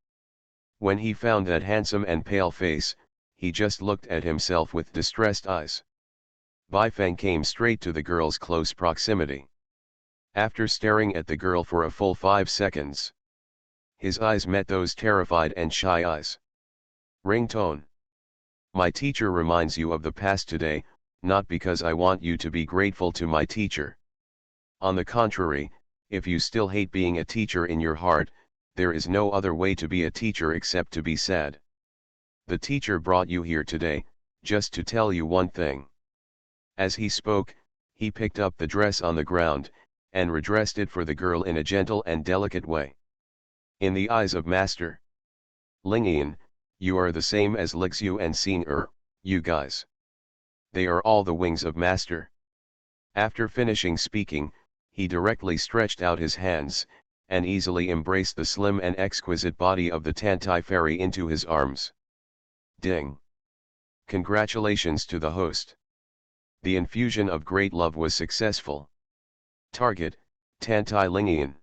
When he found that handsome and pale face, he just looked at himself with distressed eyes. Bai Feng came straight to the girl's close proximity. After staring at the girl for a full 5 seconds, his eyes met those terrified and shy eyes. Ringtone. My teacher reminds you of the past today, not because I want you to be grateful to my teacher. On the contrary, if you still hate being a teacher in your heart, there is no other way to be a teacher except to be sad. The teacher brought you here today, just to tell you one thing. As he spoke, he picked up the dress on the ground, and redressed it for the girl in a gentle and delicate way. In the eyes of Master Lingian, you are the same as Lixu and Xing you guys. They are all the wings of Master. After finishing speaking, he directly stretched out his hands, and easily embraced the slim and exquisite body of the Tantai fairy into his arms. Ding! Congratulations to the host. The infusion of great love was successful. Target, Tantai Lingian.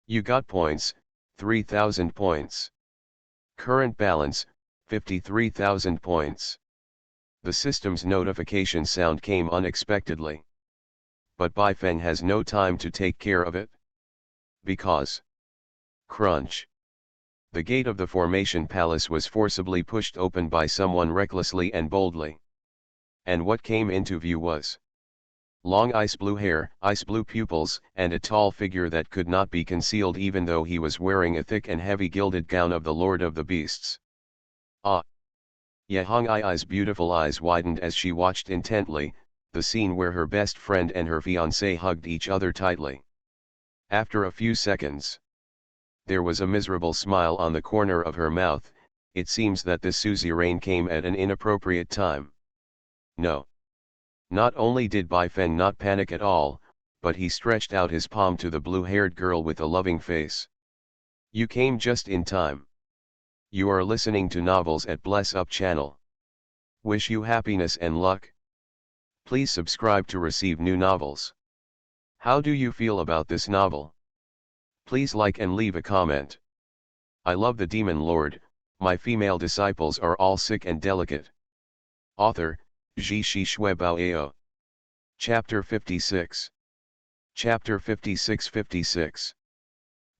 You got points, 3,000 points. Current balance, 53,000 points. The system's notification sound came unexpectedly. But Bai Feng has no time to take care of it. Because. Crunch. The gate of the formation palace was forcibly pushed open by someone recklessly and boldly. And what came into view was long ice blue hair, ice blue pupils, and a tall figure that could not be concealed even though he was wearing a thick and heavy gilded gown of the Lord of the Beasts. Ah! Yahong Ai's beautiful eyes widened as she watched intently, the scene where her best friend and her fiancé hugged each other tightly. After a few seconds, there was a miserable smile on the corner of her mouth. It seems that this suzerain came at an inappropriate time. No. Not only did Bai Feng not panic at all, but he stretched out his palm to the blue-haired girl with a loving face. You came just in time. You are listening to Novels at Bless Up channel. Wish you happiness and luck. Please subscribe to receive new novels. How do you feel about this novel? Please like and leave a comment. I love the Demon Lord, my female disciples are all sick and delicate. Author, Ji Shi Shui Bao Ao. Chapter 56. Chapter 56.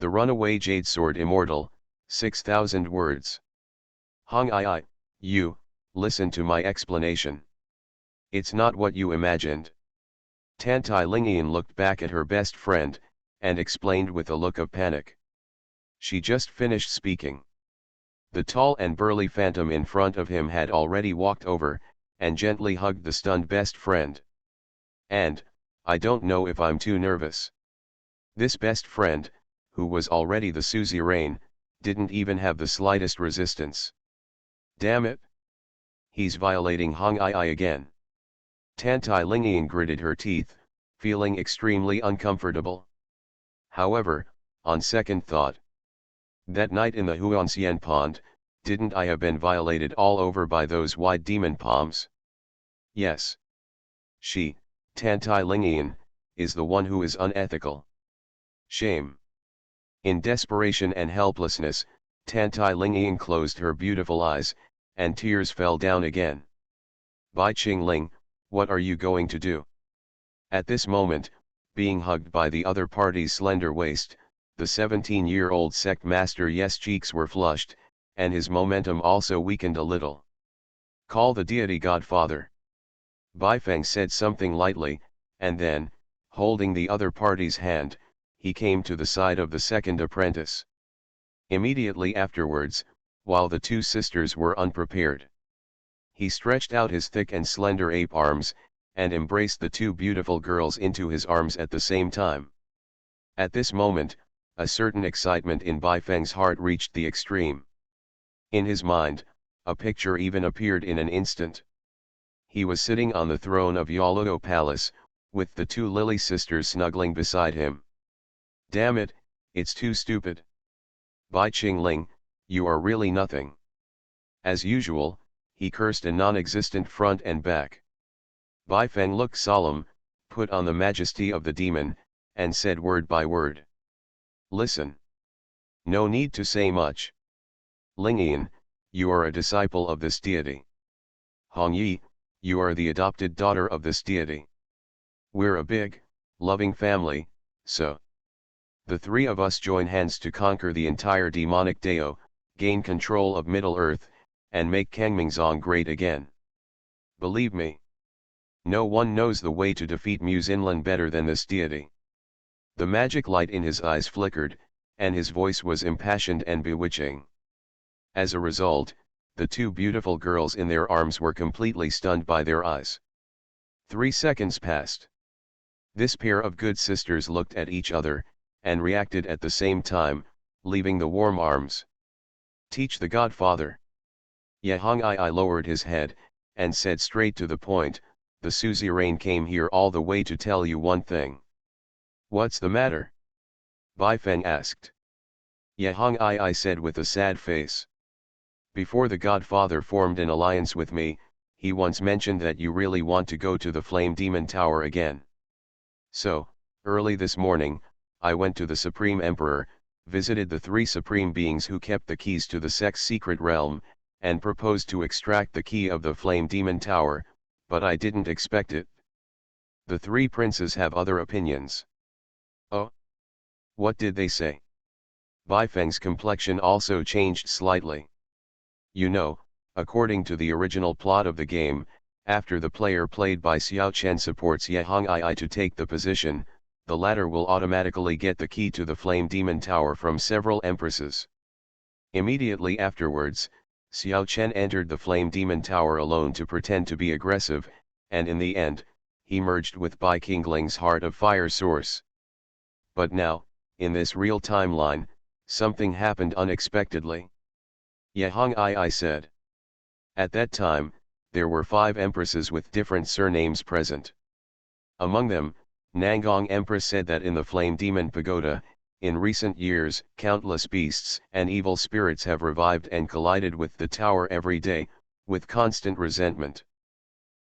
The Runaway Jade Sword Immortal, 6,000 words. Hong Ai, you, listen to my explanation. It's not what you imagined. Tantai Lingian looked back at her best friend, and explained with a look of panic. She just finished speaking. The tall and burly phantom in front of him had already walked over, and gently hugged the stunned best friend. And, I don't know if I'm too nervous. This best friend, who was already the suzerain, didn't even have the slightest resistance. Damn it! He's violating Hong Ai again. Tantai Lingian gritted her teeth, feeling extremely uncomfortable. However, on second thought, that night in the Huanshan pond, didn't I have been violated all over by those wide demon palms? Yes. She, Tantai Lingian, is the one who is unethical. Shame. In desperation and helplessness, Tantai Lingian closed her beautiful eyes, and tears fell down again. Bai Qingling, what are you going to do? At this moment, being hugged by the other party's slender waist, the 17-year-old sect master Yes cheeks were flushed, and his momentum also weakened a little. Call the deity Godfather. Bai Feng said something lightly, and then, holding the other party's hand, he came to the side of the second apprentice. Immediately afterwards, while the two sisters were unprepared, he stretched out his thick and slender ape arms, and embraced the two beautiful girls into his arms at the same time. At this moment, a certain excitement in Bai Feng's heart reached the extreme. In his mind, a picture even appeared in an instant. He was sitting on the throne of Yaluo Palace, with the two Lily sisters snuggling beside him. Damn it, it's too stupid. Bai Qingling, you are really nothing. As usual, he cursed a non-existent front and back. Bai Feng looked solemn, put on the majesty of the demon, and said word by word. Listen. No need to say much. Lingian, you are a disciple of this deity. Hong Yi, you are the adopted daughter of this deity. We're a big, loving family, so the three of us join hands to conquer the entire demonic Dao, gain control of Middle-earth, and make Kangmingzong great again. Believe me. No one knows the way to defeat Muzinlan better than this deity. The magic light in his eyes flickered, and his voice was impassioned and bewitching. As a result, the two beautiful girls in their arms were completely stunned by their eyes. 3 seconds passed. This pair of good sisters looked at each other, and reacted at the same time, leaving the warm arms. Teach the Godfather. Yehong Ai lowered his head, and said straight to the point, the suzerain came here all the way to tell you one thing. What's the matter? Bai Feng asked. Yehong Ai said with a sad face. Before the Godfather formed an alliance with me, he once mentioned that you really want to go to the Flame Demon Tower again. So, early this morning, I went to the Supreme Emperor, visited the 3 supreme beings who kept the keys to the sect's secret realm, and proposed to extract the key of the Flame Demon Tower, but I didn't expect it. The 3 princes have other opinions. Oh? What did they say? Bai Feng's complexion also changed slightly. You know, according to the original plot of the game, after the player played by Xiao Chen supports Yehong Ai to take the position, the latter will automatically get the key to the Flame Demon Tower from several empresses. Immediately afterwards, Xiao Chen entered the Flame Demon Tower alone to pretend to be aggressive, and in the end, he merged with Bai Qingling's Heart of Fire source. But now, in this real timeline, something happened unexpectedly. Yehong Ai said. At that time, there were 5 empresses with different surnames present. Among them, Nangong Empress said that in the Flame Demon Pagoda, in recent years, countless beasts and evil spirits have revived and collided with the tower every day, with constant resentment.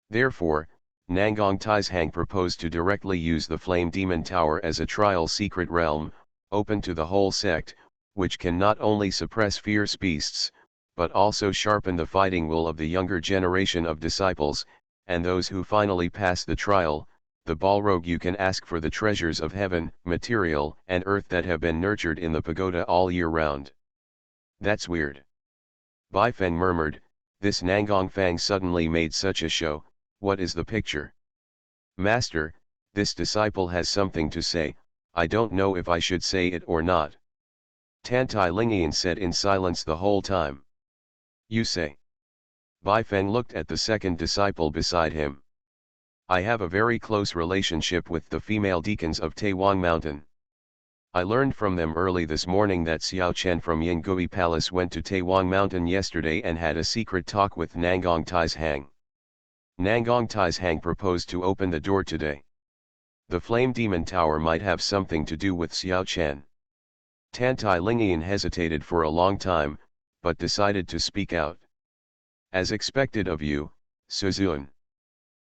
Therefore, Nangong Taishang proposed to directly use the Flame Demon Tower as a trial secret realm, open to the whole sect, which can not only suppress fierce beasts, but also sharpen the fighting will of the younger generation of disciples, and those who finally pass the trial. The Balrog, you can ask for the treasures of heaven, material and earth that have been nurtured in the pagoda all year round. That's weird. Bai Feng murmured, this Nangong Fang suddenly made such a show, what is the picture? Master, this disciple has something to say, I don't know if I should say it or not. Tantai Lingian said in silence the whole time. You say. Bai Feng looked at the second disciple beside him. I have a very close relationship with the female deacons of Taiwang Mountain. I learned from them early this morning that Xiao Chen from Yingui Palace went to Taiwang Mountain yesterday and had a secret talk with Nangong Taishang. Nangong Taishang proposed to open the door today. The Flame Demon Tower might have something to do with Xiao Chen. Tantai Lingian hesitated for a long time, but decided to speak out. As expected of you, Suzun.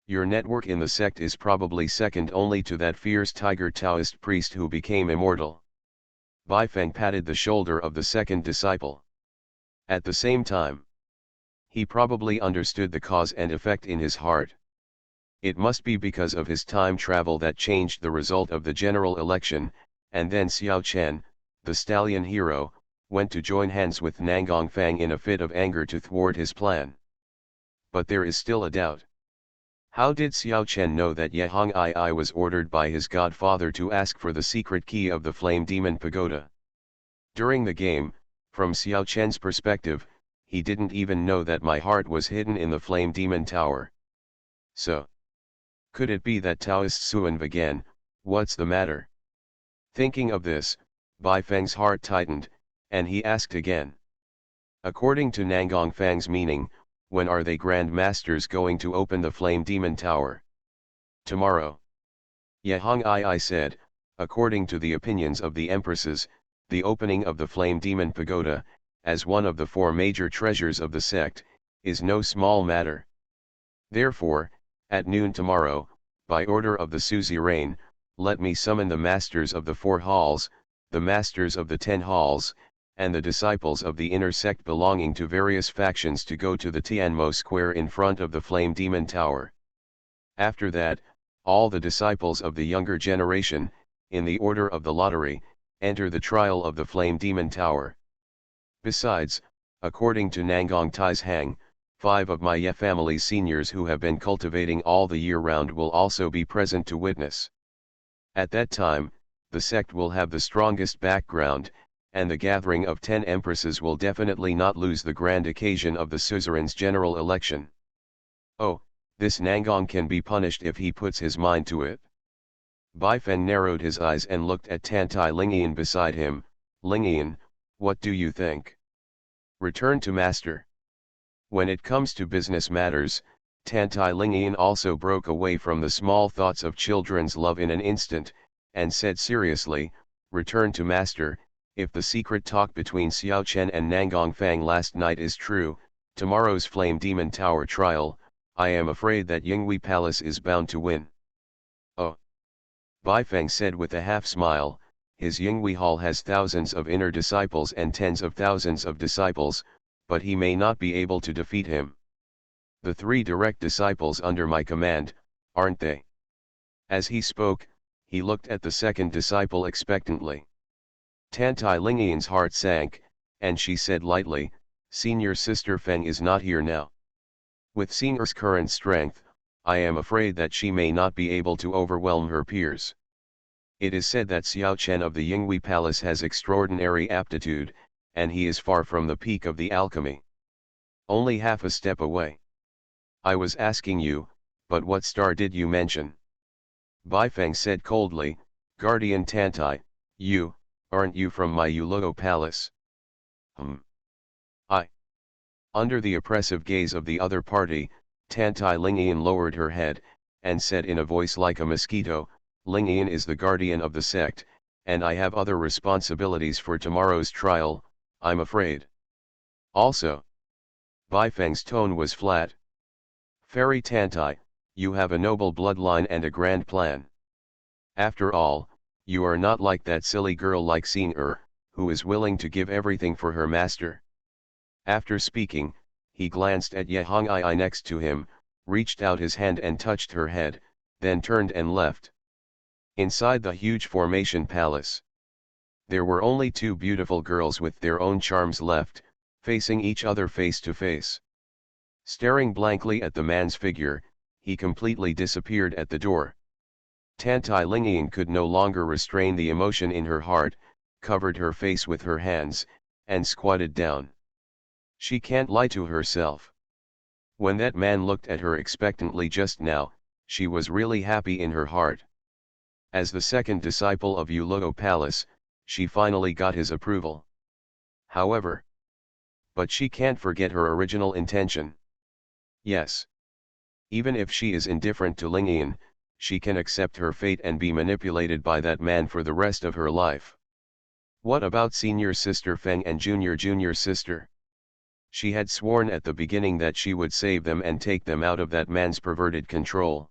Your network in the sect is probably second only to that fierce tiger Taoist priest who became immortal. Bai Feng patted the shoulder of the second disciple. At the same time, he probably understood the cause and effect in his heart. It must be because of his time travel that changed the result of the general election, and then Xiao Chen, the stallion hero, went to join hands with Nangong Fang in a fit of anger to thwart his plan. But there is still a doubt. How did Xiao Chen know that Yehong Ai was ordered by his godfather to ask for the secret key of the Flame Demon Pagoda? During the game, from Xiao Chen's perspective, he didn't even know that my heart was hidden in the Flame Demon Tower. So, could it be that Taoist Suan Vagan, what's the matter? Thinking of this, Bai Feng's heart tightened, and he asked again. According to Nangong Fang's meaning, when are they Grand Masters going to open the Flame Demon Tower? Tomorrow. Yehong Ai said, according to the opinions of the empresses, the opening of the Flame Demon Pagoda, as one of the four major treasures of the sect, is no small matter. Therefore, at noon tomorrow, by order of the suzerain, let me summon the masters of the 4 halls, the masters of the 10 halls, and the disciples of the inner sect belonging to various factions to go to the Tianmo Square in front of the Flame Demon Tower. After that, all the disciples of the younger generation, in the order of the lottery, enter the trial of the Flame Demon Tower. Besides, according to Nangong Taishang, 5 of my Ye family's seniors who have been cultivating all the year round will also be present to witness. At that time, the sect will have the strongest background, and the gathering of 10 empresses will definitely not lose the grand occasion of the suzerain's general election. Oh, this Nangong can be punished if he puts his mind to it. Bai Feng narrowed his eyes and looked at Tantai Lingian beside him. Lingian, what do you think? Return to master. When it comes to business matters, Tantai Lingian also broke away from the small thoughts of children's love in an instant, and said seriously, return to master. If the secret talk between Xiao Chen and Nangong Fang last night is true, tomorrow's Flame Demon Tower trial, I am afraid that Yingui Palace is bound to win. Oh! Bai Feng said with a half-smile, his Yingui Hall has thousands of inner disciples and tens of thousands of disciples, but he may not be able to defeat him. The 3 direct disciples under my command, aren't they? As he spoke, he looked at the second disciple expectantly. Tantai Lingian's heart sank, and she said lightly, Senior Sister Feng is not here now. With Senior's current strength, I am afraid that she may not be able to overwhelm her peers. It is said that Xiao Chen of the Yingui Palace has extraordinary aptitude, and he is far from the peak of the alchemy. Only half a step away. I was asking you, but what star did you mention? Bai Feng said coldly, Guardian Tantai, you, aren't you from my Yuluo Palace? I. Under the oppressive gaze of the other party, Tantai Lingian lowered her head, and said in a voice like a mosquito, Lingian is the guardian of the sect, and I have other responsibilities for tomorrow's trial, I'm afraid. Also. Baifeng's tone was flat. Fairy Tantai, you have a noble bloodline and a grand plan. After all, you are not like that silly girl like Xing who is willing to give everything for her master. After speaking, he glanced at Ye Hongii next to him, reached out his hand and touched her head, then turned and left. Inside the huge formation palace, there were only two beautiful girls with their own charms left, facing each other face to face. Staring blankly at the man's figure, he completely disappeared at the door. Tantai Lingian could no longer restrain the emotion in her heart, covered her face with her hands, and squatted down. She can't lie to herself. When that man looked at her expectantly just now, she was really happy in her heart. As the second disciple of Yuluo Palace, she finally got his approval. However, but she can't forget her original intention. Yes. Even if she is indifferent to Lingian, she can accept her fate and be manipulated by that man for the rest of her life. What about senior sister Feng and junior sister? She had sworn at the beginning that she would save them and take them out of that man's perverted control.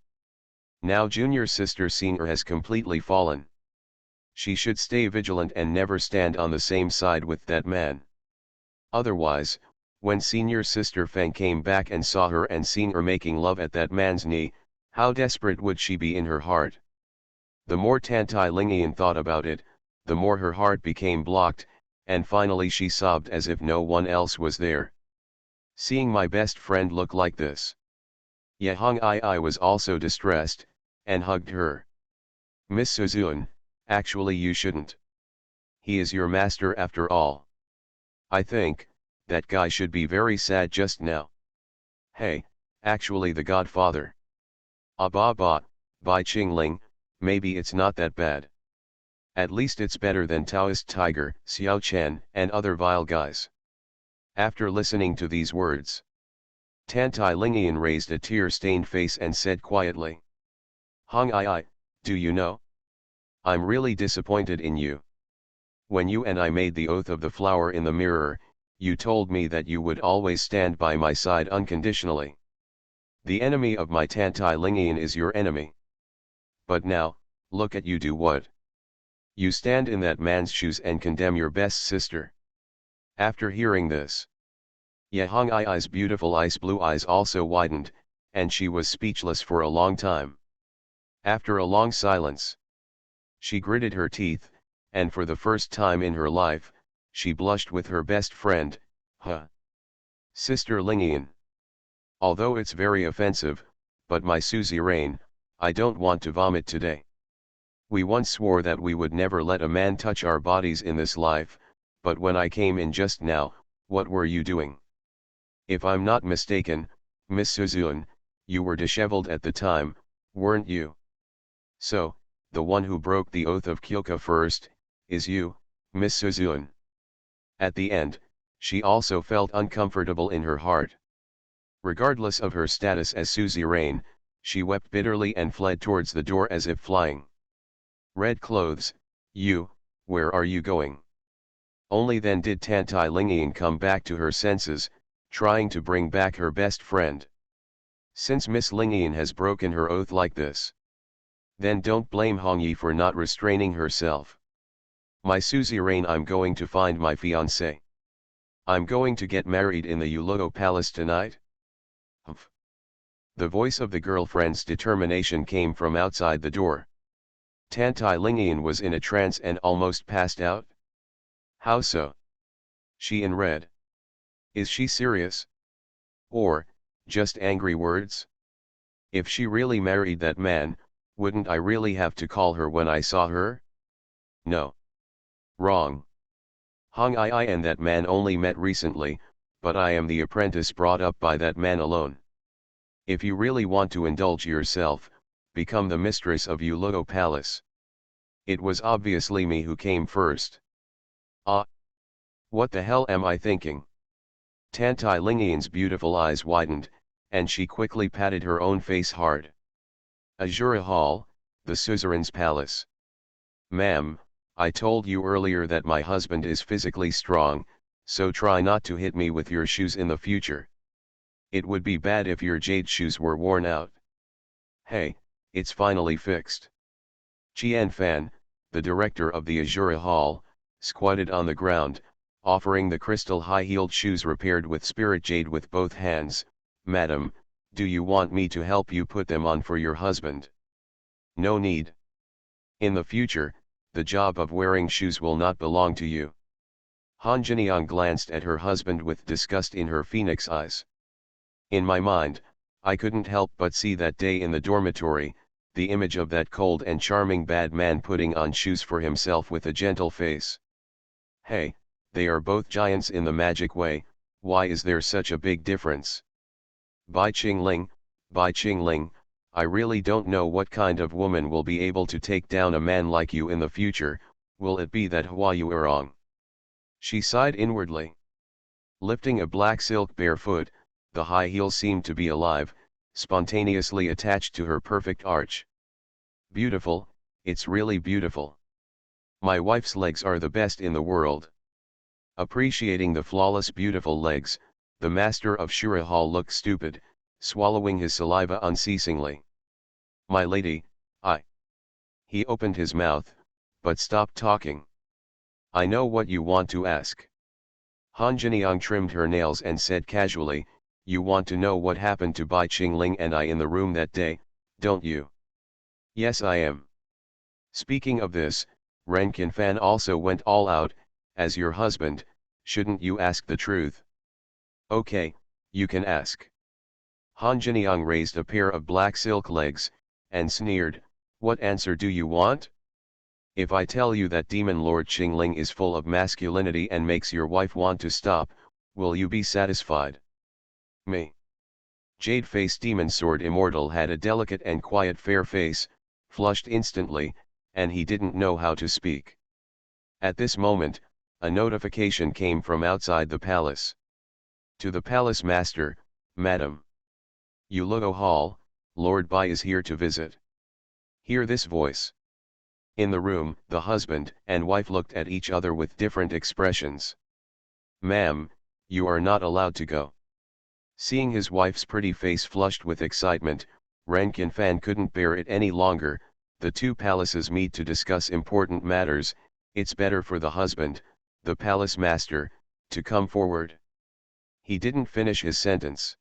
Now junior sister Xing has completely fallen. She should stay vigilant and never stand on the same side with that man. Otherwise, when senior sister Feng came back and saw her and Xing making love at that man's knee, how desperate would she be in her heart? The more Tantai Lingian thought about it, the more her heart became blocked, and finally she sobbed as if no one else was there. Seeing my best friend look like this. Ye Hongii was also distressed, and hugged her. Miss Suzuan, actually you shouldn't. He is your master after all. I think, that guy should be very sad just now. Hey, actually the godfather. Ba, Bai Qingling, maybe it's not that bad. At least it's better than Taoist Tiger, Xiao Chen, and other vile guys. After listening to these words, Tantai Lingian raised a tear-stained face and said quietly. Hongii, do you know? I'm really disappointed in you. When you and I made the oath of the flower in the mirror, you told me that you would always stand by my side unconditionally. The enemy of my Tantai Lingian is your enemy. But now, look at you do what? You stand in that man's shoes and condemn your best sister. After hearing this, Ye Hongii's beautiful ice blue eyes also widened, and she was speechless for a long time. After a long silence, she gritted her teeth, and for the first time in her life, she blushed with her best friend, Sister Lingian. Although it's very offensive, but my Suzy Rain, I don't want to vomit today. We once swore that we would never let a man touch our bodies in this life, but when I came in just now, what were you doing? If I'm not mistaken, Miss Suzuan, you were disheveled at the time, weren't you? So, the one who broke the oath of Kyoka first, is you, Miss Suzuan. At the end, she also felt uncomfortable in her heart. Regardless of her status as Suzy Rain, she wept bitterly and fled towards the door as if flying. Red clothes, you, where are you going? Only then did Tantai Lingian come back to her senses, trying to bring back her best friend. Since Miss Lingian has broken her oath like this, then don't blame Hongyi for not restraining herself. My Suzy Rain, I'm going to find my fiancé. I'm going to get married in the Yuluo Palace tonight. Humph. The voice of the girlfriend's determination came from outside the door. Tantai Lingian was in a trance and almost passed out. How so? She in red. Is she serious? Or, just angry words? If she really married that man, wouldn't I really have to call her when I saw her? No. Wrong. Hongii and that man only met recently, but I am the apprentice brought up by that man alone. If you really want to indulge yourself, become the mistress of Yuluo Palace. It was obviously me who came first. Ah! What the hell am I thinking? Tantai Lingian's beautiful eyes widened, and she quickly patted her own face hard. Azura Hall, the suzerain's palace. Ma'am, I told you earlier that my husband is physically strong, so try not to hit me with your shoes in the future. It would be bad if your jade shoes were worn out. Hey, it's finally fixed. Qian Fan, the director of the Azura Hall, squatted on the ground, offering the crystal high-heeled shoes repaired with spirit jade with both hands. Madam, do you want me to help you put them on for your husband? No need. In the future, the job of wearing shoes will not belong to you. Han Jiniang glanced at her husband with disgust in her phoenix eyes. In my mind, I couldn't help but see that day in the dormitory, the image of that cold and charming bad man putting on shoes for himself with a gentle face. Hey, they are both giants in the magic way, why is there such a big difference? Bai Qingling, I really don't know what kind of woman will be able to take down a man like you in the future. Will it be that Hua Yuerong? She sighed inwardly. Lifting a black silk barefoot, the high heel seemed to be alive, spontaneously attached to her perfect arch. Beautiful, it's really beautiful. My wife's legs are the best in the world. Appreciating the flawless beautiful legs, the master of Shura Hall looked stupid, swallowing his saliva unceasingly. My lady, He opened his mouth, but stopped talking. I know what you want to ask. Han Jiniang trimmed her nails and said casually, you want to know what happened to Bai Qingling and I in the room that day, don't you? Yes, I am. Speaking of this, Ren Qinfan also went all out. As your husband, shouldn't you ask the truth? Okay, you can ask. Han Jiniang raised a pair of black silk legs, and sneered, what answer do you want? If I tell you that Demon Lord Qingling is full of masculinity and makes your wife want to stop, will you be satisfied? Me. Jade-faced Demon Sword Immortal had a delicate and quiet fair face, flushed instantly, and he didn't know how to speak. At this moment, a notification came from outside the palace. To the palace master, Madam. Yuluo Hall, Lord Bai is here to visit. Hear this voice. In the room, the husband and wife looked at each other with different expressions. Ma'am, you are not allowed to go. Seeing his wife's pretty face flushed with excitement, Ren Qinfan couldn't bear it any longer. The two palaces meet to discuss important matters. It's better for the husband, the palace master, to come forward. He didn't finish his sentence.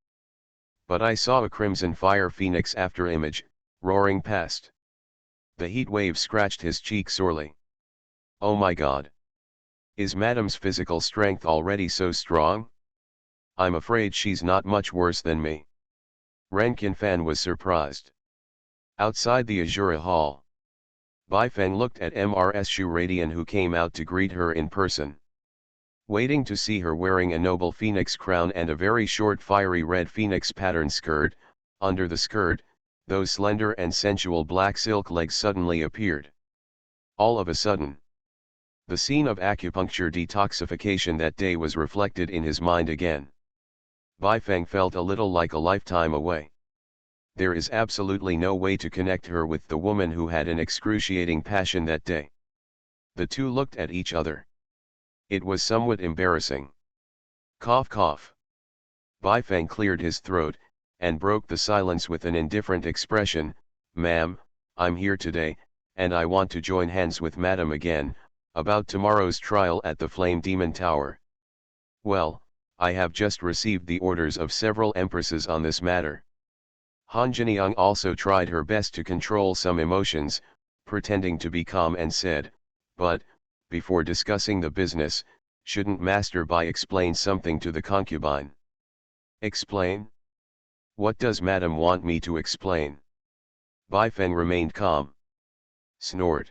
But I saw a crimson fire phoenix after image, roaring past. The heat wave scratched his cheek sorely. Oh my God! Is Madam's physical strength already so strong? I'm afraid she's not much worse than me. Ren Qinfan was surprised. Outside the Azura Hall, Bai Feng looked at Mrs. Shu Radian, who came out to greet her in person. Waiting to see her wearing a noble phoenix crown and a very short fiery red phoenix pattern skirt, under the skirt, those slender and sensual black silk legs suddenly appeared. All of a sudden, the scene of acupuncture detoxification that day was reflected in his mind again. Bai Feng felt a little like a lifetime away. There is absolutely no way to connect her with the woman who had an excruciating passion that day. The two looked at each other. It was somewhat embarrassing. Cough cough. Bai Feng cleared his throat, and broke the silence with an indifferent expression. Ma'am, I'm here today, and I want to join hands with Madam again, about tomorrow's trial at the Flame Demon Tower. Well, I have just received the orders of several empresses on this matter. Han Jiniang also tried her best to control some emotions, pretending to be calm, and said, but, before discussing the business, shouldn't Master Bai explain something to the concubine? Explain? What does Madam want me to explain? Bai Feng remained calm. Snort.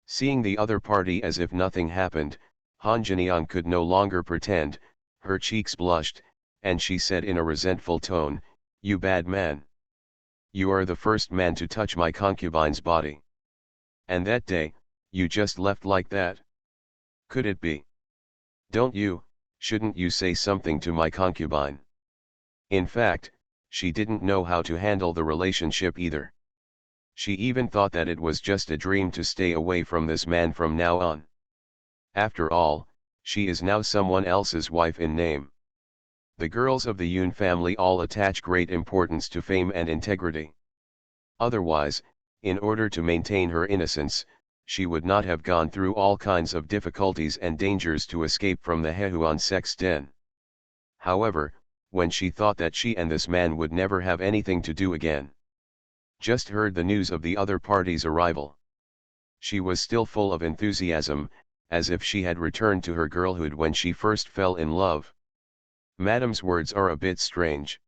Seeing the other party as if nothing happened, Han Jiniang could no longer pretend. Her cheeks blushed, and she said in a resentful tone, you bad man. You are the first man to touch my concubine's body. And that day, you just left like that? Could it be? Shouldn't you say something to my concubine? In fact, she didn't know how to handle the relationship either. She even thought that it was just a dream to stay away from this man from now on. After all, she is now someone else's wife in name. The girls of the Yoon family all attach great importance to fame and integrity. Otherwise, in order to maintain her innocence, she would not have gone through all kinds of difficulties and dangers to escape from the Haehuan sex den. However, when she thought that she and this man would never have anything to do again, just heard the news of the other party's arrival, she was still full of enthusiasm, as if she had returned to her girlhood when she first fell in love. Madam's words are a bit strange.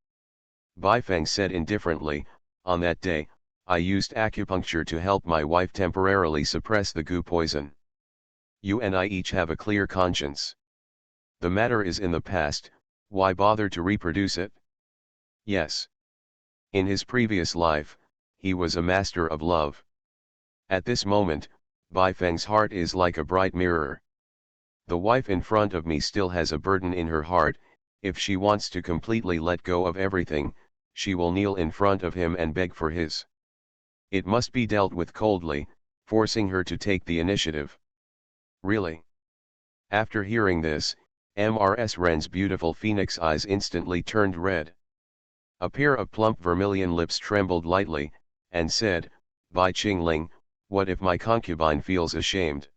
Baifeng said indifferently, on that day, I used acupuncture to help my wife temporarily suppress the goo poison. You and I each have a clear conscience. The matter is in the past, why bother to reproduce it? Yes. In his previous life, he was a master of love. At this moment, Baifeng's heart is like a bright mirror. The wife in front of me still has a burden in her heart. If she wants to completely let go of everything, she will kneel in front of him and beg for his. It must be dealt with coldly, forcing her to take the initiative. Really? After hearing this, Mrs. Ren's beautiful phoenix eyes instantly turned red. A pair of plump vermilion lips trembled lightly, and said, Bai Qingling, what if my concubine feels ashamed?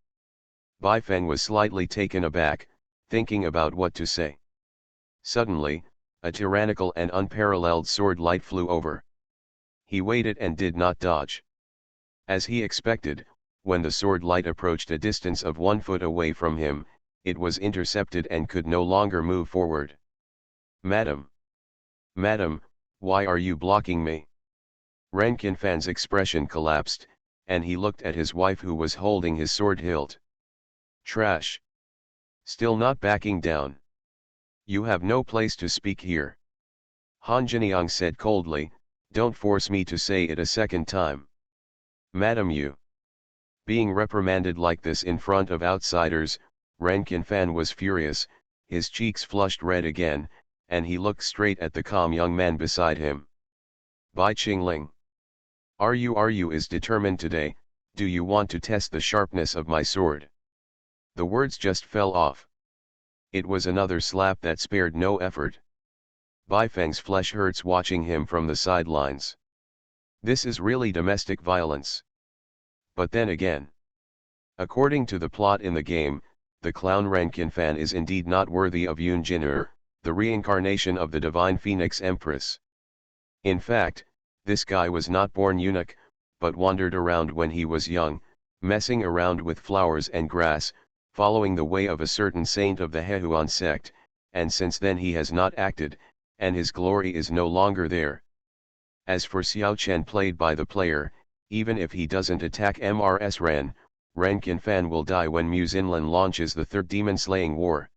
Baifeng was slightly taken aback, thinking about what to say. Suddenly, a tyrannical and unparalleled sword light flew over. He waited and did not dodge. As he expected, when the sword light approached a distance of 1 foot away from him, it was intercepted and could no longer move forward. Madam! Madam, why are you blocking me? Ren Qinfan's expression collapsed, and he looked at his wife who was holding his sword hilt. Trash! Still not backing down. You have no place to speak here. Han Jiniang said coldly, don't force me to say it a second time. Madam, you. Being reprimanded like this in front of outsiders, Ren Qinfan was furious, his cheeks flushed red again, and he looked straight at the calm young man beside him. Bai Qingling. Are you is determined today, do you want to test the sharpness of my sword? The words just fell off. It was another slap that spared no effort. Baifeng's flesh hurts watching him from the sidelines. This is really domestic violence. But then again, according to the plot in the game, the clown Ren Qinfan is indeed not worthy of Yoon Jin'er, the reincarnation of the divine Phoenix Empress. In fact, this guy was not born eunuch, but wandered around when he was young, messing around with flowers and grass, following the way of a certain saint of the Haehuan sect, and since then he has not acted, and his glory is no longer there. As for Xiao Chen played by the player, even if he doesn't attack Mrs. Ren Qinfan will die when Mu Xinlan launches the third demon-slaying war.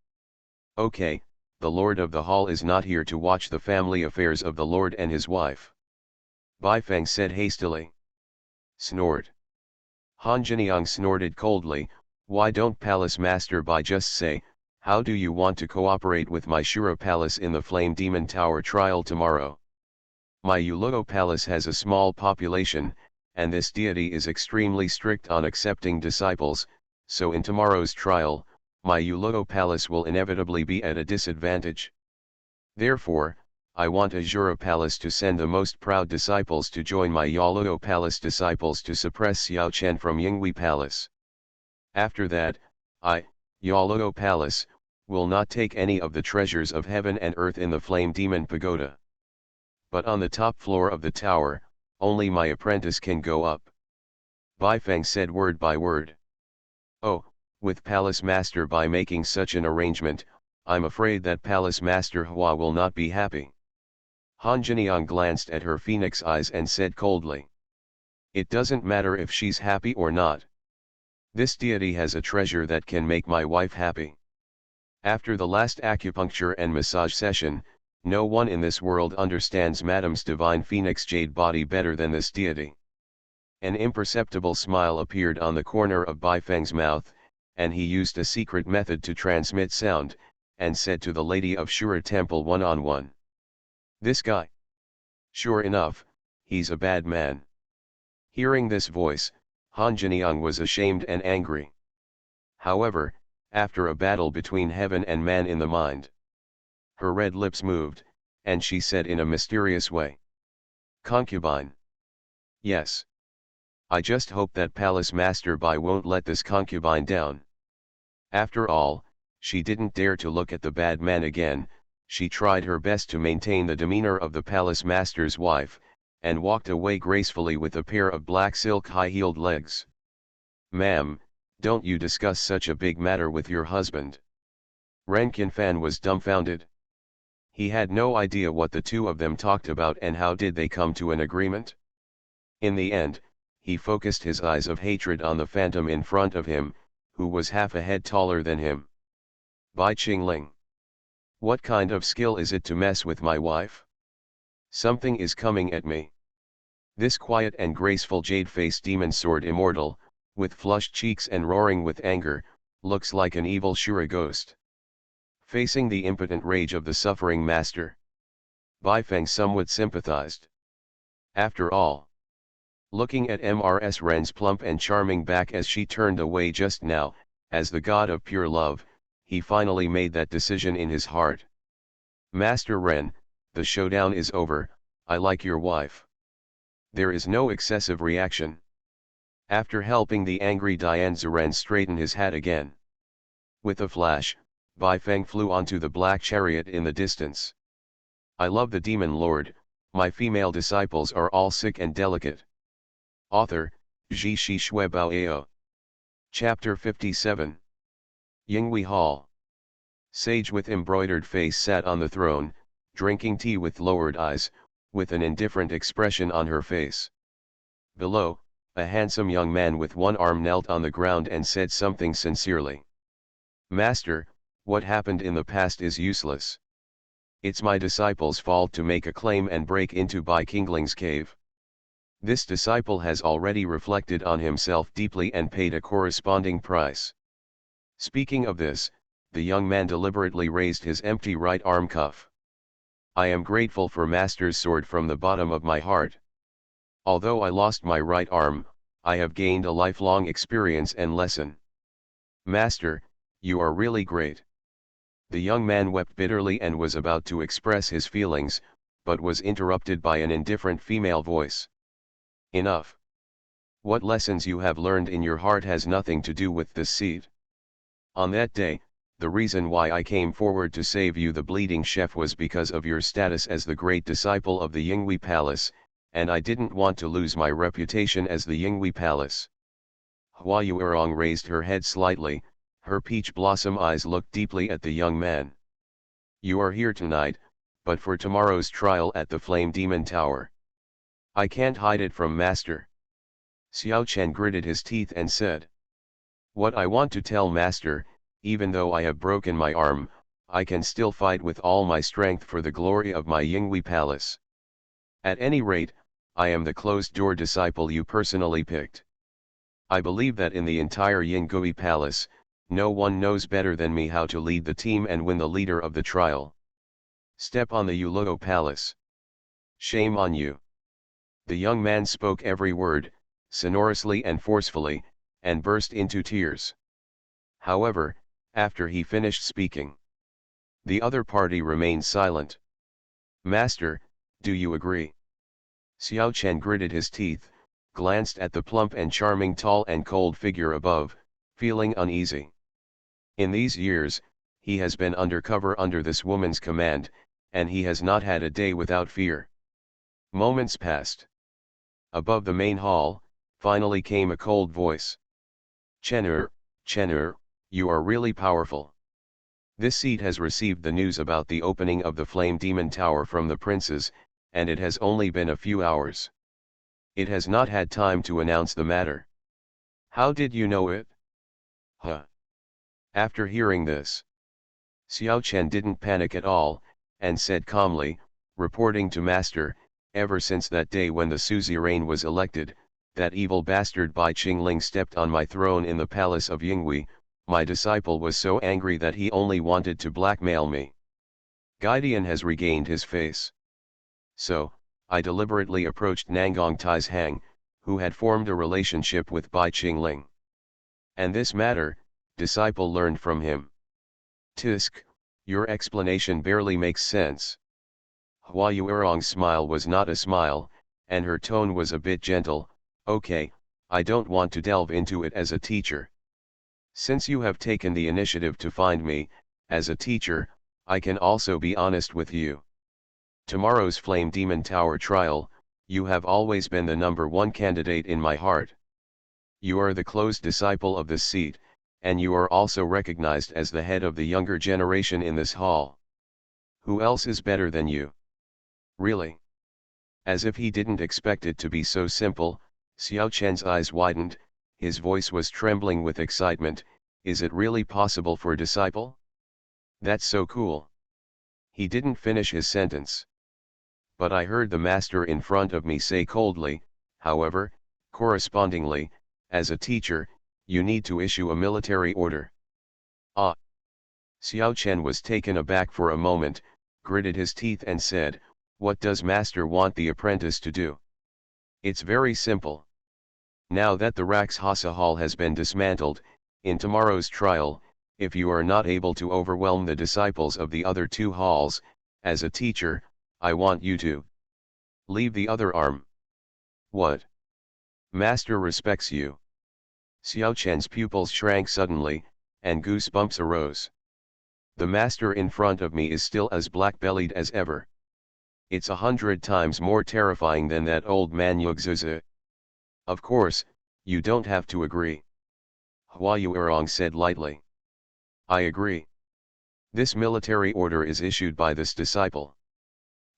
Okay, the Lord of the Hall is not here to watch the family affairs of the Lord and his wife. Baifeng said hastily. Snort. Han Jiniang snorted coldly, why don't Palace Master Bai just say, how do you want to cooperate with my Shura Palace in the Flame Demon Tower trial tomorrow? My Yuluo Palace has a small population, and this deity is extremely strict on accepting disciples, so in tomorrow's trial, my Yuluo Palace will inevitably be at a disadvantage. Therefore, I want Azura Palace to send the most proud disciples to join my Yuluo Palace disciples to suppress Xiao Chen from Yinghui Palace. After that, I, Yuluo Palace, will not take any of the treasures of heaven and earth in the Flame Demon Pagoda. But on the top floor of the tower, only my apprentice can go up. Baifeng said word by word. Oh, with Palace Master Bai making such an arrangement, I'm afraid that Palace Master Hua will not be happy. Han Jiniang glanced at her phoenix eyes and said coldly. It doesn't matter if she's happy or not. This deity has a treasure that can make my wife happy. After the last acupuncture and massage session, no one in this world understands Madame's divine phoenix jade body better than this deity. An imperceptible smile appeared on the corner of Baifeng's mouth, and he used a secret method to transmit sound, and said to the lady of Shura Temple one-on-one. This guy. Sure enough, he's a bad man. Hearing this voice, Han Jiniang was ashamed and angry. However, after a battle between heaven and man in the mind, her red lips moved, and she said in a mysterious way, "Concubine. Yes. I just hope that Palace Master Bai won't let this concubine down." After all, she didn't dare to look at the bad man again. She tried her best to maintain the demeanor of the palace master's wife, and walked away gracefully with a pair of black silk high-heeled legs. "Ma'am, don't you discuss such a big matter with your husband." Ren Qinfan was dumbfounded. He had no idea what the two of them talked about and how did they come to an agreement. In the end, he focused his eyes of hatred on the phantom in front of him, who was half a head taller than him. "Bai Qingling. What kind of skill is it to mess with my wife? Something is coming at me." This quiet and graceful jade-faced demon sword immortal, with flushed cheeks and roaring with anger, looks like an evil Shura ghost. Facing the impotent rage of the suffering master, Bai Feng somewhat sympathized. After all, looking at Mrs. Ren's plump and charming back as she turned away just now, as the god of pure love, he finally made that decision in his heart. "Master Ren, the showdown is over. I like your wife." There is no excessive reaction. After helping the angry Dian Zeren straighten his hat again, with a flash, Bai Feng flew onto the black chariot in the distance. "I love the demon lord. My female disciples are all sick and delicate." Author, Zhi Shi Shui Bao Ao. Chapter 57. Yinghui Hall. Sage with embroidered face sat on the throne, drinking tea with lowered eyes, with an indifferent expression on her face. Below, a handsome young man with one arm knelt on the ground and said something sincerely. "Master, what happened in the past is useless. It's my disciple's fault to make a claim and break into Bai Qingling's cave. This disciple has already reflected on himself deeply and paid a corresponding price." Speaking of this, the young man deliberately raised his empty right arm cuff. "I am grateful for Master's sword from the bottom of my heart. Although I lost my right arm, I have gained a lifelong experience and lesson. Master, you are really great." The young man wept bitterly and was about to express his feelings, but was interrupted by an indifferent female voice. "Enough. What lessons you have learned in your heart has nothing to do with this seat. On that day, the reason why I came forward to save you the bleeding chef was because of your status as the great disciple of the Yinghui Palace, and I didn't want to lose my reputation as the Yinghui Palace." Hua Yuerong raised her head slightly, her peach blossom eyes looked deeply at the young man. "You are here tonight, but for tomorrow's trial at the Flame Demon Tower. I can't hide it from Master." Xiao Chen gritted his teeth and said, "What I want to tell Master, even though I have broken my arm, I can still fight with all my strength for the glory of my Yinghui Palace. At any rate, I am the closed-door disciple you personally picked. I believe that in the entire Yinghui Palace, no one knows better than me how to lead the team and win the leader of the trial. Step on the Yuluo Palace. Shame on you." The young man spoke every word, sonorously and forcefully, and burst into tears. However, after he finished speaking, the other party remained silent. "Master, do you agree?" Xiao Chen gritted his teeth, glanced at the plump and charming tall and cold figure above, feeling uneasy. In these years, he has been undercover under this woman's command, and he has not had a day without fear. Moments passed. Above the main hall, finally came a cold voice. Chenur, you are really powerful. This seat has received the news about the opening of the Flame Demon Tower from the princes, and it has only been a few hours. It has not had time to announce the matter. How did you know it? Huh. After hearing this, Xiao Chen didn't panic at all, and said calmly, reporting to Master, ever since that day when the suzerain was elected, that evil bastard Bai Qingling stepped on my throne in the palace of Yinghui, my disciple was so angry that he only wanted to blackmail me. Guidian has regained his face. So, I deliberately approached Nangong Tai's Hang, who had formed a relationship with Bai Qingling. And this matter, disciple learned from him. Tisk, your explanation barely makes sense. Hua Yuerong's smile was not a smile, and her tone was a bit gentle. Okay, I don't want to delve into it as a teacher. Since you have taken the initiative to find me, as a teacher, I can also be honest with you. Tomorrow's Flame Demon Tower trial, you have always been the #1 candidate in my heart. You are the closed disciple of this seat, and you are also recognized as the head of the younger generation in this hall. Who else is better than you? Really? As if he didn't expect it to be so simple, Xiao Chen's eyes widened, his voice was trembling with excitement. Is it really possible for disciple? That's so cool. He didn't finish his sentence. But I heard the master in front of me say coldly, however, correspondingly, as a teacher, you need to issue a military order. Ah! Xiao Chen was taken aback for a moment, gritted his teeth and said, what does master want the apprentice to do? It's very simple. Now that the Rakshasa Hall has been dismantled, in tomorrow's trial, if you are not able to overwhelm the disciples of the other 2 halls, as a teacher, I want you to leave the other arm. What? Master respects you. Xiao Chen's pupils shrank suddenly, and goosebumps arose. The master in front of me is still as black-bellied as ever. It's 100 times more terrifying than that old man Yugzuzi. Of course, you don't have to agree. Hua Yuerong said lightly. I agree. This military order is issued by this disciple.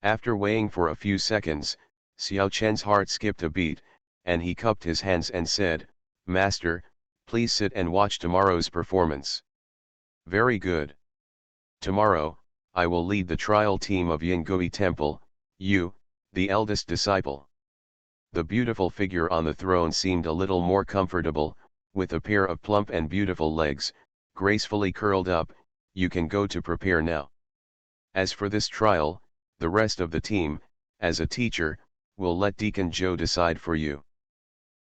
After weighing for a few seconds, Xiao Chen's heart skipped a beat, and he cupped his hands and said, Master, please sit and watch tomorrow's performance. Very good. Tomorrow, I will lead the trial team of Yingui Temple, you, the eldest disciple. The beautiful figure on the throne seemed a little more comfortable, with a pair of plump and beautiful legs, gracefully curled up. You can go to prepare now. As for this trial, the rest of the team, as a teacher, will let Deacon Zhou decide for you.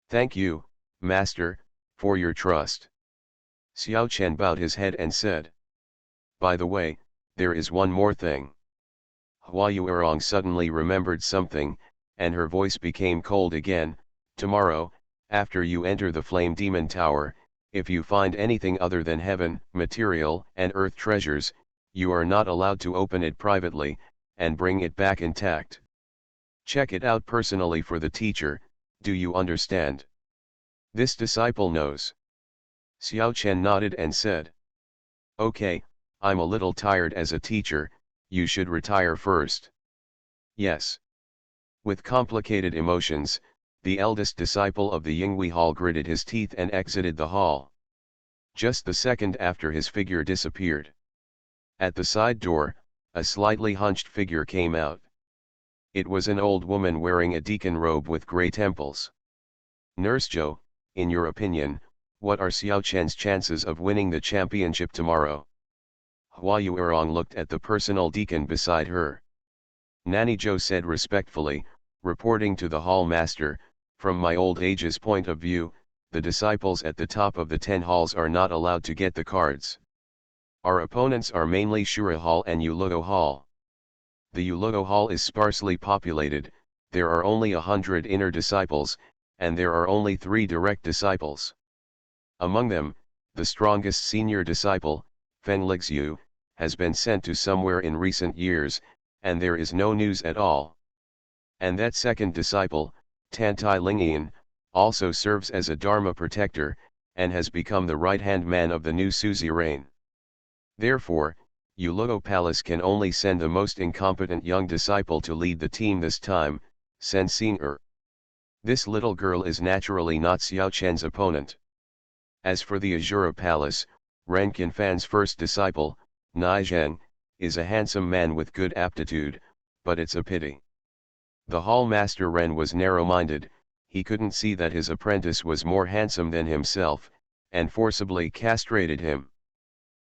Thank you, Master, for your trust. Xiao Chen bowed his head and said. By the way, there is one more thing. Hua Yuerong suddenly remembered something, and her voice became cold again. Tomorrow, after you enter the Flame Demon Tower, if you find anything other than heaven, material, and earth treasures, you are not allowed to open it privately, and bring it back intact. Check it out personally for the teacher, do you understand? This disciple knows. Xiao Chen nodded and said. Okay, I'm a little tired as a teacher, you should retire first. Yes. With complicated emotions, the eldest disciple of the Yingui Hall gritted his teeth and exited the hall. Just the second after his figure disappeared. At the side door, a slightly hunched figure came out. It was an old woman wearing a deacon robe with grey temples. Nurse Zhou, in your opinion, what are Xiao Chen's chances of winning the championship tomorrow? Hua Yuerong looked at the personal deacon beside her. Nanny Zhou said respectfully, reporting to the hall master, from my old age's point of view, the disciples at the top of the 10 halls are not allowed to get the cards. Our opponents are mainly Shura Hall and Yuluo Hall. The Yuluo Hall is sparsely populated, there are only 100 inner disciples, and there are only 3 direct disciples. Among them, the strongest senior disciple, Feng Lixu, has been sent to somewhere in recent years, and there is no news at all. And that second disciple, Tantai Lingian, also serves as a Dharma protector, and has become the right-hand man of the new suzerain. Therefore, Yuluo Palace can only send the most incompetent young disciple to lead the team this time, Sen Xing. This little girl is naturally not Xiao Chen's opponent. As for the Azura Palace, Ren Qinfan's first disciple, Nai Zheng, is a handsome man with good aptitude, but it's a pity. The hall master Ren was narrow-minded, he couldn't see that his apprentice was more handsome than himself, and forcibly castrated him.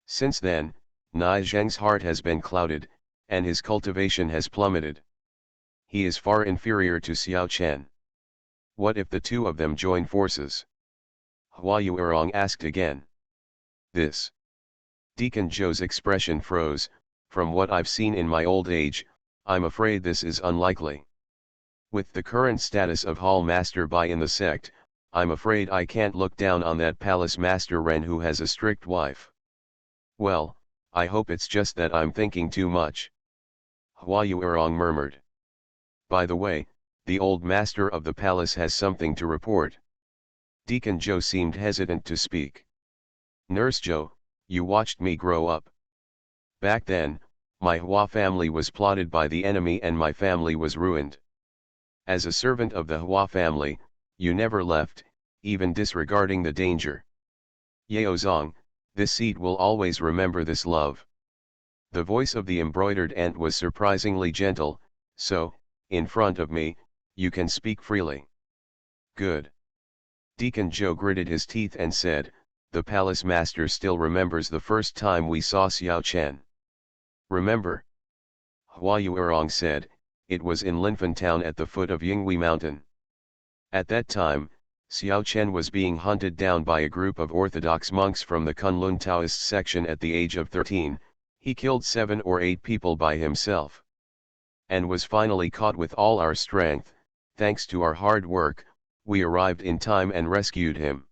Since then, Nai Zheng's heart has been clouded, and his cultivation has plummeted. He is far inferior to Xiao Chen. What if the two of them join forces? Hua Yuerong asked again. This. Deacon Joe's expression froze. From what I've seen in my old age, I'm afraid this is unlikely. With the current status of Hall Master Bai in the sect, I'm afraid I can't look down on that Palace Master Ren who has a strict wife. Well, I hope it's just that I'm thinking too much. Hua Yuerong murmured. By the way, the old master of the palace has something to report. Deacon Joe seemed hesitant to speak. Nurse Joe, you watched me grow up. Back then, my Hua family was plotted by the enemy and my family was ruined. As a servant of the Hua family, you never left, even disregarding the danger. Yao Zong, this seat will always remember this love. The voice of the embroidered ant was surprisingly gentle, so, in front of me, you can speak freely. Good. Deacon Joe gritted his teeth and said, the palace master still remembers the first time we saw Xiao Chen. Remember? Hua Yuerong said, it was in Linfen town at the foot of Yinghui Mountain. At that time, Xiao Chen was being hunted down by a group of orthodox monks from the Kunlun Taoist section at the age of 13, he killed 7 or 8 people by himself. And was finally caught with all our strength. Thanks to our hard work, we arrived in time and rescued him.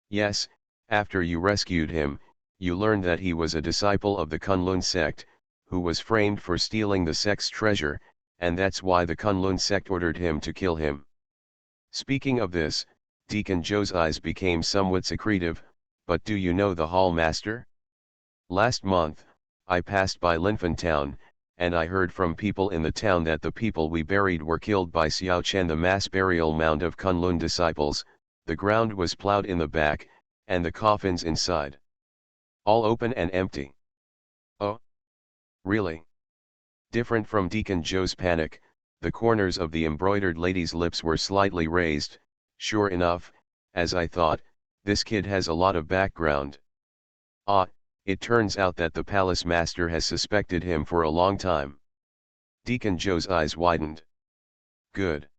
Yes, after you rescued him, you learned that he was a disciple of the Kunlun sect, who was framed for stealing the sect's treasure, and that's why the Kunlun sect ordered him to kill him. Speaking of this, Deacon Joe's eyes became somewhat secretive, but do you know the hall master? Last month, I passed by Linfen town, and I heard from people in the town that the people we buried were killed by Xiao Chen, the mass burial mound of Kunlun disciples. The ground was plowed in the back, and the coffins inside. All open and empty. Oh? Really? Different from Deacon Joe's panic, the corners of the embroidered lady's lips were slightly raised. Sure enough, as I thought, this kid has a lot of background. Ah, it turns out that the palace master has suspected him for a long time. Deacon Joe's eyes widened. Good.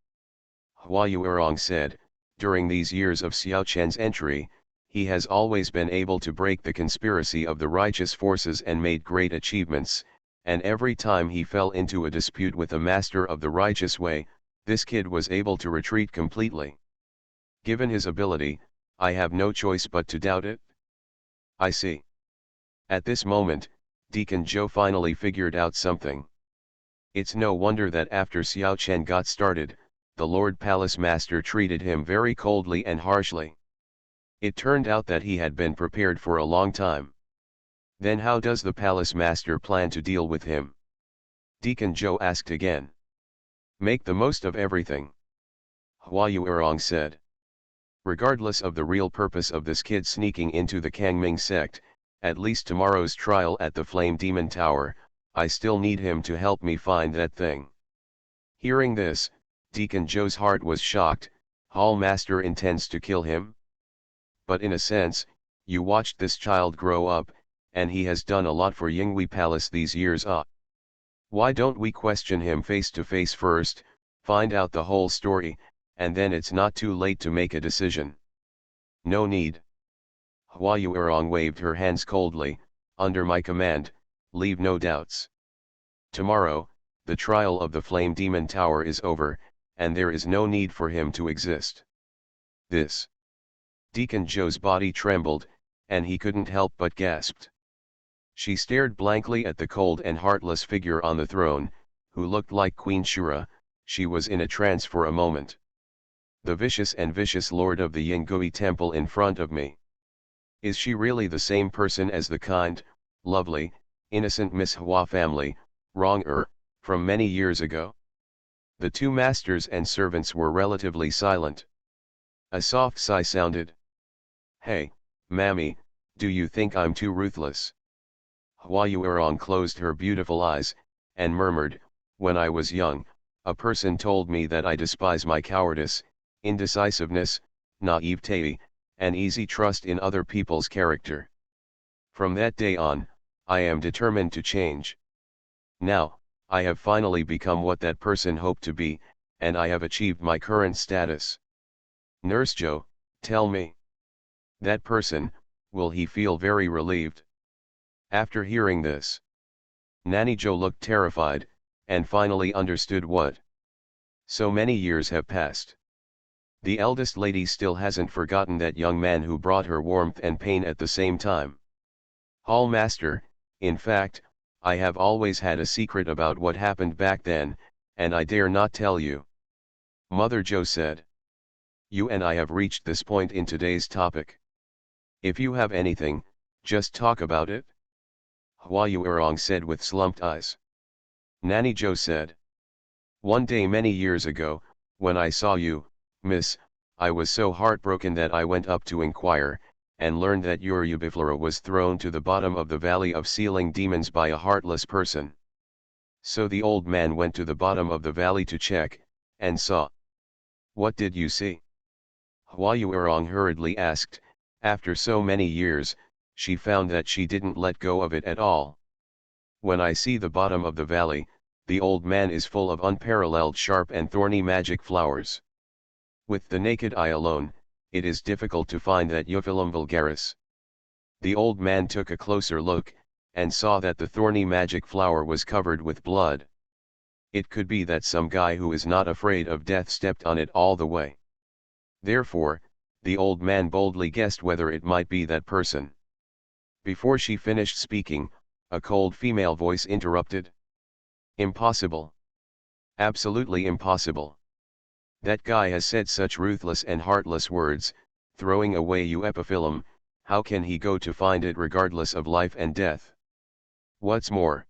Hua Yuerong said, during these years of Xiao Chen's entry, he has always been able to break the conspiracy of the righteous forces and made great achievements, and every time he fell into a dispute with a master of the righteous way, this kid was able to retreat completely. Given his ability, I have no choice but to doubt it. I see. At this moment, Deacon Joe finally figured out something. It's no wonder that after Xiao Chen got started, the Lord Palace Master treated him very coldly and harshly. It turned out that he had been prepared for a long time. Then how does the Palace Master plan to deal with him? Deacon Joe asked again. Make the most of everything. Hua Yuerong said. Regardless of the real purpose of this kid sneaking into the Kangming sect, at least tomorrow's trial at the Flame Demon Tower, I still need him to help me find that thing. Hearing this, Deacon Joe's heart was shocked. Hall Master intends to kill him? But in a sense, you watched this child grow up, and he has done a lot for Yinghui Palace these years. Why don't we question him face to face first, find out the whole story, and then it's not too late to make a decision. No need. Hua Yuerong waved her hands coldly. Under my command, leave no doubts. Tomorrow, the trial of the Flame Demon Tower is over, and there is no need for him to exist. This. Deacon Joe's body trembled, and he couldn't help but gasped. She stared blankly at the cold and heartless figure on the throne, who looked like Queen Shura. She was in a trance for a moment. The vicious and vicious lord of the Yingui temple in front of me. Is she really the same person as the kind, lovely, innocent Miss Hua family, from many years ago? The two masters and servants were relatively silent. A soft sigh sounded. Hey, Mammy, do you think I'm too ruthless? Hua Yuerong closed her beautiful eyes, and murmured, when I was young, a person told me that I despise my cowardice, indecisiveness, naivete, and easy trust in other people's character. From that day on, I am determined to change. Now, I have finally become what that person hoped to be, and I have achieved my current status. Nurse Joe, tell me. That person, will he feel very relieved? After hearing this, Nanny Joe looked terrified, and finally understood what. So many years have passed. The eldest lady still hasn't forgotten that young man who brought her warmth and pain at the same time. Hall Master, in fact, I have always had a secret about what happened back then, and I dare not tell you. Mother Joe said. You and I have reached this point in today's topic. If you have anything, just talk about it. Hua Yuerong said with slumped eyes. Nanny Joe said. One day many years ago, when I saw you, miss, I was so heartbroken that I went up to inquire, and learned that your Ubiflora was thrown to the bottom of the valley of sealing demons by a heartless person. So the old man went to the bottom of the valley to check, and saw. What did you see? Hua Yuerong hurriedly asked. After so many years, she found that she didn't let go of it at all. When I see the bottom of the valley, the old man is full of unparalleled sharp and thorny magic flowers. With the naked eye alone, it is difficult to find that Euphyllum vulgaris. The old man took a closer look, and saw that the thorny magic flower was covered with blood. It could be that some guy who is not afraid of death stepped on it all the way. Therefore, the old man boldly guessed whether it might be that person. Before she finished speaking, a cold female voice interrupted. Impossible. Absolutely impossible. That guy has said such ruthless and heartless words, throwing away Epiphyllum, how can he go to find it regardless of life and death? What's more,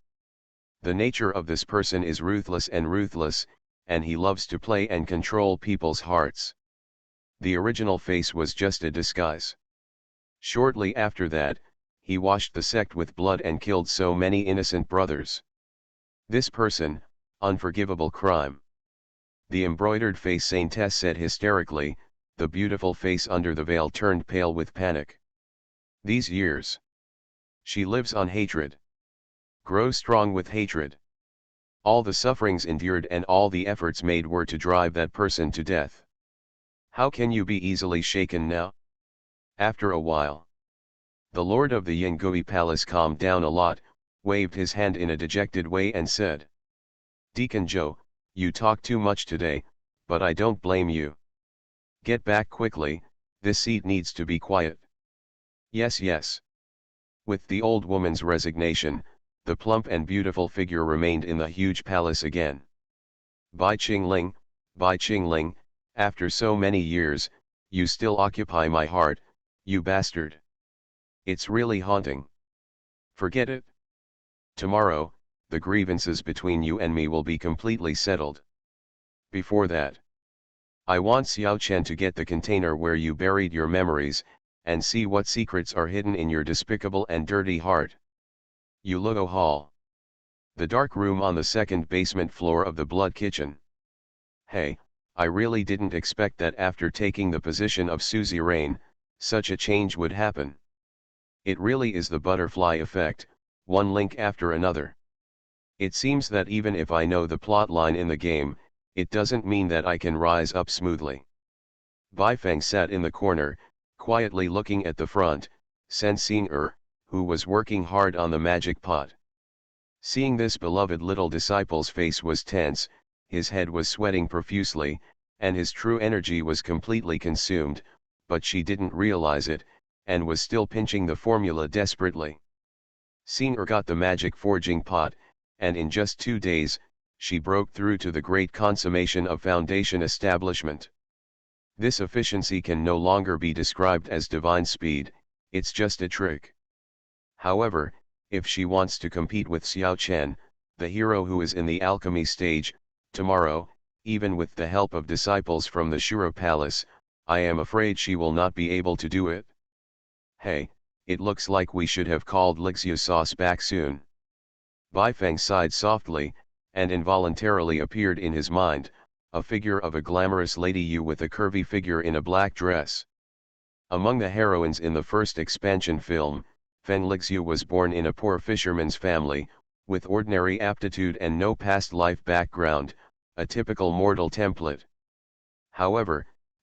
the nature of this person is ruthless, and he loves to play and control people's hearts. The original face was just a disguise. Shortly after that, he washed the sect with blood and killed so many innocent brothers. This person, unforgivable crime. The embroidered face saintess said hysterically, the beautiful face under the veil turned pale with panic. These years. She lives on hatred. Grows strong with hatred. All the sufferings endured and all the efforts made were to drive that person to death. How can you be easily shaken now? After a while, the lord of the Yingui palace calmed down a lot, waved his hand in a dejected way and said, Deacon Joe, you talk too much today, but I don't blame you. Get back quickly, this seat needs to be quiet. Yes, yes. With the old woman's resignation, the plump and beautiful figure remained in the huge palace again. Bai Qingling, after so many years, you still occupy my heart, you bastard. It's really haunting. Forget it. Tomorrow, the grievances between you and me will be completely settled. Before that, I want Xiao Chen to get the container where you buried your memories, and see what secrets are hidden in your despicable and dirty heart. Yuluo Hall. The dark room on the second basement floor of the Blood Kitchen. Hey, I really didn't expect that after taking the position of Suzy Rain, such a change would happen. It really is the butterfly effect, one link after another. It seems that even if I know the plotline in the game, it doesn't mean that I can rise up smoothly. Baifeng sat in the corner, quietly looking at the front, sensing who was working hard on the magic pot. Seeing this beloved little disciple's face was tense, his head was sweating profusely, and his true energy was completely consumed, but she didn't realize it, and was still pinching the formula desperately. Singer got the magic forging pot, and in just 2 days, she broke through to the great consummation of foundation establishment. This efficiency can no longer be described as divine speed, it's just a trick. However, if she wants to compete with Xiao Chen, the hero who is in the alchemy stage, tomorrow, even with the help of disciples from the Shuro Palace, I am afraid she will not be able to do it. Hey, it looks like we should have called Lixia Sauce back soon. Baifeng sighed softly, and involuntarily appeared in his mind, a figure of a glamorous lady Yu with a curvy figure in a black dress. Among the heroines in the first expansion film, Feng Lixia was born in a poor fisherman's family, with ordinary aptitude and no past life background, a typical mortal template. However,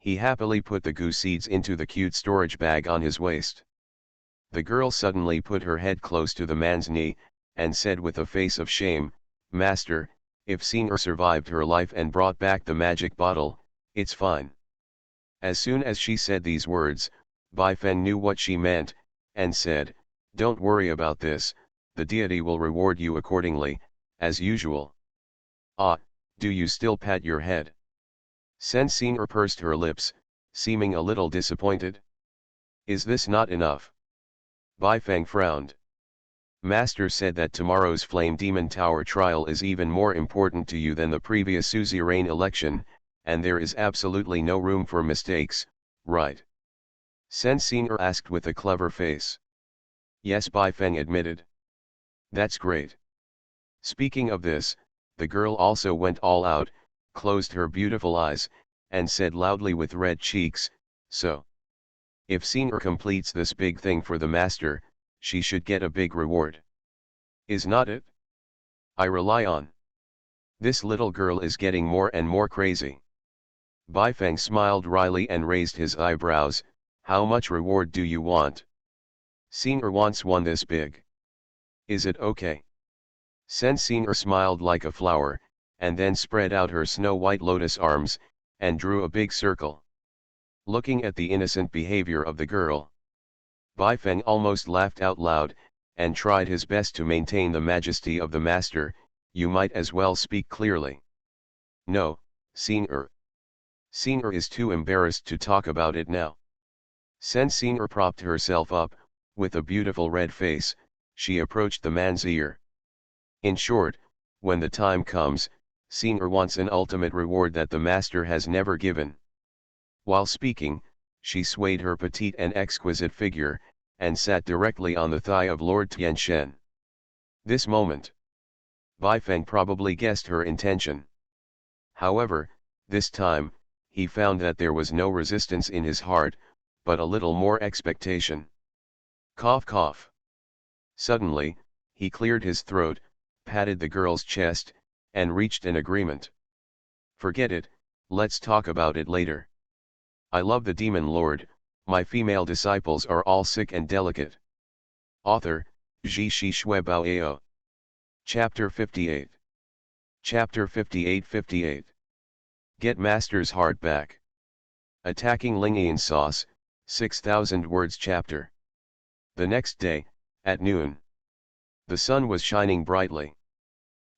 He happily put the goo seeds into the cute storage bag on his waist. The girl suddenly put her head close to the man's knee, and said with a face of shame, "Master, if Singer survived her life and brought back the magic bottle, it's fine." As soon as she said these words, Bai Feng knew what she meant, and said, "Don't worry about this, the deity will reward you accordingly, as usual." "Ah, do you still pat your head?" Sen Singer pursed her lips, seeming a little disappointed. "Is this not enough?" Bai Feng frowned. "Master said that tomorrow's Flame Demon Tower trial is even more important to you than the previous suzerain election, and there is absolutely no room for mistakes, right?" Sen Singer asked with a clever face. "Yes," Bai Feng admitted. "That's great." Speaking of this, the girl also went all out, closed her beautiful eyes, and said loudly with red cheeks, "So, if Singer completes this big thing for the master, she should get a big reward. Is not it? I rely on. This little girl is getting more and more crazy." Bai Feng smiled wryly and raised his eyebrows. "How much reward do you want?" "Singer wants one this big. Is it okay?" Sen Singer smiled like a flower, and then spread out her snow-white lotus arms, and drew a big circle. Looking at the innocent behavior of the girl, Bai Feng almost laughed out loud, and tried his best to maintain the majesty of the master. "You might as well speak clearly." "No, Singer. Singer is too embarrassed to talk about it now." Sen Singer propped herself up, with a beautiful red face, she approached the man's ear. "In short, when the time comes, Singer wants an ultimate reward that the master has never given." While speaking, she swayed her petite and exquisite figure, and sat directly on the thigh of Lord Tianchen. This moment, Bai Feng probably guessed her intention. However, this time, he found that there was no resistance in his heart, but a little more expectation. Cough cough. Suddenly, he cleared his throat, patted the girl's chest, and reached an agreement. "Forget it, let's talk about it later. I love the Demon Lord, my female disciples are all sick and delicate." Author, Ji Shi Shui Bao Ao. Chapter 58. Chapter 58. Get Master's Heart Back. Attacking Lingian Sauce, 6,000 words chapter. The next day, at noon, the sun was shining brightly.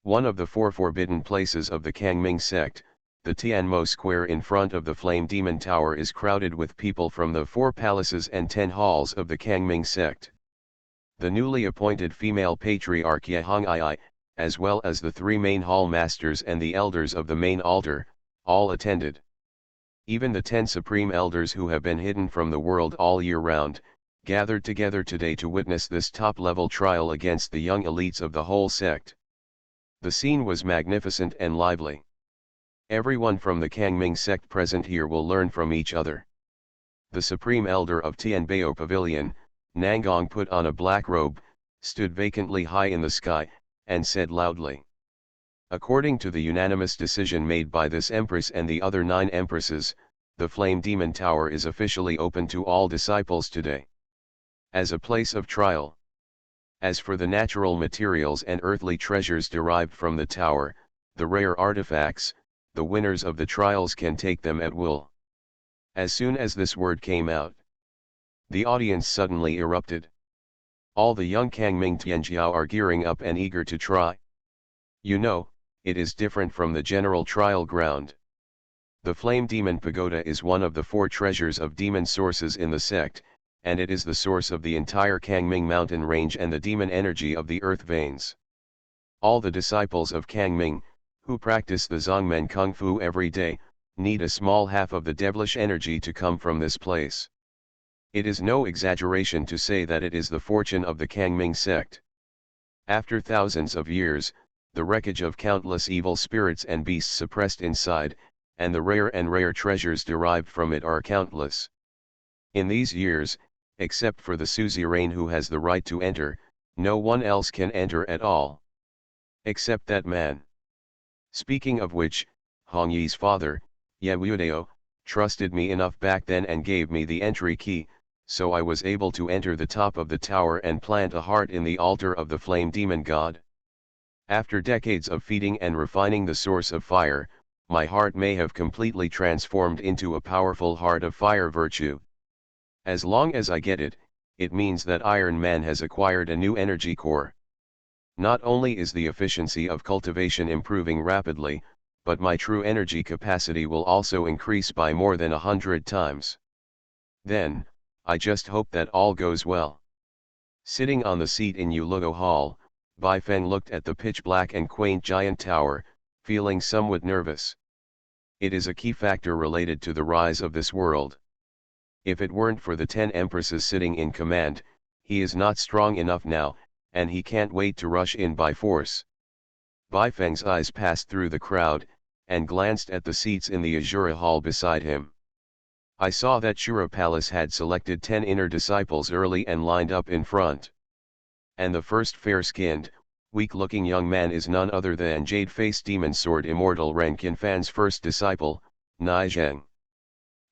One of the four forbidden places of the Kangming sect, the Tianmo Square in front of the Flame Demon Tower, is crowded with people from the 4 palaces and 10 halls of the Kangming sect. The newly appointed female patriarch Yehong, as well as the 3 main hall masters and the elders of the main altar, all attended. Even the 10 supreme elders who have been hidden from the world all year round, gathered together today to witness this top-level trial against the young elites of the whole sect. The scene was magnificent and lively. Everyone from the Kangming sect present here will learn from each other. The supreme elder of Tianbao Pavilion, Nangong, put on a black robe, stood vacantly high in the sky, and said loudly, "According to the unanimous decision made by this Empress and the other 9 Empresses, the Flame Demon Tower is officially open to all disciples today. As a place of trial. As for the natural materials and earthly treasures derived from the tower, the rare artifacts, the winners of the trials can take them at will." As soon as this word came out, the audience suddenly erupted. All the young Kangming Tianjiao are gearing up and eager to try. You know, it is different from the general trial ground. The Flame Demon Pagoda is one of the 4 treasures of demon sources in the sect, and it is the source of the entire Kangming mountain range and the demon energy of the earth veins. All the disciples of Kangming, who practice the Zongmen Kung Fu every day, need a small half of the devilish energy to come from this place. It is no exaggeration to say that it is the fortune of the Kangming sect. After thousands of years, the wreckage of countless evil spirits and beasts suppressed inside, and the rare treasures derived from it are countless. In these years, except for the suzerain who has the right to enter, no one else can enter at all. Except that man. Speaking of which, Hong Yi's father, Ye Wuodao, trusted me enough back then and gave me the entry key, so I was able to enter the top of the tower and plant a heart in the altar of the flame demon god. After decades of feeding and refining the source of fire, my heart may have completely transformed into a powerful heart of fire virtue. As long as I get it, it means that Iron Man has acquired a new energy core. Not only is the efficiency of cultivation improving rapidly, but my true energy capacity will also increase by more than 100 times. Then, I just hope that all goes well. Sitting on the seat in Yulugo Hall, Bai Feng looked at the pitch-black and quaint giant tower, feeling somewhat nervous. It is a key factor related to the rise of this world. If it weren't for the 10 empresses sitting in command, he is not strong enough now, and he can't wait to rush in by force. Bai Feng's eyes passed through the crowd, and glanced at the seats in the Azura Hall beside him. I saw that Shura Palace had selected 10 inner disciples early and lined up in front. And the first fair-skinned, weak-looking young man is none other than Jade-Faced Demon Sword Immortal Ren Qinfan's first disciple, Nai Zheng.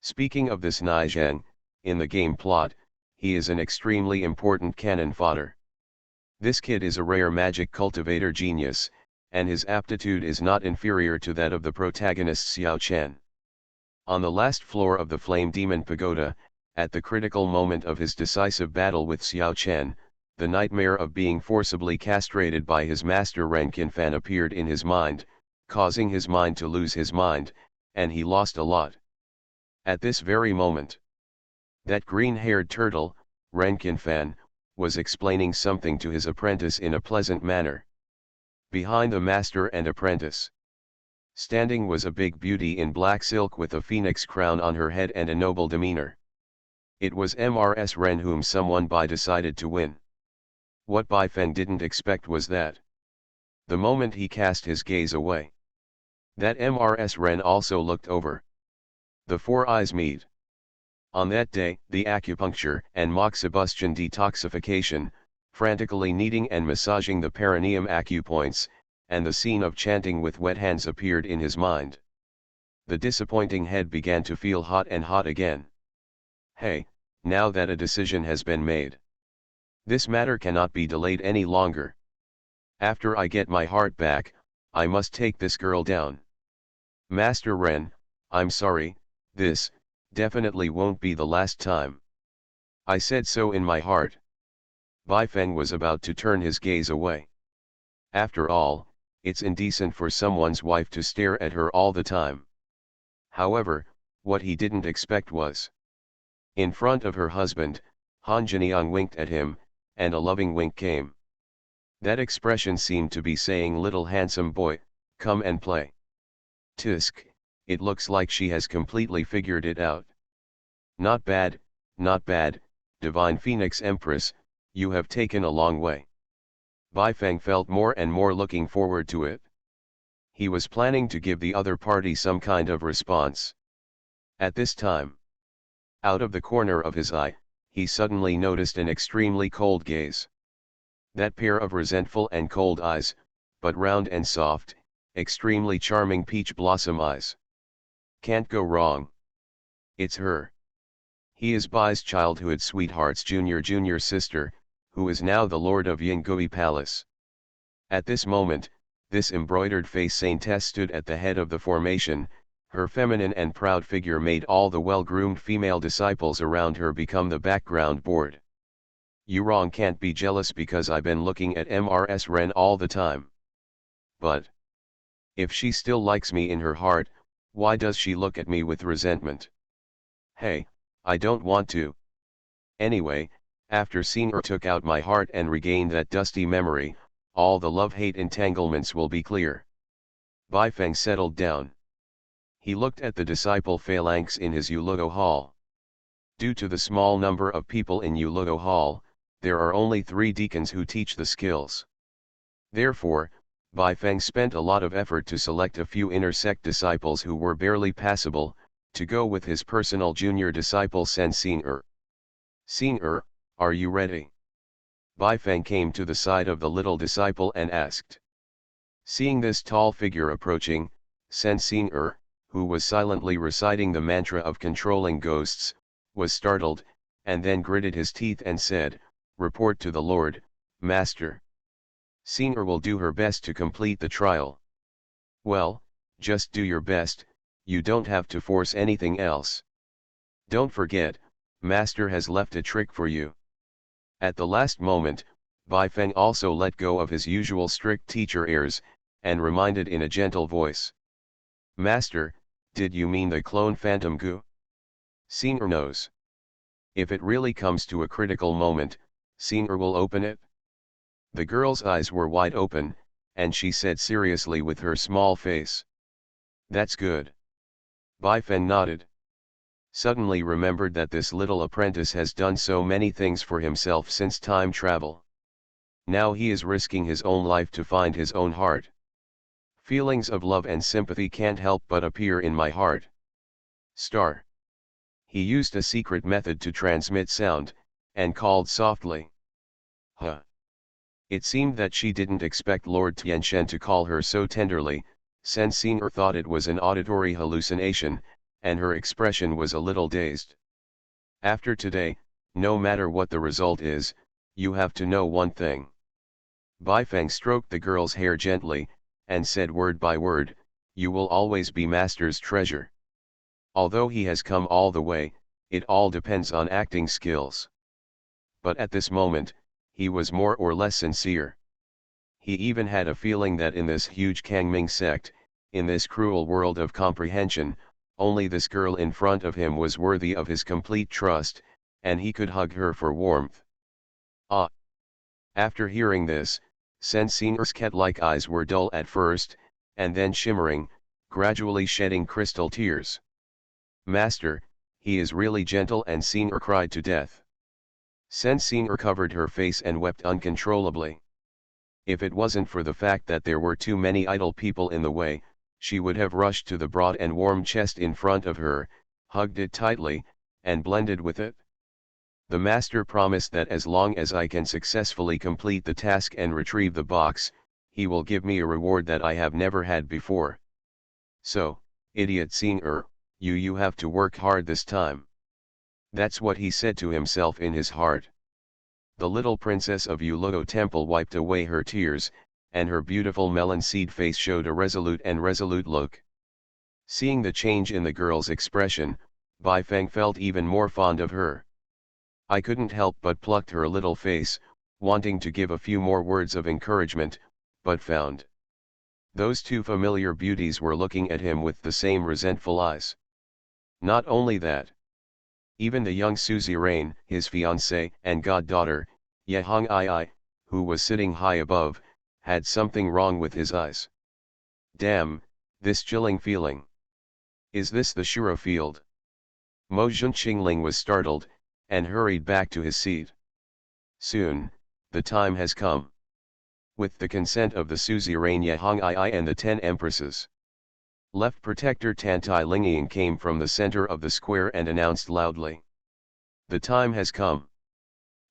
Speaking of this Nai Zheng, in the game plot, he is an extremely important cannon fodder. This kid is a rare magic cultivator genius, and his aptitude is not inferior to that of the protagonist Xiao Chen. On the last floor of the Flame Demon Pagoda, at the critical moment of his decisive battle with Xiao Chen, the nightmare of being forcibly castrated by his master Ren Qinfan appeared in his mind, causing his mind to lose his mind, and he lost a lot. At this very moment, that green-haired turtle, Ren Qinfan, was explaining something to his apprentice in a pleasant manner. Behind the master and apprentice, standing was a big beauty in black silk with a phoenix crown on her head and a noble demeanor. It was Mrs. Ren whom someone Bai decided to win. What Bai Feng didn't expect was that, the moment he cast his gaze away, that Mrs. Ren also looked over. The four eyes meet. On that day, the acupuncture and moxibustion detoxification, frantically kneading and massaging the perineum acupoints, and the scene of chanting with wet hands appeared in his mind. The disappointing head began to feel hot and hot again. Hey, now that a decision has been made, this matter cannot be delayed any longer. After I get my heart back, I must take this girl down. Master Ren, I'm sorry, this definitely won't be the last time. I said so in my heart. Bai Feng was about to turn his gaze away. After all, it's indecent for someone's wife to stare at her all the time. However, what he didn't expect was, in front of her husband, Han Jiniang winked at him, and a loving wink came. That expression seemed to be saying, "Little handsome boy, come and play." Tisk, it looks like she has completely figured it out. Not bad, Divine Phoenix Empress, you have taken a long way. Bai Feng felt more and more looking forward to it. He was planning to give the other party some kind of response. At this time, out of the corner of his eye, he suddenly noticed an extremely cold gaze. That pair of resentful and cold eyes, but round and soft, extremely charming peach blossom eyes. Can't go wrong. It's her. He is Bai's childhood sweetheart's junior sister, who is now the lord of Yingui Palace. At this moment, this embroidered face saintess stood at the head of the formation. Her feminine and proud figure made all the well-groomed female disciples around her become the background board. Yurong can't be jealous because I've been looking at Mrs. Ren all the time. But if she still likes me in her heart, why does she look at me with resentment? Hey, I don't want to. Anyway, after seeing her took out my heart and regained that dusty memory, all the love-hate entanglements will be clear. Bai Feng settled down. He looked at the disciple phalanx in his Yulugo Hall. Due to the small number of people in Yulugo Hall, there are only 3 deacons who teach the skills. Therefore, Bai Feng spent a lot of effort to select a few inner sect disciples who were barely passable, to go with his personal junior disciple Sen Xing-er. Xing-er, are you ready? Bai Feng came to the side of the little disciple and asked. Seeing this tall figure approaching, Sen Xing-er, who was silently reciting the mantra of controlling ghosts, was startled, and then gritted his teeth and said, "Report to the Lord, Master. Senior will do her best to complete the trial." "Well, just do your best, you don't have to force anything else. Don't forget, Master has left a trick for you." At the last moment, Bai Feng also let go of his usual strict teacher airs, and reminded in a gentle voice. "Master, did you mean the clone phantom goo? Senior knows. If it really comes to a critical moment, Senior will open it." The girl's eyes were wide open, and she said seriously with her small face, "That's good." Bai Feng nodded. Suddenly remembered that this little apprentice has done so many things for himself since time travel. Now he is risking his own life to find his own heart. Feelings of love and sympathy can't help but appear in my heart. Star. He used a secret method to transmit sound, and called softly. Huh. It seemed that she didn't expect Lord Tianxian to call her so tenderly, since Senior thought it was an auditory hallucination, and her expression was a little dazed. "After today, no matter what the result is, you have to know one thing." Bai Feng stroked the girl's hair gently, and said word by word, "You will always be Master's treasure." Although he has come all the way, it all depends on acting skills. But at this moment, he was more or less sincere. He even had a feeling that in this huge Kangming sect, in this cruel world of comprehension, only this girl in front of him was worthy of his complete trust, and he could hug her for warmth. Ah! After hearing this, Senior's cat-like eyes were dull at first, and then shimmering, gradually shedding crystal tears. "Master, he is really gentle," and Senior cried to death. Senior covered her face and wept uncontrollably. If it wasn't for the fact that there were too many idle people in the way, she would have rushed to the broad and warm chest in front of her, hugged it tightly, and blended with it. "The Master promised that as long as I can successfully complete the task and retrieve the box, he will give me a reward that I have never had before. So, idiot Senior, you have to work hard this time." That's what he said to himself in his heart. The little princess of Yuluo Temple wiped away her tears, and her beautiful melon seed face showed a resolute look. Seeing the change in the girl's expression, Bai Feng felt even more fond of her. I couldn't help but plucked her little face, wanting to give a few more words of encouragement, but found those two familiar beauties were looking at him with the same resentful eyes. Not only that, even the young suzerain, his fiancée and goddaughter, Yehong Ai, who was sitting high above, had something wrong with his eyes. Damn, this chilling feeling. Is this the Shura field? Mo Junqingling was startled, and hurried back to his seat. Soon, the time has come. With the consent of the suzerain Yehong Ai and the 10 empresses. Left Protector Tantai Lingying came from the center of the square and announced loudly. The time has come.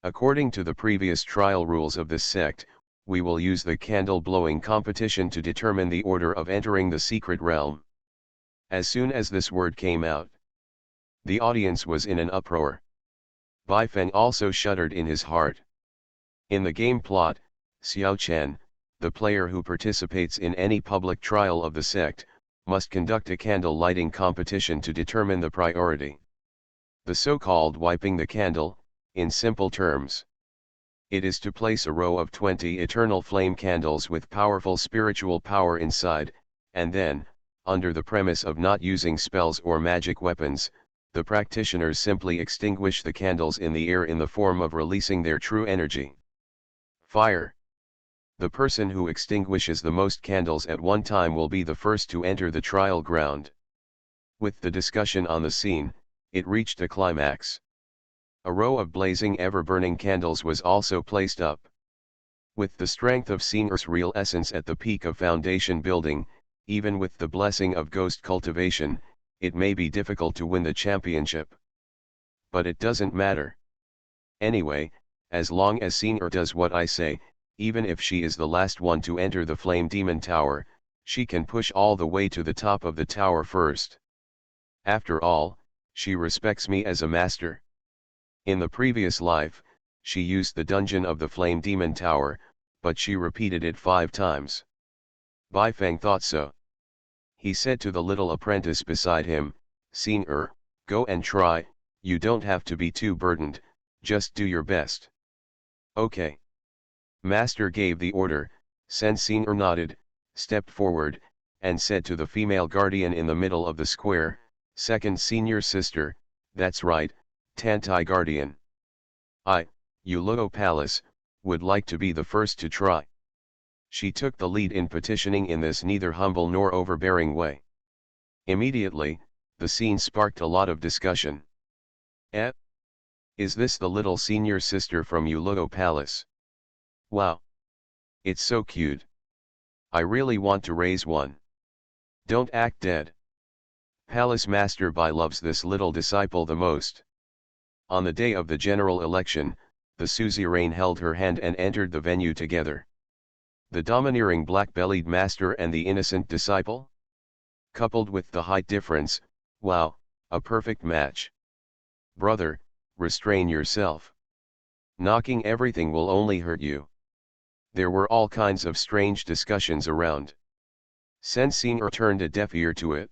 According to the previous trial rules of this sect, we will use the candle-blowing competition to determine the order of entering the secret realm. As soon as this word came out, the audience was in an uproar. Bai Feng also shuddered in his heart. In the game plot, Xiao Chen, the player who participates in any public trial of the sect, must conduct a candle lighting competition to determine the priority. The so-called wiping the candle, in simple terms. It is to place a row of 20 eternal flame candles with powerful spiritual power inside, and then, under the premise of not using spells or magic weapons, the practitioners simply extinguish the candles in the air in the form of releasing their true energy. Fire. The person who extinguishes the most candles at one time will be the first to enter the trial ground. With the discussion on the scene, it reached a climax. A row of blazing ever-burning candles was also placed up. With the strength of Senior's real essence at the peak of foundation building, even with the blessing of ghost cultivation, it may be difficult to win the championship. But it doesn't matter. Anyway, as long as Senior does what I say, even if she is the last one to enter the Flame Demon Tower, She can push all the way to the top of the tower first. After all, she respects me as a master. In the previous life, she used the dungeon of the Flame Demon Tower, but she repeated it 5 times. Bai Feng thought so. He said to the little apprentice beside him, "Senior, go and try, you don't have to be too burdened, just do your best." "Okay." Master gave the order. Senior nodded, stepped forward, and said to the female guardian in the middle of the square, "Second senior sister, that's right, Tantai guardian. I, Euloto Palace, would like to be the first to try." She took the lead in petitioning in this neither humble nor overbearing way. Immediately, the scene sparked a lot of discussion. "Eh? Is this the little senior sister from Euloto Palace? Wow! It's so cute. I really want to raise one. Don't act dead. Palace Master Bai loves this little disciple the most." On the day of the general election, the suzerain held her hand and entered the venue together. The domineering black-bellied master and the innocent disciple? Coupled with the height difference, wow, a perfect match. "Brother, restrain yourself. Knocking everything will only hurt you." There were all kinds of strange discussions around. Senior turned a deaf ear to it.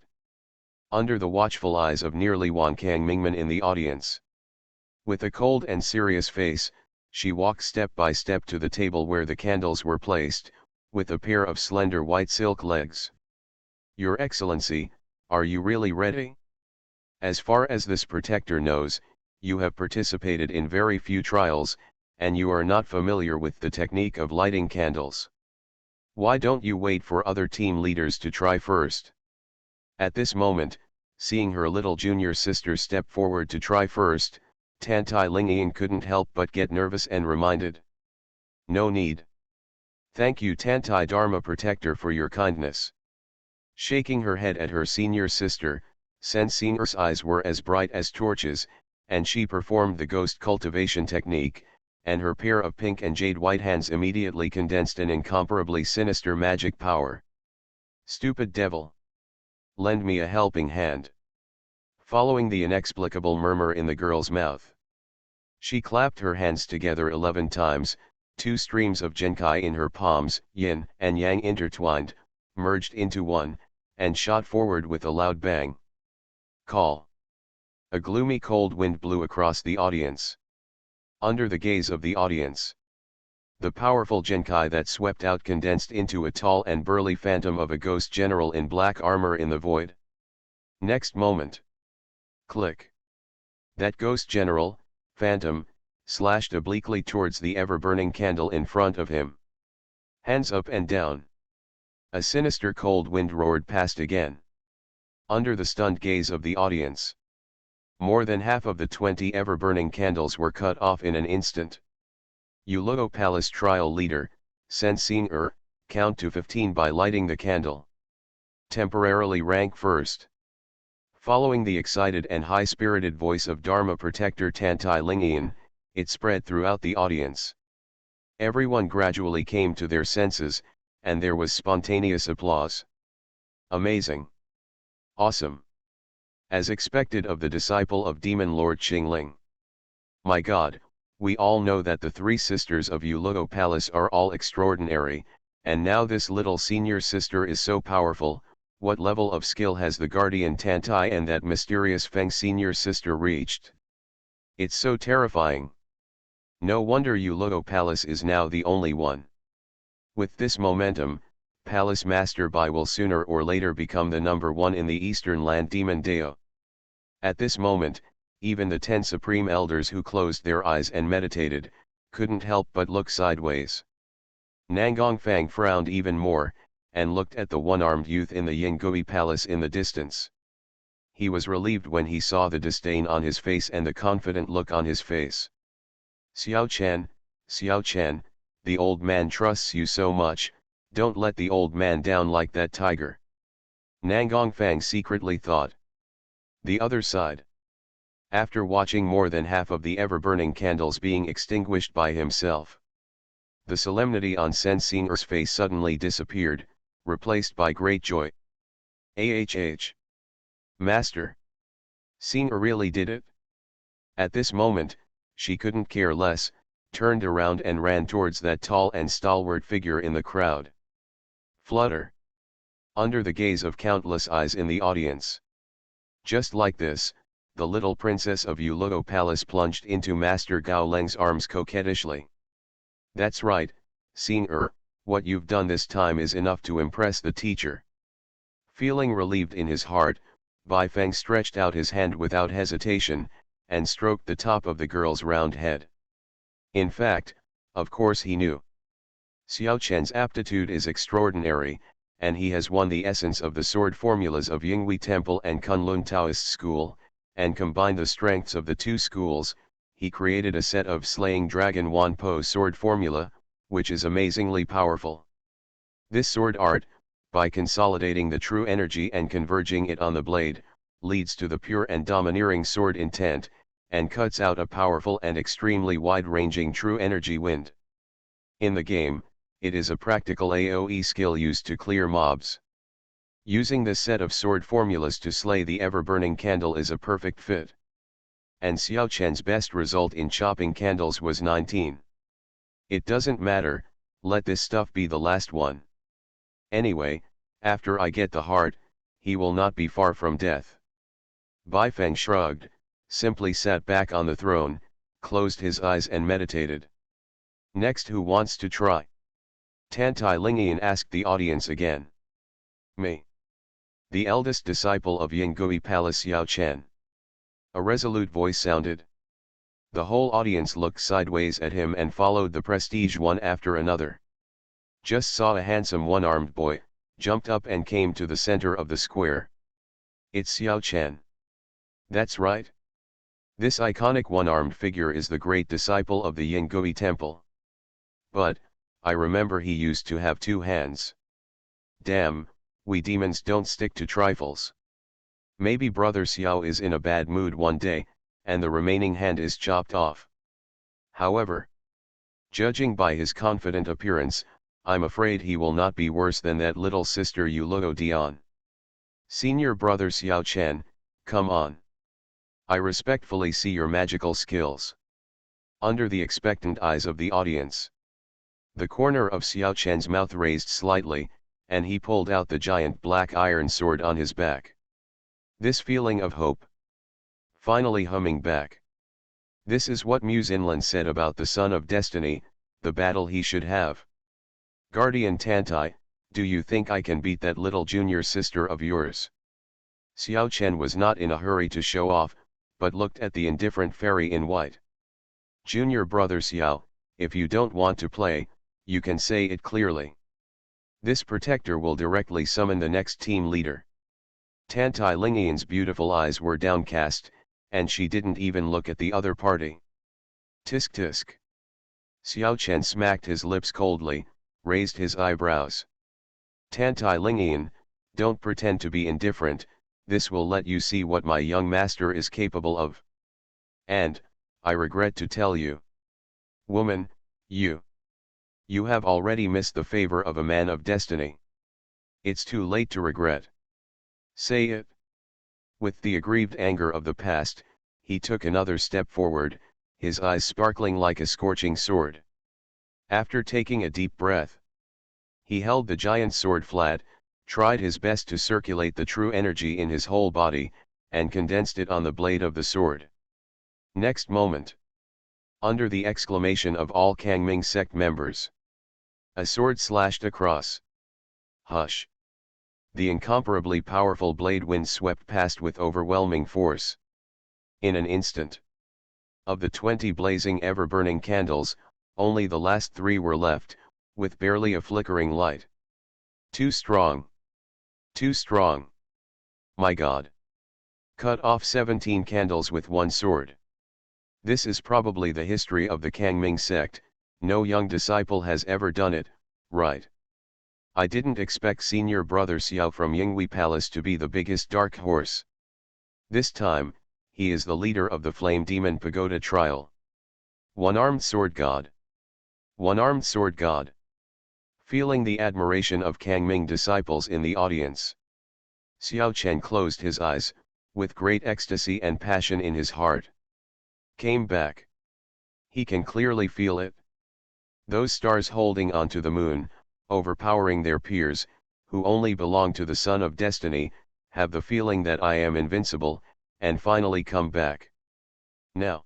Under the watchful eyes of nearly Wan Kang Mingman in the audience. With a cold and serious face, she walked step by step to the table where the candles were placed, with a pair of slender white silk legs. "Your Excellency, are you really ready? As far as this protector knows, you have participated in very few trials, and you are not familiar with the technique of lighting candles. Why don't you wait for other team leaders to try first?" At this moment, seeing her little junior sister step forward to try first, Tantai Lingying couldn't help but get nervous and reminded. "No need. Thank you Tantai Dharma Protector for your kindness." Shaking her head at her senior sister, Senior's eyes were as bright as torches, and she performed the ghost cultivation technique, and her pair of pink and jade white hands immediately condensed an incomparably sinister magic power. "Stupid devil! Lend me a helping hand." Following the inexplicable murmur in the girl's mouth, she clapped her hands together 11 times, 2 streams of Genkai in her palms, yin and yang intertwined, merged into one, and shot forward with a loud bang. "Call!" A gloomy cold wind blew across the audience. Under the gaze of the audience, the powerful Genkai that swept out condensed into a tall and burly phantom of a ghost general in black armor in the void. Next moment, click! That ghost general, phantom, slashed obliquely towards the ever-burning candle in front of him. Hands up and down. A sinister cold wind roared past again. Under the stunned gaze of the audience, more than half of the 20 ever-burning candles were cut off in an instant. Euloto Palace trial leader, Senior, count to 15 by lighting the candle. Temporarily rank first. Following the excited and high-spirited voice of Dharma Protector Tantai Lingian, it spread throughout the audience. Everyone gradually came to their senses, and there was spontaneous applause. Amazing! Awesome! As expected of the disciple of Demon Lord Qingling. My God, we all know that the 3 sisters of Euloto Palace are all extraordinary, and now this little senior sister is so powerful. What level of skill has the guardian Tantai and that mysterious Feng senior sister reached? It's so terrifying. No wonder Euloto Palace is now the only one. With this momentum, Palace Master Bai will sooner or later become the number 1 in the Eastern Land Demon Deo. At this moment, even the 10 Supreme Elders who closed their eyes and meditated, couldn't help but look sideways. Nangong Fang frowned even more, and looked at the one-armed youth in the Yingui Palace in the distance. He was relieved when he saw the disdain on his face and the confident look on his face. Xiao Chen, the old man trusts you so much, don't let the old man down like that tiger. Nangong Fang secretly thought. The other side. After watching more than half of the ever-burning candles being extinguished by himself, the solemnity on Senior's face suddenly disappeared, replaced by great joy. AHH. Master. Senior really did it? At this moment, she couldn't care less, turned around and ran towards that tall and stalwart figure in the crowd. Flutter. Under the gaze of countless eyes in the audience. Just like this, the little princess of Yuluo Palace plunged into Master Gao Leng's arms coquettishly. That's right, Senior, what you've done this time is enough to impress the teacher. Feeling relieved in his heart, Bai Feng stretched out his hand without hesitation, and stroked the top of the girl's round head. In fact, of course he knew. Xiao Chen's aptitude is extraordinary, and he has won the essence of the sword formulas of Yinghui Temple and Kunlun Taoist School, and combined the strengths of the two schools. He created a set of Slaying Dragon Wanpo sword formula, which is amazingly powerful. This sword art, by consolidating the true energy and converging it on the blade, leads to the pure and domineering sword intent, and cuts out a powerful and extremely wide-ranging true energy wind. In the game, it is a practical AoE skill used to clear mobs. Using this set of sword formulas to slay the ever-burning candle is a perfect fit. And Xiao Chen's best result in chopping candles was 19. It doesn't matter, let this stuff be the last one. Anyway, after I get the heart, he will not be far from death. Bai Feng shrugged, simply sat back on the throne, closed his eyes and meditated. Next, who wants to try? Tantai Lingian asked the audience again. Me. The eldest disciple of Yinghui Palace Xiao Chen. A resolute voice sounded. The whole audience looked sideways at him and followed the prestige one after another. Just saw a handsome one-armed boy, jumped up and came to the center of the square. It's Xiao Chen. That's right. This iconic one-armed figure is the great disciple of the Yinghui Temple. But, I remember he used to have two hands. Damn, we demons don't stick to trifles. Maybe Brother Xiao is in a bad mood one day, and the remaining hand is chopped off. However, judging by his confident appearance, I'm afraid he will not be worse than that little sister Yuluo Dian. Senior Brother Xiao Chen, come on. I respectfully see your magical skills. Under the expectant eyes of the audience. The corner of Xiao Chen's mouth raised slightly, and he pulled out the giant black iron sword on his back. This feeling of hope. Finally humming back. This is what Muse Inland said about the Son of Destiny, the battle he should have. Guardian Tantai, do you think I can beat that little junior sister of yours? Xiao Chen was not in a hurry to show off, but looked at the indifferent fairy in white. Junior Brother Xiao, if you don't want to play, you can say it clearly. This protector will directly summon the next team leader. Tantai Lingian's beautiful eyes were downcast, and she didn't even look at the other party. Tisk tisk. Xiao Chen smacked his lips coldly, raised his eyebrows. Tantai Lingian, don't pretend to be indifferent, this will let you see what my young master is capable of. And, I regret to tell you. Woman, you have already missed the favor of a man of destiny. It's too late to regret. Say it. With the aggrieved anger of the past, he took another step forward, his eyes sparkling like a scorching sword. After taking a deep breath, he held the giant sword flat, tried his best to circulate the true energy in his whole body, and condensed it on the blade of the sword. Next moment, under the exclamation of all Kangming sect members, a sword slashed across. Hush! The incomparably powerful blade wind swept past with overwhelming force. In an instant, of the 20 blazing ever-burning candles, only the last 3 were left, with barely a flickering light. Too strong. Too strong. My God. Cut off 17 candles with one sword. This is probably the history of the Kangming sect, no young disciple has ever done it, right? I didn't expect Senior Brother Xiao from Yinghui Palace to be the biggest dark horse. This time, he is the leader of the Flame Demon Pagoda trial. One-armed sword god. One-armed sword god. Feeling the admiration of Kang Ming disciples in the audience, Xiao Chen closed his eyes, with great ecstasy and passion in his heart. Came back. He can clearly feel it. Those stars holding onto the moon, overpowering their peers, who only belong to the Son of Destiny, have the feeling that I am invincible, and finally come back. Now,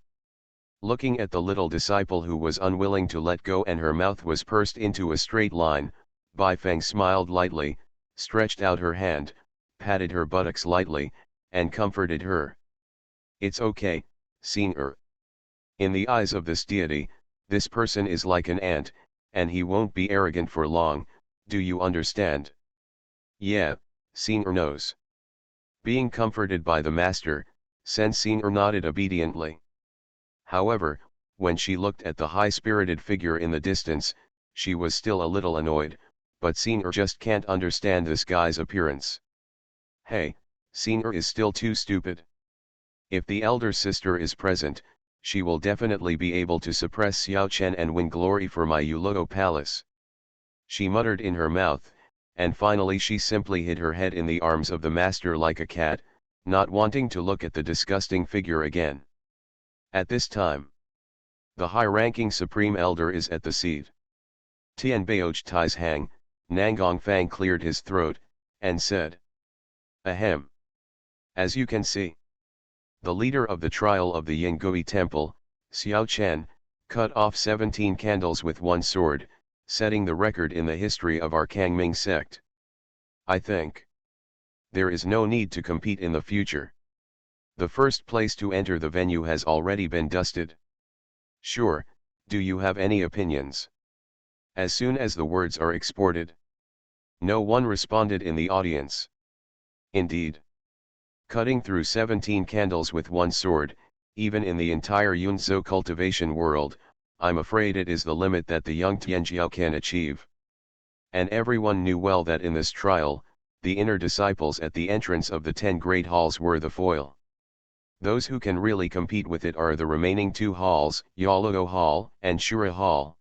looking at the little disciple who was unwilling to let go and her mouth was pursed into a straight line, Bai Feng smiled lightly, stretched out her hand, patted her buttocks lightly, and comforted her. It's okay, Xing'er. In the eyes of this deity, this person is like an ant, and he won't be arrogant for long, do you understand? Yeah, Xing'er knows. Being comforted by the master, Sen Xing'er nodded obediently. However, when she looked at the high-spirited figure in the distance, she was still a little annoyed, but Xing'er just can't understand this guy's appearance. Hey, Xing'er is still too stupid. If the elder sister is present, she will definitely be able to suppress Xiao Chen and win glory for my Yuluo Palace. She muttered in her mouth, and finally she simply hid her head in the arms of the master like a cat, not wanting to look at the disgusting figure again. At this time, the high-ranking Supreme Elder is at the seat. Tian Baoch Tai's Hang, Nangong Fang cleared his throat, and said, Ahem. As you can see, the leader of the trial of the Yingui Temple, Xiao Chen, cut off 17 candles with one sword, setting the record in the history of our Kangming sect. I think there is no need to compete in the future. The first place to enter the venue has already been dusted. Sure, do you have any opinions? As soon as the words are exported, no one responded in the audience. Indeed, cutting through 17 candles with one sword, even in the entire Yunzhou cultivation world, I'm afraid it is the limit that the young Tianjiao can achieve. And everyone knew well that in this trial, the inner disciples at the entrance of the 10 great halls were the foil. Those who can really compete with it are the remaining 2 halls, Yuluo Hall and Shura Hall.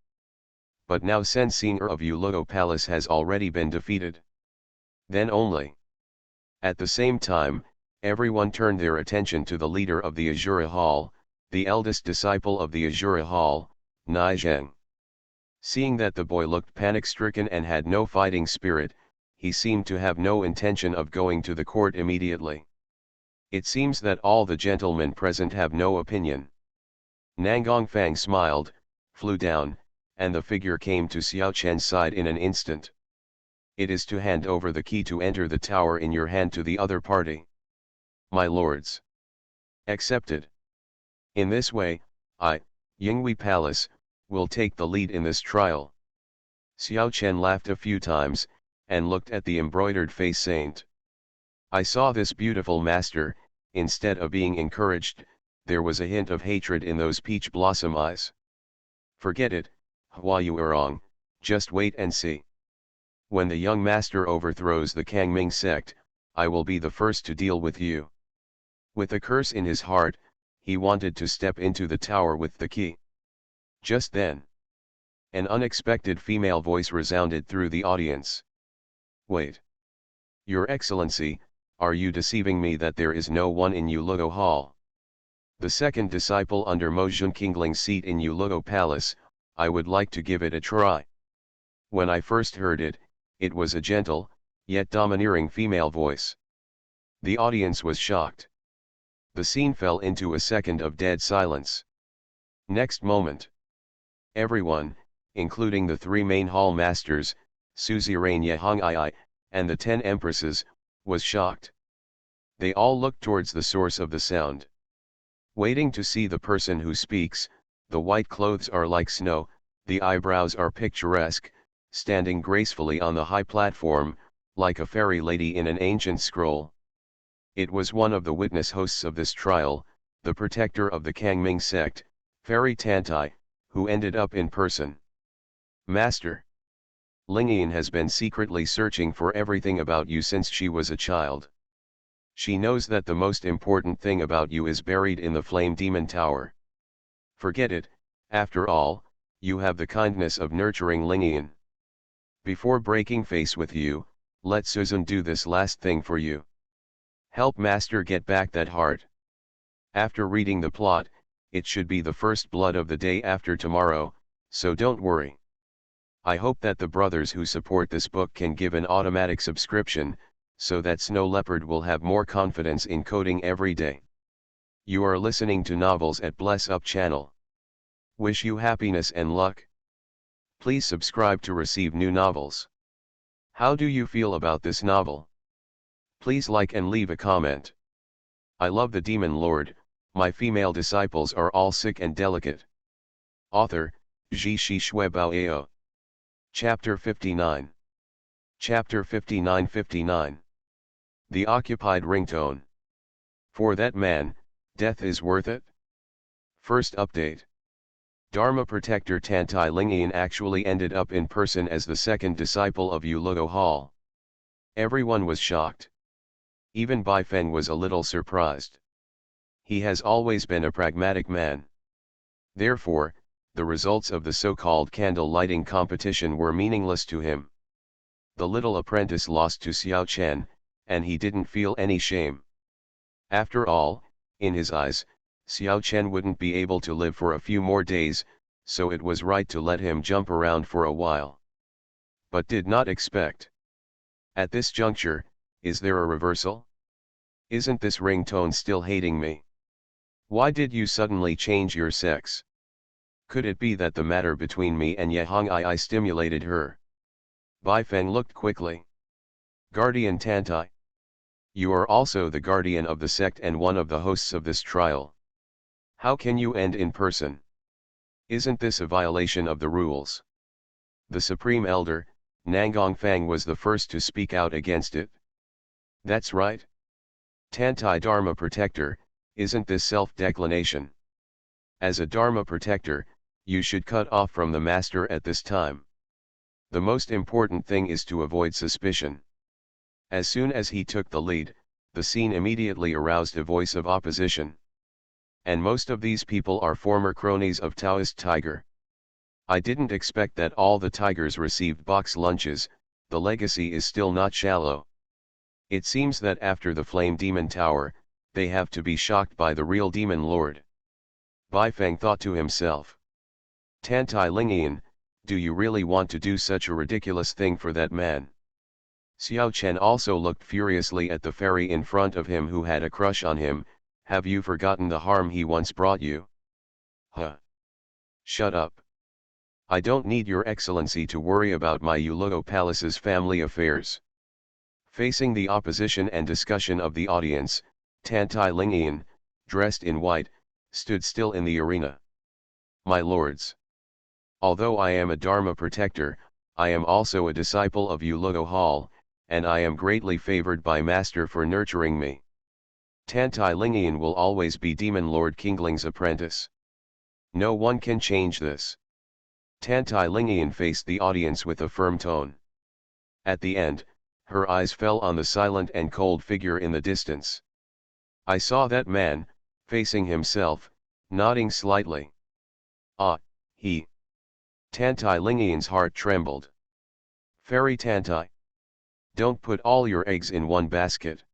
But now Sen Xing'er of Yuluo Palace has already been defeated. Then only. At the same time, everyone turned their attention to the leader of the Azura Hall, the eldest disciple of the Azura Hall, Nai Zheng. Seeing that the boy looked panic-stricken and had no fighting spirit, he seemed to have no intention of going to the court immediately. It seems that all the gentlemen present have no opinion. Nangong Fang smiled, flew down, and the figure came to Xiao Chen's side in an instant. It is to hand over the key to enter the tower in your hand to the other party. My lords. Accepted. In this way, I, Yinghui Palace, will take the lead in this trial. Xiao Chen laughed a few times, and looked at the embroidered face saint. I saw this beautiful master, instead of being encouraged, there was a hint of hatred in those peach blossom eyes. Forget it, Hua Yuerong, just wait and see. When the young master overthrows the Kangming sect, I will be the first to deal with you. With a curse in his heart, he wanted to step into the tower with the key. Just then, an unexpected female voice resounded through the audience. Wait. Your Excellency, are you deceiving me that there is no one in Yuluo Hall? The second disciple under Mo Junqingling's seat in Yuluo Palace, I would like to give it a try. When I first heard it, it was a gentle, yet domineering female voice. The audience was shocked. The scene fell into a second of dead silence. Next moment, everyone, including the 3 main hall masters, Suzerain Yehong and the 10 empresses, was shocked. They all looked towards the source of the sound. Waiting to see the person who speaks, the white clothes are like snow, the eyebrows are picturesque, standing gracefully on the high platform, like a fairy lady in an ancient scroll. It was one of the witness hosts of this trial, the protector of the Kangming sect, Fairy Tantai, who ended up in person. Master, Lingyan has been secretly searching for everything about you since she was a child. She knows that the most important thing about you is buried in the Flame Demon Tower. Forget it, after all, you have the kindness of nurturing Lingyan. Before breaking face with you, let Susan do this last thing for you. Help Master get back that heart. After reading the plot, it should be the first blood of the day after tomorrow, so don't worry. I hope that the brothers who support this book can give an automatic subscription, so that Snow Leopard will have more confidence in coding every day. You are listening to Novels at Bless Up channel. Wish you happiness and luck. Please subscribe to receive new novels. How do you feel about this novel? Please like and leave a comment. I love the Demon Lord, my female disciples are all sick and delicate. Author, Ji Shi Shui Bao Ao. Chapter 59. Chapter 59-59. The Occupied Ringtone. For that man, death is worth it? First update. Dharma protector Tantai Lingian actually ended up in person as the second disciple of Yuluo Hall. Everyone was shocked. Even Bai Feng was a little surprised. He has always been a pragmatic man. Therefore, the results of the so-called candle lighting competition were meaningless to him. The little apprentice lost to Xiao Chen, and he didn't feel any shame. After all, in his eyes, Xiao Chen wouldn't be able to live for a few more days, so it was right to let him jump around for a while. But did not expect. At this juncture, is there a reversal? Isn't this ringtone still hating me? Why did you suddenly change your sex? Could it be that the matter between me and Yehong I stimulated her? Bai Feng looked quickly. Guardian Tantai. You are also the guardian of the sect and one of the hosts of this trial. How can you end in person? Isn't this a violation of the rules? The Supreme Elder, Nangong Fang, was the first to speak out against it. That's right. Tantai Dharma Protector, isn't this self-declination? As a Dharma Protector, you should cut off from the Master at this time. The most important thing is to avoid suspicion. As soon as he took the lead, the scene immediately aroused a voice of opposition. And most of these people are former cronies of Taoist Tiger. I didn't expect that all the tigers received box lunches, the legacy is still not shallow. It seems that after the Flame Demon Tower, they have to be shocked by the real Demon Lord. Bai Feng thought to himself. Tantai Lingian, do you really want to do such a ridiculous thing for that man? Xiao Chen also looked furiously at the fairy in front of him who had a crush on him. Have you forgotten the harm he once brought you? Huh. Shut up. I don't need your excellency to worry about my Yuluo Palace's family affairs. Facing the opposition and discussion of the audience, Tantai Lingian, dressed in white, stood still in the arena. My lords. Although I am a Dharma protector, I am also a disciple of Yuluo Hall, and I am greatly favored by Master for nurturing me. Tantai Lingian will always be Demon Lord Kingling's apprentice. No one can change this. Tantai Lingian faced the audience with a firm tone. At the end, her eyes fell on the silent and cold figure in the distance. I saw that man, facing himself, nodding slightly. Ah, he. Tantai Lingian's heart trembled. Fairy Tantai. Don't put all your eggs in one basket.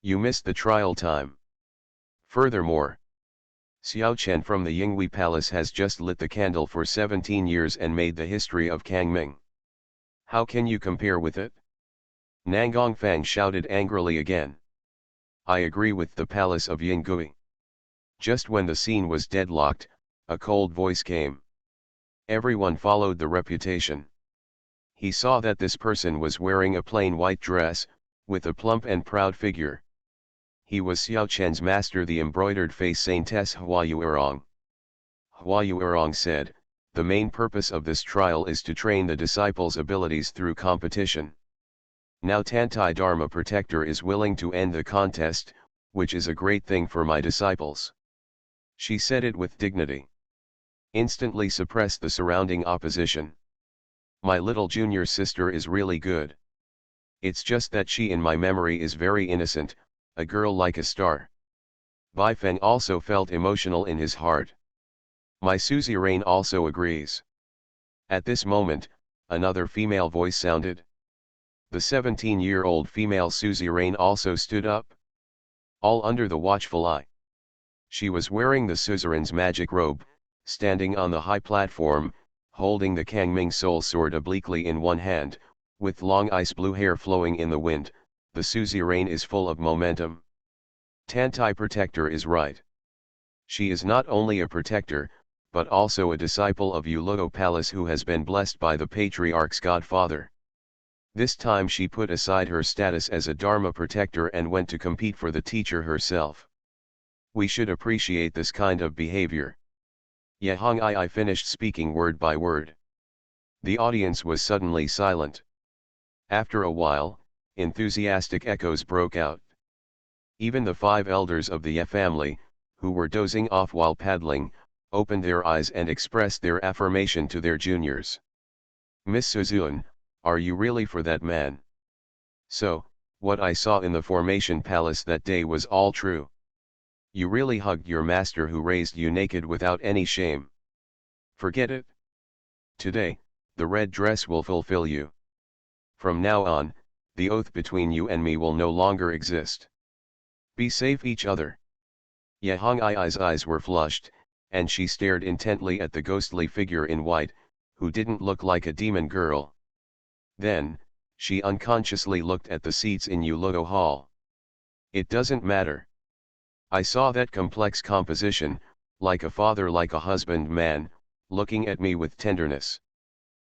You missed the trial time. Furthermore, Xiao Chen from the Yinghui Palace has just lit the candle for 17 years and made the history of Kangming. How can you compare with it? Nangong Fang shouted angrily again. I agree with the palace of Yinghui. Just when the scene was deadlocked, a cold voice came. Everyone followed the reputation. He saw that this person was wearing a plain white dress, with a plump and proud figure. He was Xiao Chen's master, the embroidered face Saintess Hua Yuerong. Hua Yuerong said, the main purpose of this trial is to train the disciples' abilities through competition. Now Tantai Dharma Protector is willing to end the contest, which is a great thing for my disciples. She said it with dignity. Instantly suppressed the surrounding opposition. My little junior sister is really good. It's just that she in my memory is very innocent, a girl like a star. Bai Feng also felt emotional in his heart. My suzerain also agrees. At this moment, another female voice sounded. The 17-year-old female suzerain also stood up, all under the watchful eye. She was wearing the suzerain's magic robe, standing on the high platform, holding the Kangming soul sword obliquely in one hand, with long ice blue hair flowing in the wind. The suzerain is full of momentum. Tantai Protector is right. She is not only a protector, but also a disciple of Ulogo Palace who has been blessed by the patriarch's godfather. This time she put aside her status as a Dharma protector and went to compete for the teacher herself. We should appreciate this kind of behavior. Yahong I finished speaking word by word. The audience was suddenly silent. After a while, enthusiastic echoes broke out. Even the 5 elders of the Ye family, who were dozing off while paddling, opened their eyes and expressed their affirmation to their juniors. Miss Suzune, are you really for that man? So, what I saw in the Formation Palace that day was all true. You really hugged your master who raised you naked without any shame. Forget it. Today, the red dress will fulfill you. From now on, the oath between you and me will no longer exist. Be safe each other. Yahong I's eyes were flushed, and she stared intently at the ghostly figure in white, who didn't look like a demon girl. Then, she unconsciously looked at the seats in Ulogo Hall. It doesn't matter. I saw that complex composition, like a father, like a husband man, looking at me with tenderness.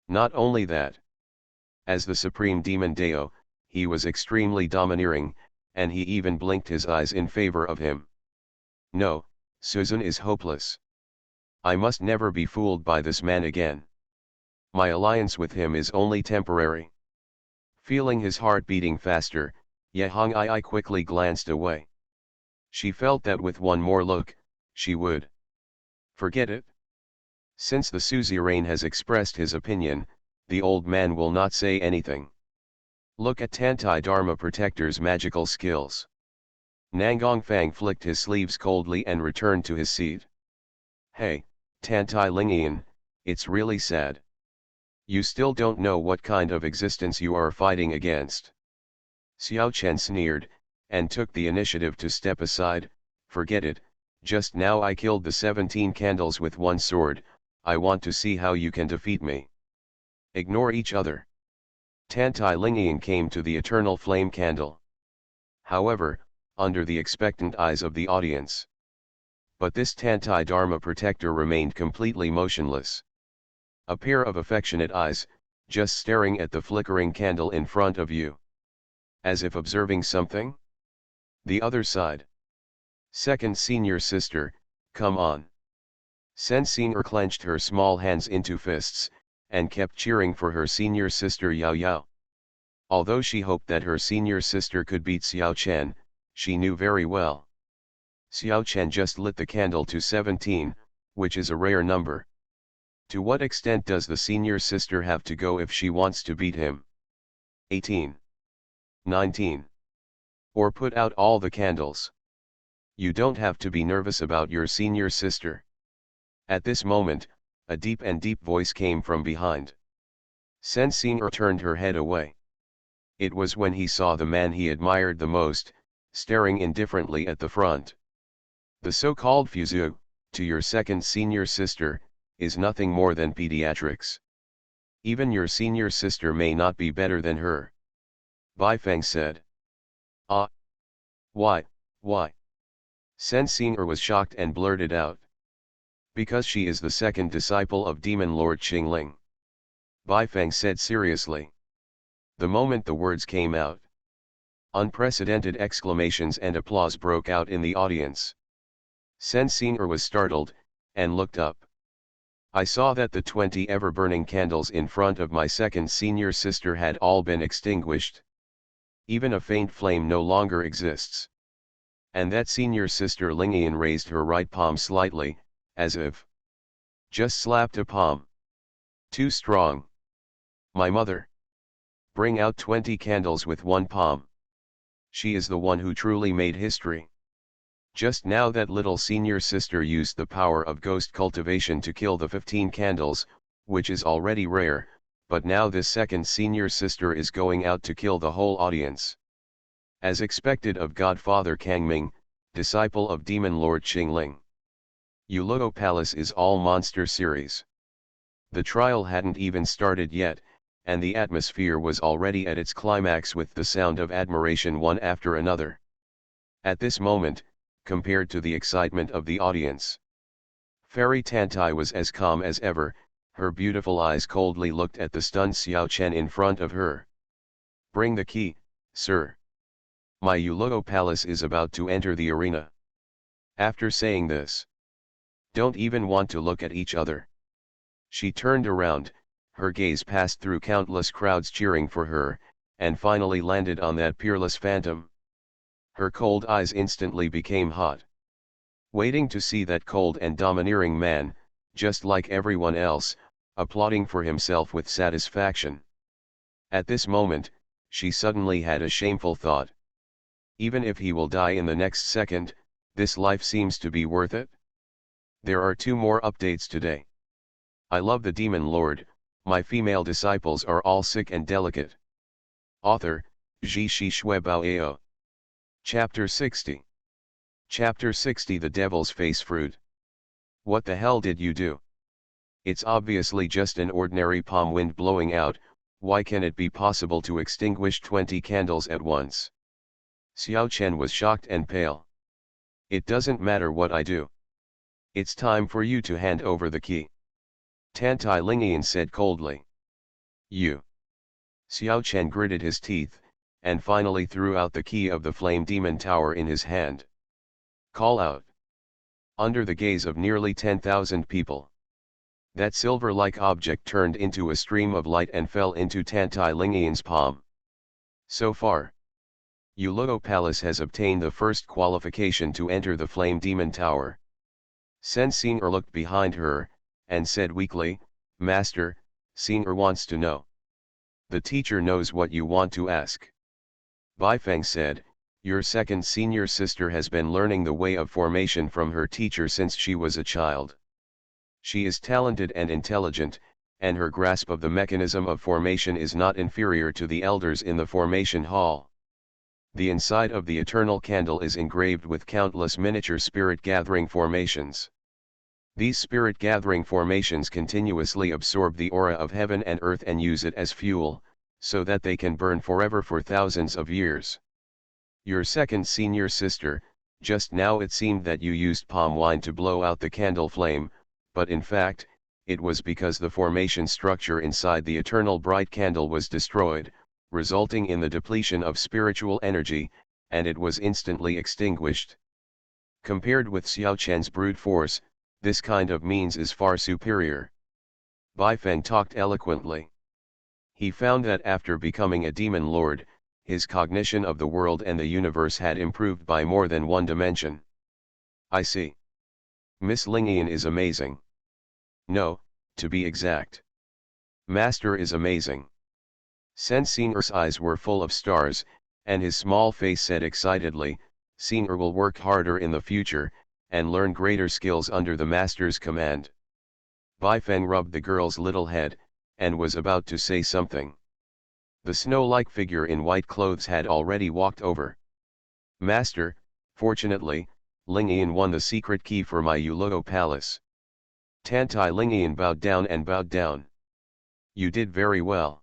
Not only that. As the supreme demon Deo, he was extremely domineering, and he even blinked his eyes in favor of him. No, Suzune is hopeless. I must never be fooled by this man again. My alliance with him is only temporary. Feeling his heart beating faster, Yahong I quickly glanced away. She felt that with one more look, she would forget it. Since the suzerain has expressed his opinion, the old man will not say anything. Look at Tantai Dharma Protector's magical skills. Nangong Fang flicked his sleeves coldly and returned to his seat. Hey, Tantai Lingian, it's really sad. You still don't know what kind of existence you are fighting against. Xiao Chen sneered, and took the initiative to step aside. Forget it, just now I killed the 17 candles with one sword, I want to see how you can defeat me. Ignore each other. Tantai Lingian came to the eternal flame candle. However, under the expectant eyes of the audience. But this Tantai Dharma Protector remained completely motionless. A pair of affectionate eyes, just staring at the flickering candle in front of you. As if observing something? The other side. Second senior sister, come on. Sensing clenched her small hands into fists, and kept cheering for her senior sister Yao Yao. Although she hoped that her senior sister could beat Xiao Chen, she knew very well. Xiao Chen just lit the candle to 17, which is a rare number. To what extent does the senior sister have to go if she wants to beat him? 18. 19. Or put out all the candles. You don't have to be nervous about your senior sister. At this moment, a deep voice came from behind. Sensing turned her head away. It was when he saw the man he admired the most, staring indifferently at the front. The so-called Fuzu, to your second senior sister, is nothing more than pediatrics. Even your senior sister may not be better than her. Baifeng said. Ah. Why? Sensing was shocked and blurted out. Because she is the second disciple of Demon Lord Qingling. Baifeng said seriously. The moment the words came out, unprecedented exclamations and applause broke out in the audience. Sensing was startled, and looked up. I saw that the 20 ever-burning candles in front of my second senior sister had all been extinguished. Even a faint flame no longer exists. And that senior sister Lingian raised her right palm slightly, as if just slapped a palm. Too strong. My mother. Bring out 20 candles with one palm. She is the one who truly made history. Just now that little senior sister used the power of ghost cultivation to kill the 15 candles, which is already rare, but now this second senior sister is going out to kill the whole audience. As expected of Godfather Kangming, disciple of Demon Lord Qingling. Yuluo Palace is all monster series. The trial hadn't even started yet, and the atmosphere was already at its climax with the sound of admiration one after another. At this moment, compared to the excitement of the audience, Fairy Tantai was as calm as ever. Her beautiful eyes coldly looked at the stunned Xiao Chen in front of her. "Bring the key, sir. My Yuluo Palace is about to enter the arena." After saying this, "Don't even want to look at each other." She turned around, her gaze passed through countless crowds cheering for her, and finally landed on that peerless phantom. Her cold eyes instantly became hot. Waiting to see that cold and domineering man, just like everyone else, applauding for himself with satisfaction. At this moment, she suddenly had a shameful thought. Even if he will die in the next second, this life seems to be worth it. There are 2 more updates today. I love the Demon Lord, my female disciples are all sick and delicate. Author, Ji Shi Shui Bao Ao. Chapter 60. Chapter 60 The Devil's Face Fruit. What the hell did you do? It's obviously just an ordinary palm wind blowing out. Why can it be possible to extinguish 20 candles at once? Xiao Chen was shocked and pale. It doesn't matter what I do. It's time for you to hand over the key. Tantai Lingian said coldly. You. Xiao Chen gritted his teeth, and finally threw out the key of the Flame Demon Tower in his hand. Call out. Under the gaze of nearly 10,000 people, that silver-like object turned into a stream of light and fell into Tantai Lingian's palm. So far, Yuluo Palace has obtained the first qualification to enter the Flame Demon Tower. Sen Xing'er looked behind her, and said weakly, "Master, Xing'er wants to know." "The teacher knows what you want to ask." Baifeng said, "Your second senior sister has been learning the way of formation from her teacher since she was a child. She is talented and intelligent, and her grasp of the mechanism of formation is not inferior to the elders in the formation hall. The inside of the eternal candle is engraved with countless miniature spirit-gathering formations. These spirit-gathering formations continuously absorb the aura of heaven and earth and use it as fuel, so that they can burn forever for thousands of years. Your second senior sister, just now it seemed that you used palm wine to blow out the candle flame, but in fact, it was because the formation structure inside the eternal bright candle was destroyed, resulting in the depletion of spiritual energy, and it was instantly extinguished. Compared with Xiao Chen's brute force, this kind of means is far superior." Baifeng talked eloquently. He found that after becoming a demon lord, his cognition of the world and the universe had improved by more than one dimension. "I see. Miss Lingian is amazing. No, to be exact. Master is amazing." Sen Xing'er's eyes were full of stars, and his small face said excitedly, "Xing'er will work harder in the future, and learn greater skills under the master's command." Baifeng rubbed the girl's little head, and was about to say something. The snow-like figure in white clothes had already walked over. "Master, fortunately, Lingian won the secret key for my Yuluo Palace." Tantai Lingian bowed down and bowed down. "You did very well.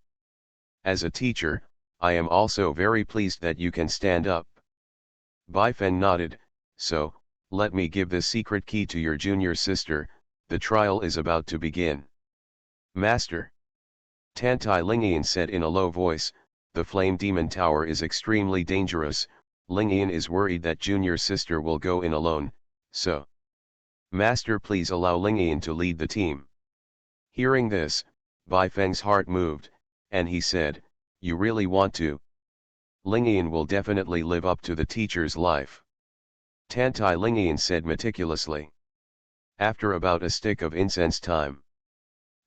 As a teacher, I am also very pleased that you can stand up." Baifeng nodded. "So, let me give this secret key to your junior sister, the trial is about to begin." "Master," Tantai Lingian said in a low voice, "the Flame Demon Tower is extremely dangerous. Lingian is worried that junior sister will go in alone, so. Master, please allow Lingian to lead the team." Hearing this, Baifeng's heart moved, and he said, "You really want to? Lingian will definitely live up to the teacher's life." Tantai Lingian said meticulously. "After about a stick of incense time.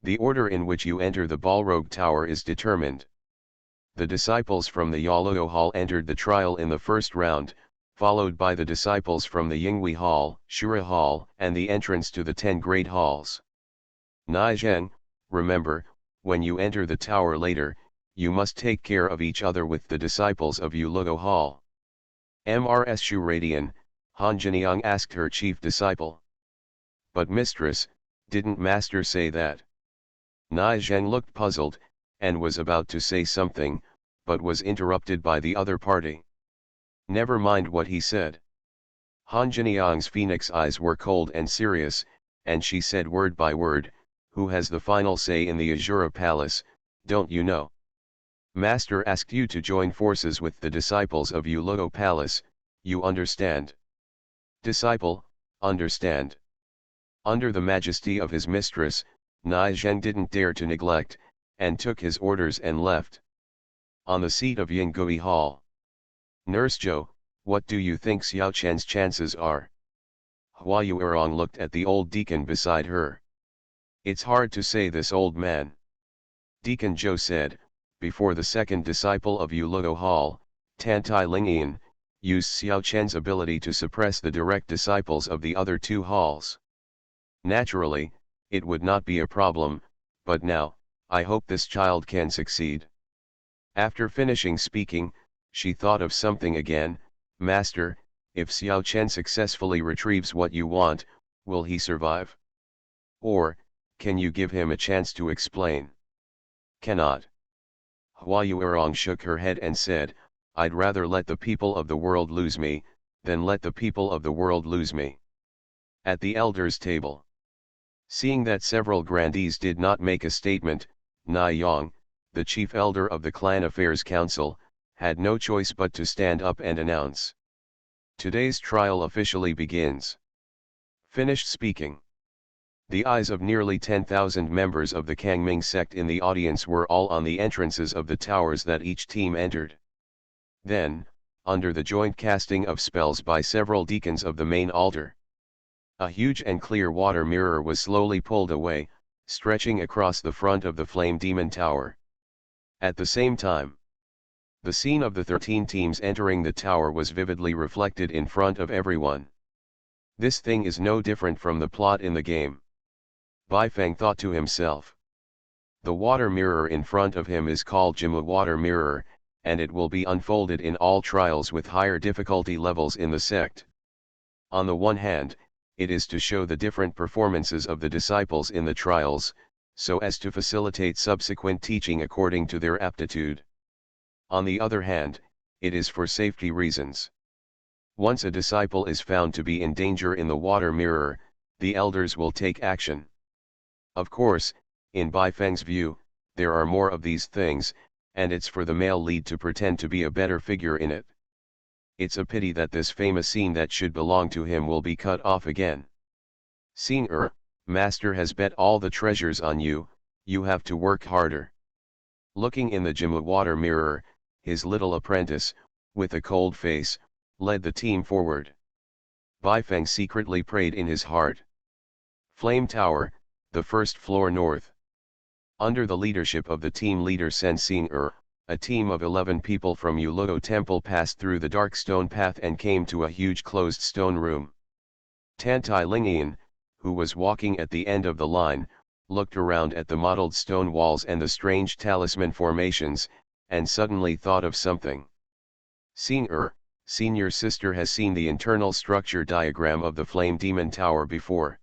The order in which you enter the Balrog Tower is determined." The disciples from the Yuluo Hall entered the trial in the first round, followed by the disciples from the Yinghui Hall, Shura Hall, and the entrance to the 10 Great Halls. Nai Zheng, remember, when you enter the tower later, you must take care of each other with the disciples of Ulugo Hall. Mrs. Shuradian, Han Jinyang asked her chief disciple. But mistress, didn't master say that? Nai Zheng looked puzzled, and was about to say something, but was interrupted by the other party. Never mind what he said. Han Jinyang's phoenix eyes were cold and serious, and she said word by word, who has the final say in the Azura Palace, don't you know? Master asked you to join forces with the disciples of Ulugo Palace, you understand? Disciple, understand. Under the majesty of his mistress, Nai Zheng didn't dare to neglect, and took his orders and left. On the seat of Yingui Hall. Nurse Zhou, what do you think Xiao Chen's chances are? Hua Yuerong looked at the old deacon beside her. It's hard to say, this old man. Deacon Zhou said, before the second disciple of Ulugo Hall, Tantai Lingyan, used Xiao Chen's ability to suppress the direct disciples of the other two halls. Naturally, it would not be a problem, but now, I hope this child can succeed. After finishing speaking, she thought of something again. Master, if Xiao Chen successfully retrieves what you want, will he survive? Or, can you give him a chance to explain? Cannot. Hua Yuerong shook her head and said, I'd rather let the people of the world lose me, than let the people of the world lose me. At the elders' table. Seeing that several grandees did not make a statement, Nai Yang, the chief elder of the Clan Affairs Council, had no choice but to stand up and announce. Today's trial officially begins. Finished speaking. The eyes of nearly 10,000 members of the Kangming sect in the audience were all on the entrances of the towers that each team entered. Then, under the joint casting of spells by several deacons of the main altar, a huge and clear water mirror was slowly pulled away, stretching across the front of the Flame Demon Tower. At the same time, the scene of the 13 teams entering the tower was vividly reflected in front of everyone. This thing is no different from the plot in the game. Bai Feng thought to himself. The water mirror in front of him is called Jima Water Mirror, and it will be unfolded in all trials with higher difficulty levels in the sect. On the one hand, it is to show the different performances of the disciples in the trials, so as to facilitate subsequent teaching according to their aptitude. On the other hand, it is for safety reasons. Once a disciple is found to be in danger in the water mirror, the elders will take action. Of course, in Bai Feng's view, there are more of these things, and it's for the male lead to pretend to be a better figure in it. It's a pity that this famous scene that should belong to him will be cut off again. Scene Master has bet all the treasures on you, you have to work harder. Looking in the Jima water mirror, his little apprentice, with a cold face, led the team forward. Bai Feng secretly prayed in his heart. Flame Tower, the first floor north. Under the leadership of the team leader Sen Xing a team of 11 people from Ulugo Temple passed through the dark stone path and came to a huge closed stone room. Tantai Lingyan, who was walking at the end of the line, looked around at the mottled stone walls and the strange talisman formations, and suddenly thought of something. Xing senior sister has seen the internal structure diagram of the Flame Demon Tower before.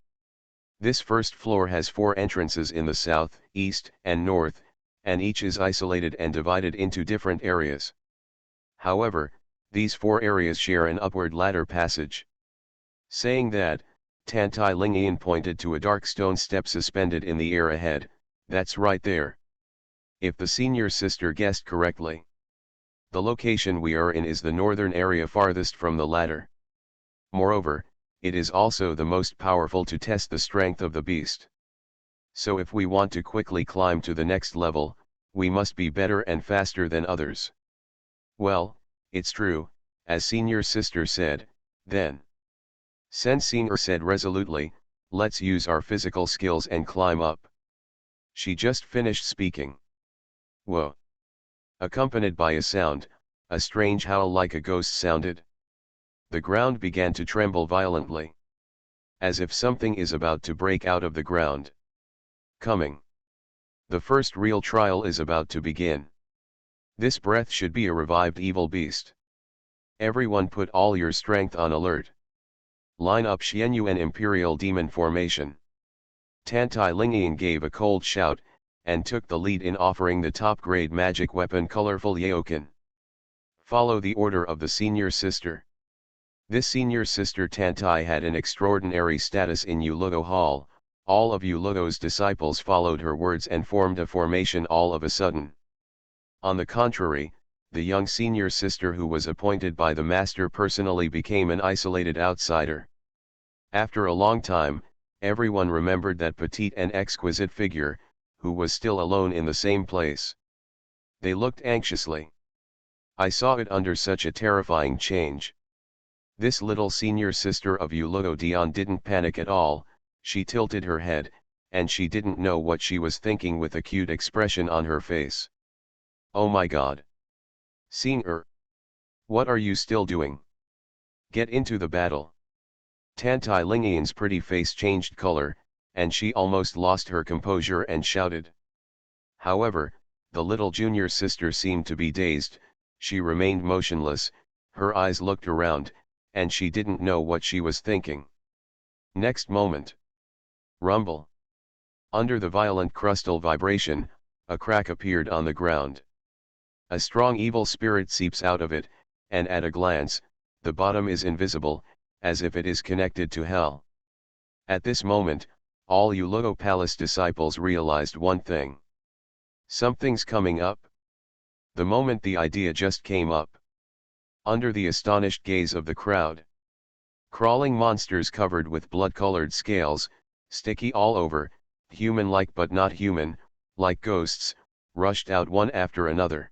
This first floor has 4 entrances in the south, east, and north, and each is isolated and divided into different areas. However, these 4 areas share an upward ladder passage. Saying that, Tantai Lingyan pointed to a dark stone step suspended in the air ahead. That's right there. If the senior sister guessed correctly, the location we are in is the northern area farthest from the ladder. Moreover, it is also the most powerful to test the strength of the beast. So if we want to quickly climb to the next level, we must be better and faster than others. Well, it's true, as senior sister said, then. Sen Xing said resolutely, let's use our physical skills and climb up. She just finished speaking. Whoa! Accompanied by a sound, a strange howl like a ghost sounded. The ground began to tremble violently. As if something is about to break out of the ground. Coming. The first real trial is about to begin. This breath should be a revived evil beast. Everyone put all your strength on alert. Line up Xianyuan Imperial Demon formation. Tantai Lingian gave a cold shout, and took the lead in offering the top-grade magic weapon Colorful Yaoken. Follow the order of the senior sister. This senior sister Tantai had an extraordinary status in Yulugo Hall. All of Yulugo's disciples followed her words and formed a formation all of a sudden. On the contrary, the young senior sister who was appointed by the master personally became an isolated outsider. After a long time, everyone remembered that petite and exquisite figure, who was still alone in the same place. They looked anxiously. I saw it under such a terrifying change. This little senior sister of Yulugo Dion didn't panic at all. She tilted her head, and she didn't know what she was thinking with a cute expression on her face. Oh my God! Seeing her. What are you still doing? Get into the battle. Tantai Lingian's pretty face changed color, and she almost lost her composure and shouted. However, the little junior sister seemed to be dazed. She remained motionless, her eyes looked around, and she didn't know what she was thinking. Next moment. Rumble. Under the violent crustal vibration, a crack appeared on the ground. A strong evil spirit seeps out of it, and at a glance, the bottom is invisible, as if it is connected to hell. At this moment, all Yulugo Palace disciples realized one thing. Something's coming up. The moment the idea just came up. Under the astonished gaze of the crowd. Crawling monsters covered with blood-colored scales, sticky all over, human-like but not human, like ghosts, rushed out one after another.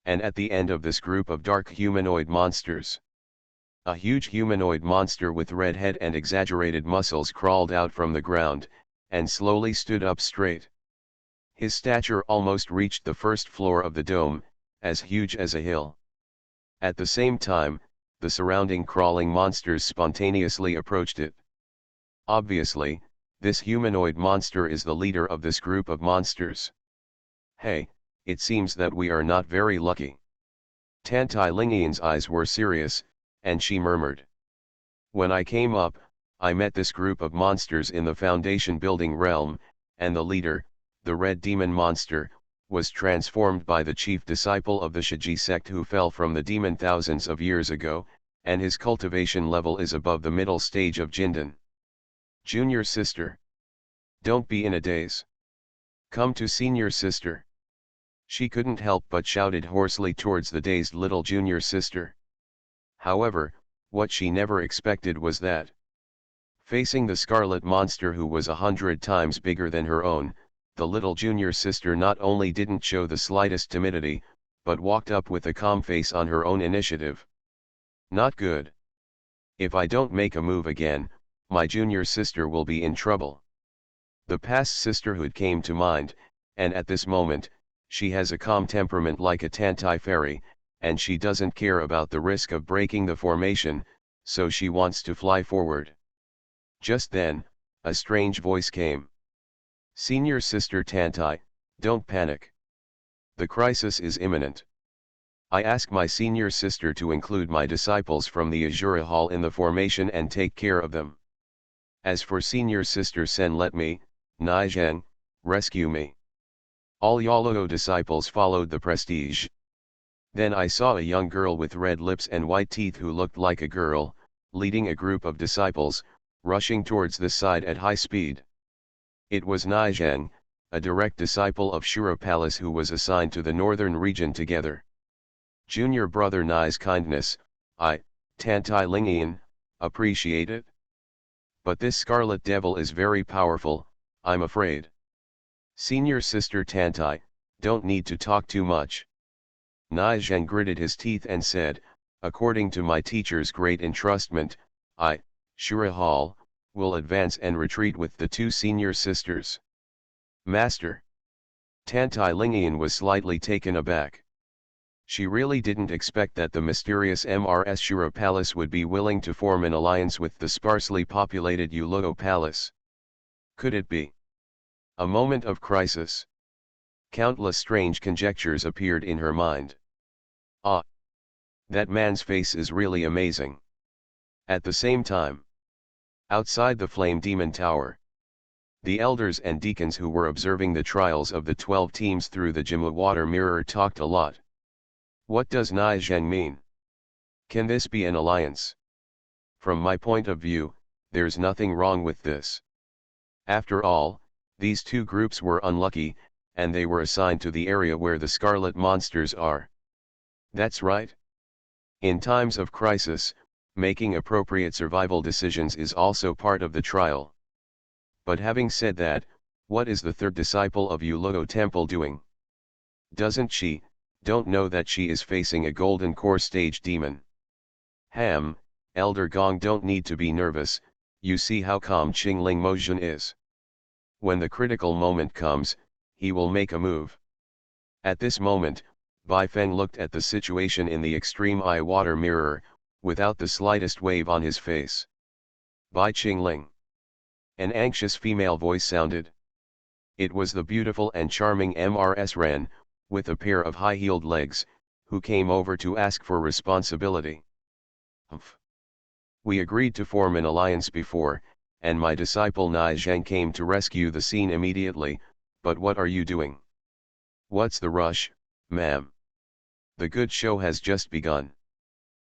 And at the end of this group of dark humanoid monsters, a huge humanoid monster with red head and exaggerated muscles crawled out from the ground, and slowly stood up straight. His stature almost reached the first floor of the dome, as huge as a hill. At the same time, the surrounding crawling monsters spontaneously approached it. Obviously, this humanoid monster is the leader of this group of monsters. Hey, it seems that we are not very lucky. Tantai Lingian's eyes were serious, and she murmured. When I came up, I met this group of monsters in the foundation building realm, and the leader, the red demon monster, was transformed by the chief disciple of the Shiji sect who fell from the demon thousands of years ago, and his cultivation level is above the middle stage of Jindan. Junior sister. Don't be in a daze. Come to senior sister. She couldn't help but shouted hoarsely towards the dazed little junior sister. However, what she never expected was that, facing the scarlet monster who was 100 times bigger than her own, the little junior sister not only didn't show the slightest timidity, but walked up with a calm face on her own initiative. Not good. If I don't make a move again, my junior sister will be in trouble. The past sisterhood came to mind, and at this moment, she has a calm temperament like a Tantai fairy, and she doesn't care about the risk of breaking the formation, so she wants to fly forward. Just then, a strange voice came. Senior sister Tantai, don't panic. The crisis is imminent. I ask my senior sister to include my disciples from the Azura Hall in the formation and take care of them. As for senior sister Sen, let me, Naizheng, rescue me. All Yulugo disciples followed the prestige. Then I saw a young girl with red lips and white teeth who looked like a girl, leading a group of disciples, rushing towards the side at high speed. It was Naizheng, a direct disciple of Shura Palace who was assigned to the northern region together. Junior brother Nai's kindness, I, Tantai Lingian, appreciate it. But this scarlet devil is very powerful, I'm afraid. Senior sister Tantai, don't need to talk too much. Naizheng gritted his teeth and said, according to my teacher's great entrustment, I, Shura Hall, will advance and retreat with the two senior sisters. Master. Tantai Lingian was slightly taken aback. She really didn't expect that the mysterious MRS Shura Palace would be willing to form an alliance with the sparsely populated Yulugo Palace. Could it be a moment of crisis? Countless strange conjectures appeared in her mind. Ah! That man's face is really amazing. At the same time, outside the Flame Demon Tower, the elders and deacons who were observing the trials of the 12 teams through the Jimu water mirror talked a lot. What does Nai Zheng mean? Can this be an alliance? From my point of view, there's nothing wrong with this. After all, these two groups were unlucky, and they were assigned to the area where the scarlet monsters are. That's right. In times of crisis, making appropriate survival decisions is also part of the trial. But having said that, what is the third disciple of Yuluo Temple doing? Doesn't she, don't know that she is facing a golden core stage demon? Elder Gong, don't need to be nervous, you see how calm Qingling Mojun is. When the critical moment comes, he will make a move. At this moment, Bai Feng looked at the situation in the extreme eye water mirror, without the slightest wave on his face. Bai Qingling. An anxious female voice sounded. It was the beautiful and charming Mrs. Ren, with a pair of high-heeled legs, who came over to ask for responsibility. Humph. We agreed to form an alliance before, and my disciple Nai Zheng came to rescue the scene immediately, but what are you doing? What's the rush, ma'am? The good show has just begun.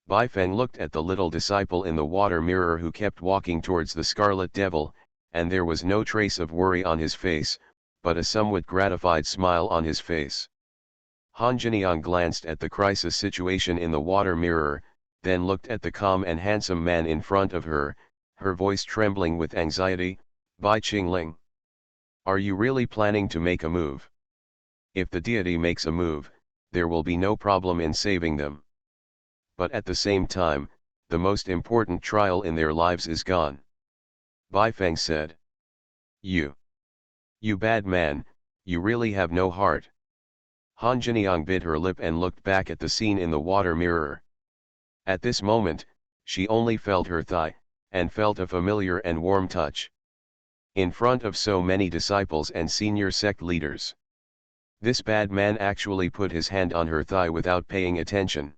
Bai Feng looked at the little disciple in the water mirror who kept walking towards the Scarlet Devil, and there was no trace of worry on his face, but a somewhat gratified smile on his face. Han Jiniang glanced at the crisis situation in the water mirror, then looked at the calm and handsome man in front of her, her voice trembling with anxiety. Bai Qingling. Are you really planning to make a move? If the deity makes a move, there will be no problem in saving them. But at the same time, the most important trial in their lives is gone. Bai Feng said. You bad man, you really have no heart. Han Jiniang bit her lip and looked back at the scene in the water mirror. At this moment, she only felt her thigh, and felt a familiar and warm touch. In front of so many disciples and senior sect leaders. This bad man actually put his hand on her thigh without paying attention.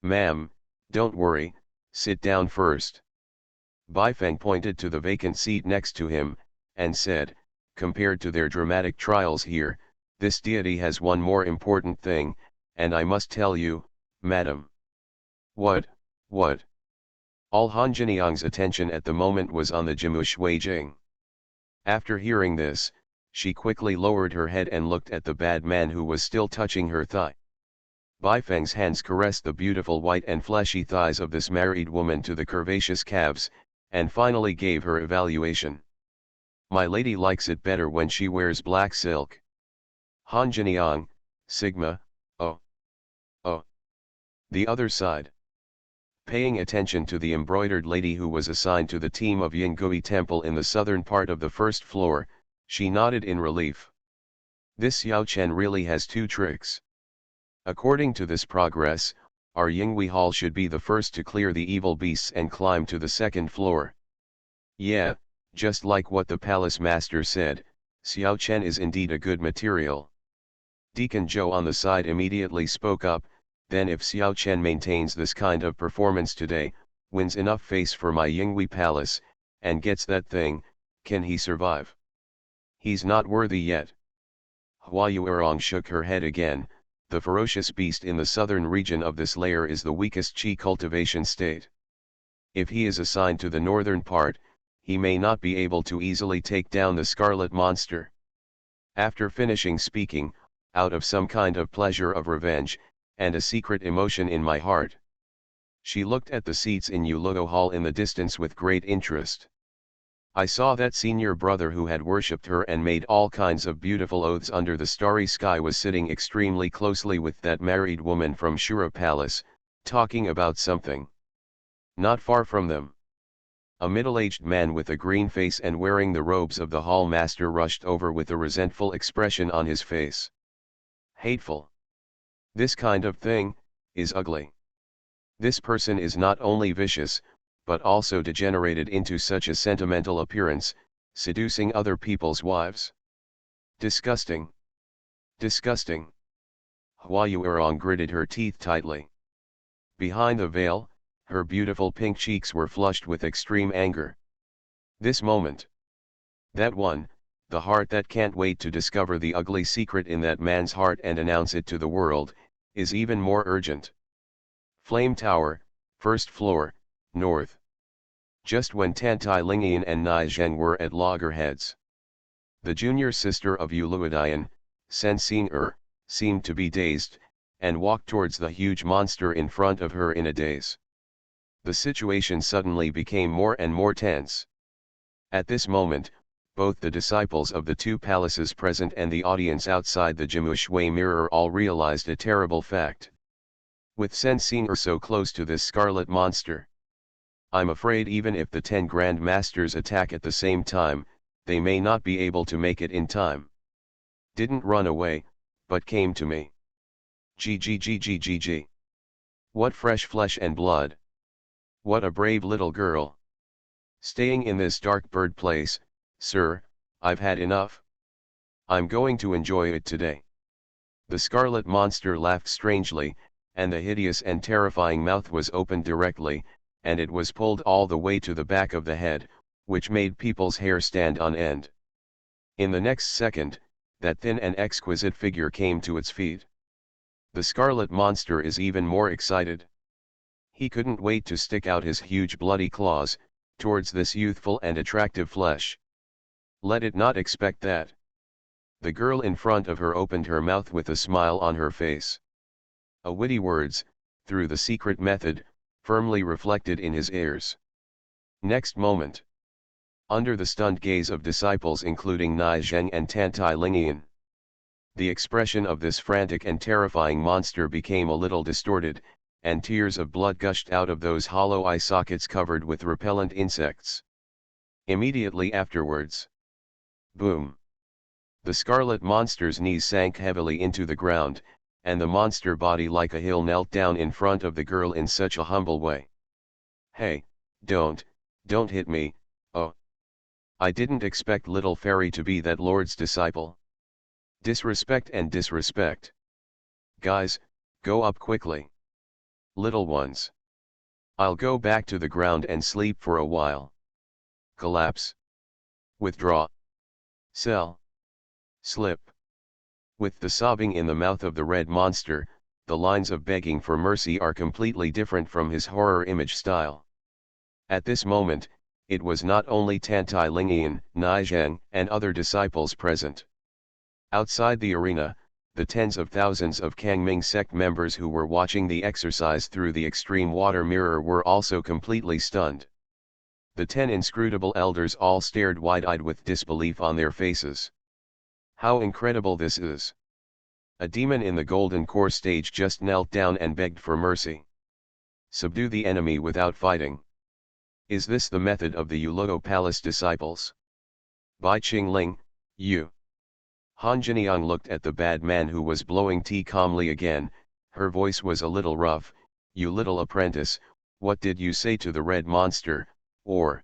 Ma'am, don't worry, sit down first. Bai Feng pointed to the vacant seat next to him, and said, compared to their dramatic trials here, this deity has one more important thing, and I must tell you, madam. What? All Han Jiniang's attention at the moment was on the Jimu Shuijing. After hearing this, she quickly lowered her head and looked at the bad man who was still touching her thigh. Bai Feng's hands caressed the beautiful white and fleshy thighs of this married woman to the curvaceous calves, and finally gave her evaluation. My lady likes it better when she wears black silk. Han Jiniang, Sigma, oh. The other side. Paying attention to the embroidered lady who was assigned to the team of Yingui Temple in the southern part of the first floor, she nodded in relief. This Xiao Chen really has two tricks. According to this progress, our Yingui Hall should be the first to clear the evil beasts and climb to the second floor. Yeah, just like what the palace master said, Xiao Chen is indeed a good material. Deacon Zhou on the side immediately spoke up, then if Xiao Chen maintains this kind of performance today, wins enough face for my Yingui Palace, and gets that thing, can he survive? He's not worthy yet. Hua Yuerong shook her head again. The ferocious beast in the southern region of this layer is the weakest qi cultivation state. If he is assigned to the northern part, he may not be able to easily take down the scarlet monster. After finishing speaking, out of some kind of pleasure of revenge, and a secret emotion in my heart, she looked at the seats in Yuluo Hall in the distance with great interest. I saw that senior brother who had worshipped her and made all kinds of beautiful oaths under the starry sky was sitting extremely closely with that married woman from Shura Palace, talking about something. Not far from them, a middle-aged man with a green face and wearing the robes of the hall master rushed over with a resentful expression on his face. Hateful. This kind of thing is ugly. This person is not only vicious, but also degenerated into such a sentimental appearance, seducing other people's wives. Disgusting. Disgusting. Hua Yuerong gritted her teeth tightly. Behind the veil, her beautiful pink cheeks were flushed with extreme anger. This moment. That one, the heart that can't wait to discover the ugly secret in that man's heart and announce it to the world, is even more urgent. Flame Tower, first floor, north. Just when Tantai Lingian and Nai Zheng were at loggerheads. The junior sister of Uluidian, Sen Xing seemed to be dazed, and walked towards the huge monster in front of her in a daze. The situation suddenly became more and more tense. At this moment, both the disciples of the two palaces present and the audience outside the Jimushui mirror all realized a terrible fact. With Sen Xing so close to this scarlet monster, I'm afraid even if the 10 Grand Masters attack at the same time, they may not be able to make it in time. Didn't run away, but came to me. Gg. What fresh flesh and blood. What a brave little girl. Staying in this dark bird place, sir, I've had enough. I'm going to enjoy it today. The scarlet monster laughed strangely, and the hideous and terrifying mouth was opened directly, and it was pulled all the way to the back of the head, which made people's hair stand on end. In the next second, that thin and exquisite figure came to its feet. The scarlet monster is even more excited. He couldn't wait to stick out his huge bloody claws, towards this youthful and attractive flesh. Let it not expect that. The girl in front of her opened her mouth with a smile on her face. A witty words, through the secret method, firmly reflected in his ears. Next moment. Under the stunned gaze of disciples including Nai Zheng and Tantai Lingian, the expression of this frantic and terrifying monster became a little distorted, and tears of blood gushed out of those hollow eye sockets covered with repellent insects. Immediately afterwards. Boom! The scarlet monster's knees sank heavily into the ground, and the monster body like a hill knelt down in front of the girl in such a humble way. Hey, don't hit me, oh. I didn't expect little fairy to be that Lord's disciple. Disrespect and disrespect. Guys, go up quickly. Little ones. I'll go back to the ground and sleep for a while. Collapse. Withdraw. Sell. Slip. With the sobbing in the mouth of the red monster, the lines of begging for mercy are completely different from his horror image style. At this moment, it was not only Tantai Lingian, Nai Zheng, and other disciples present. Outside the arena, the tens of thousands of Kangming sect members who were watching the exercise through the extreme water mirror were also completely stunned. The 10 inscrutable elders all stared wide-eyed with disbelief on their faces. How incredible this is! A demon in the golden core stage just knelt down and begged for mercy. Subdue the enemy without fighting. Is this the method of the Yuluo Palace disciples? Bai Qingling, you. Han Jiniang looked at the bad man who was blowing tea calmly again. Her voice was a little rough. You little apprentice, what did you say to the red monster, or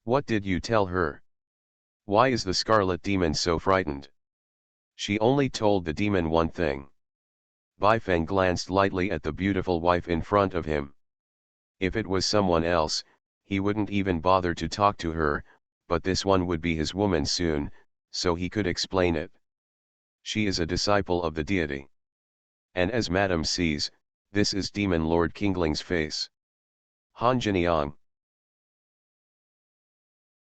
what did you tell her? Why is the scarlet demon so frightened? She only told the demon one thing. Bai Feng glanced lightly at the beautiful wife in front of him. If it was someone else, he wouldn't even bother to talk to her, but this one would be his woman soon, so he could explain it. She is a disciple of the deity. And as Madame sees, this is Demon Lord Kingling's face. Han Jiniang.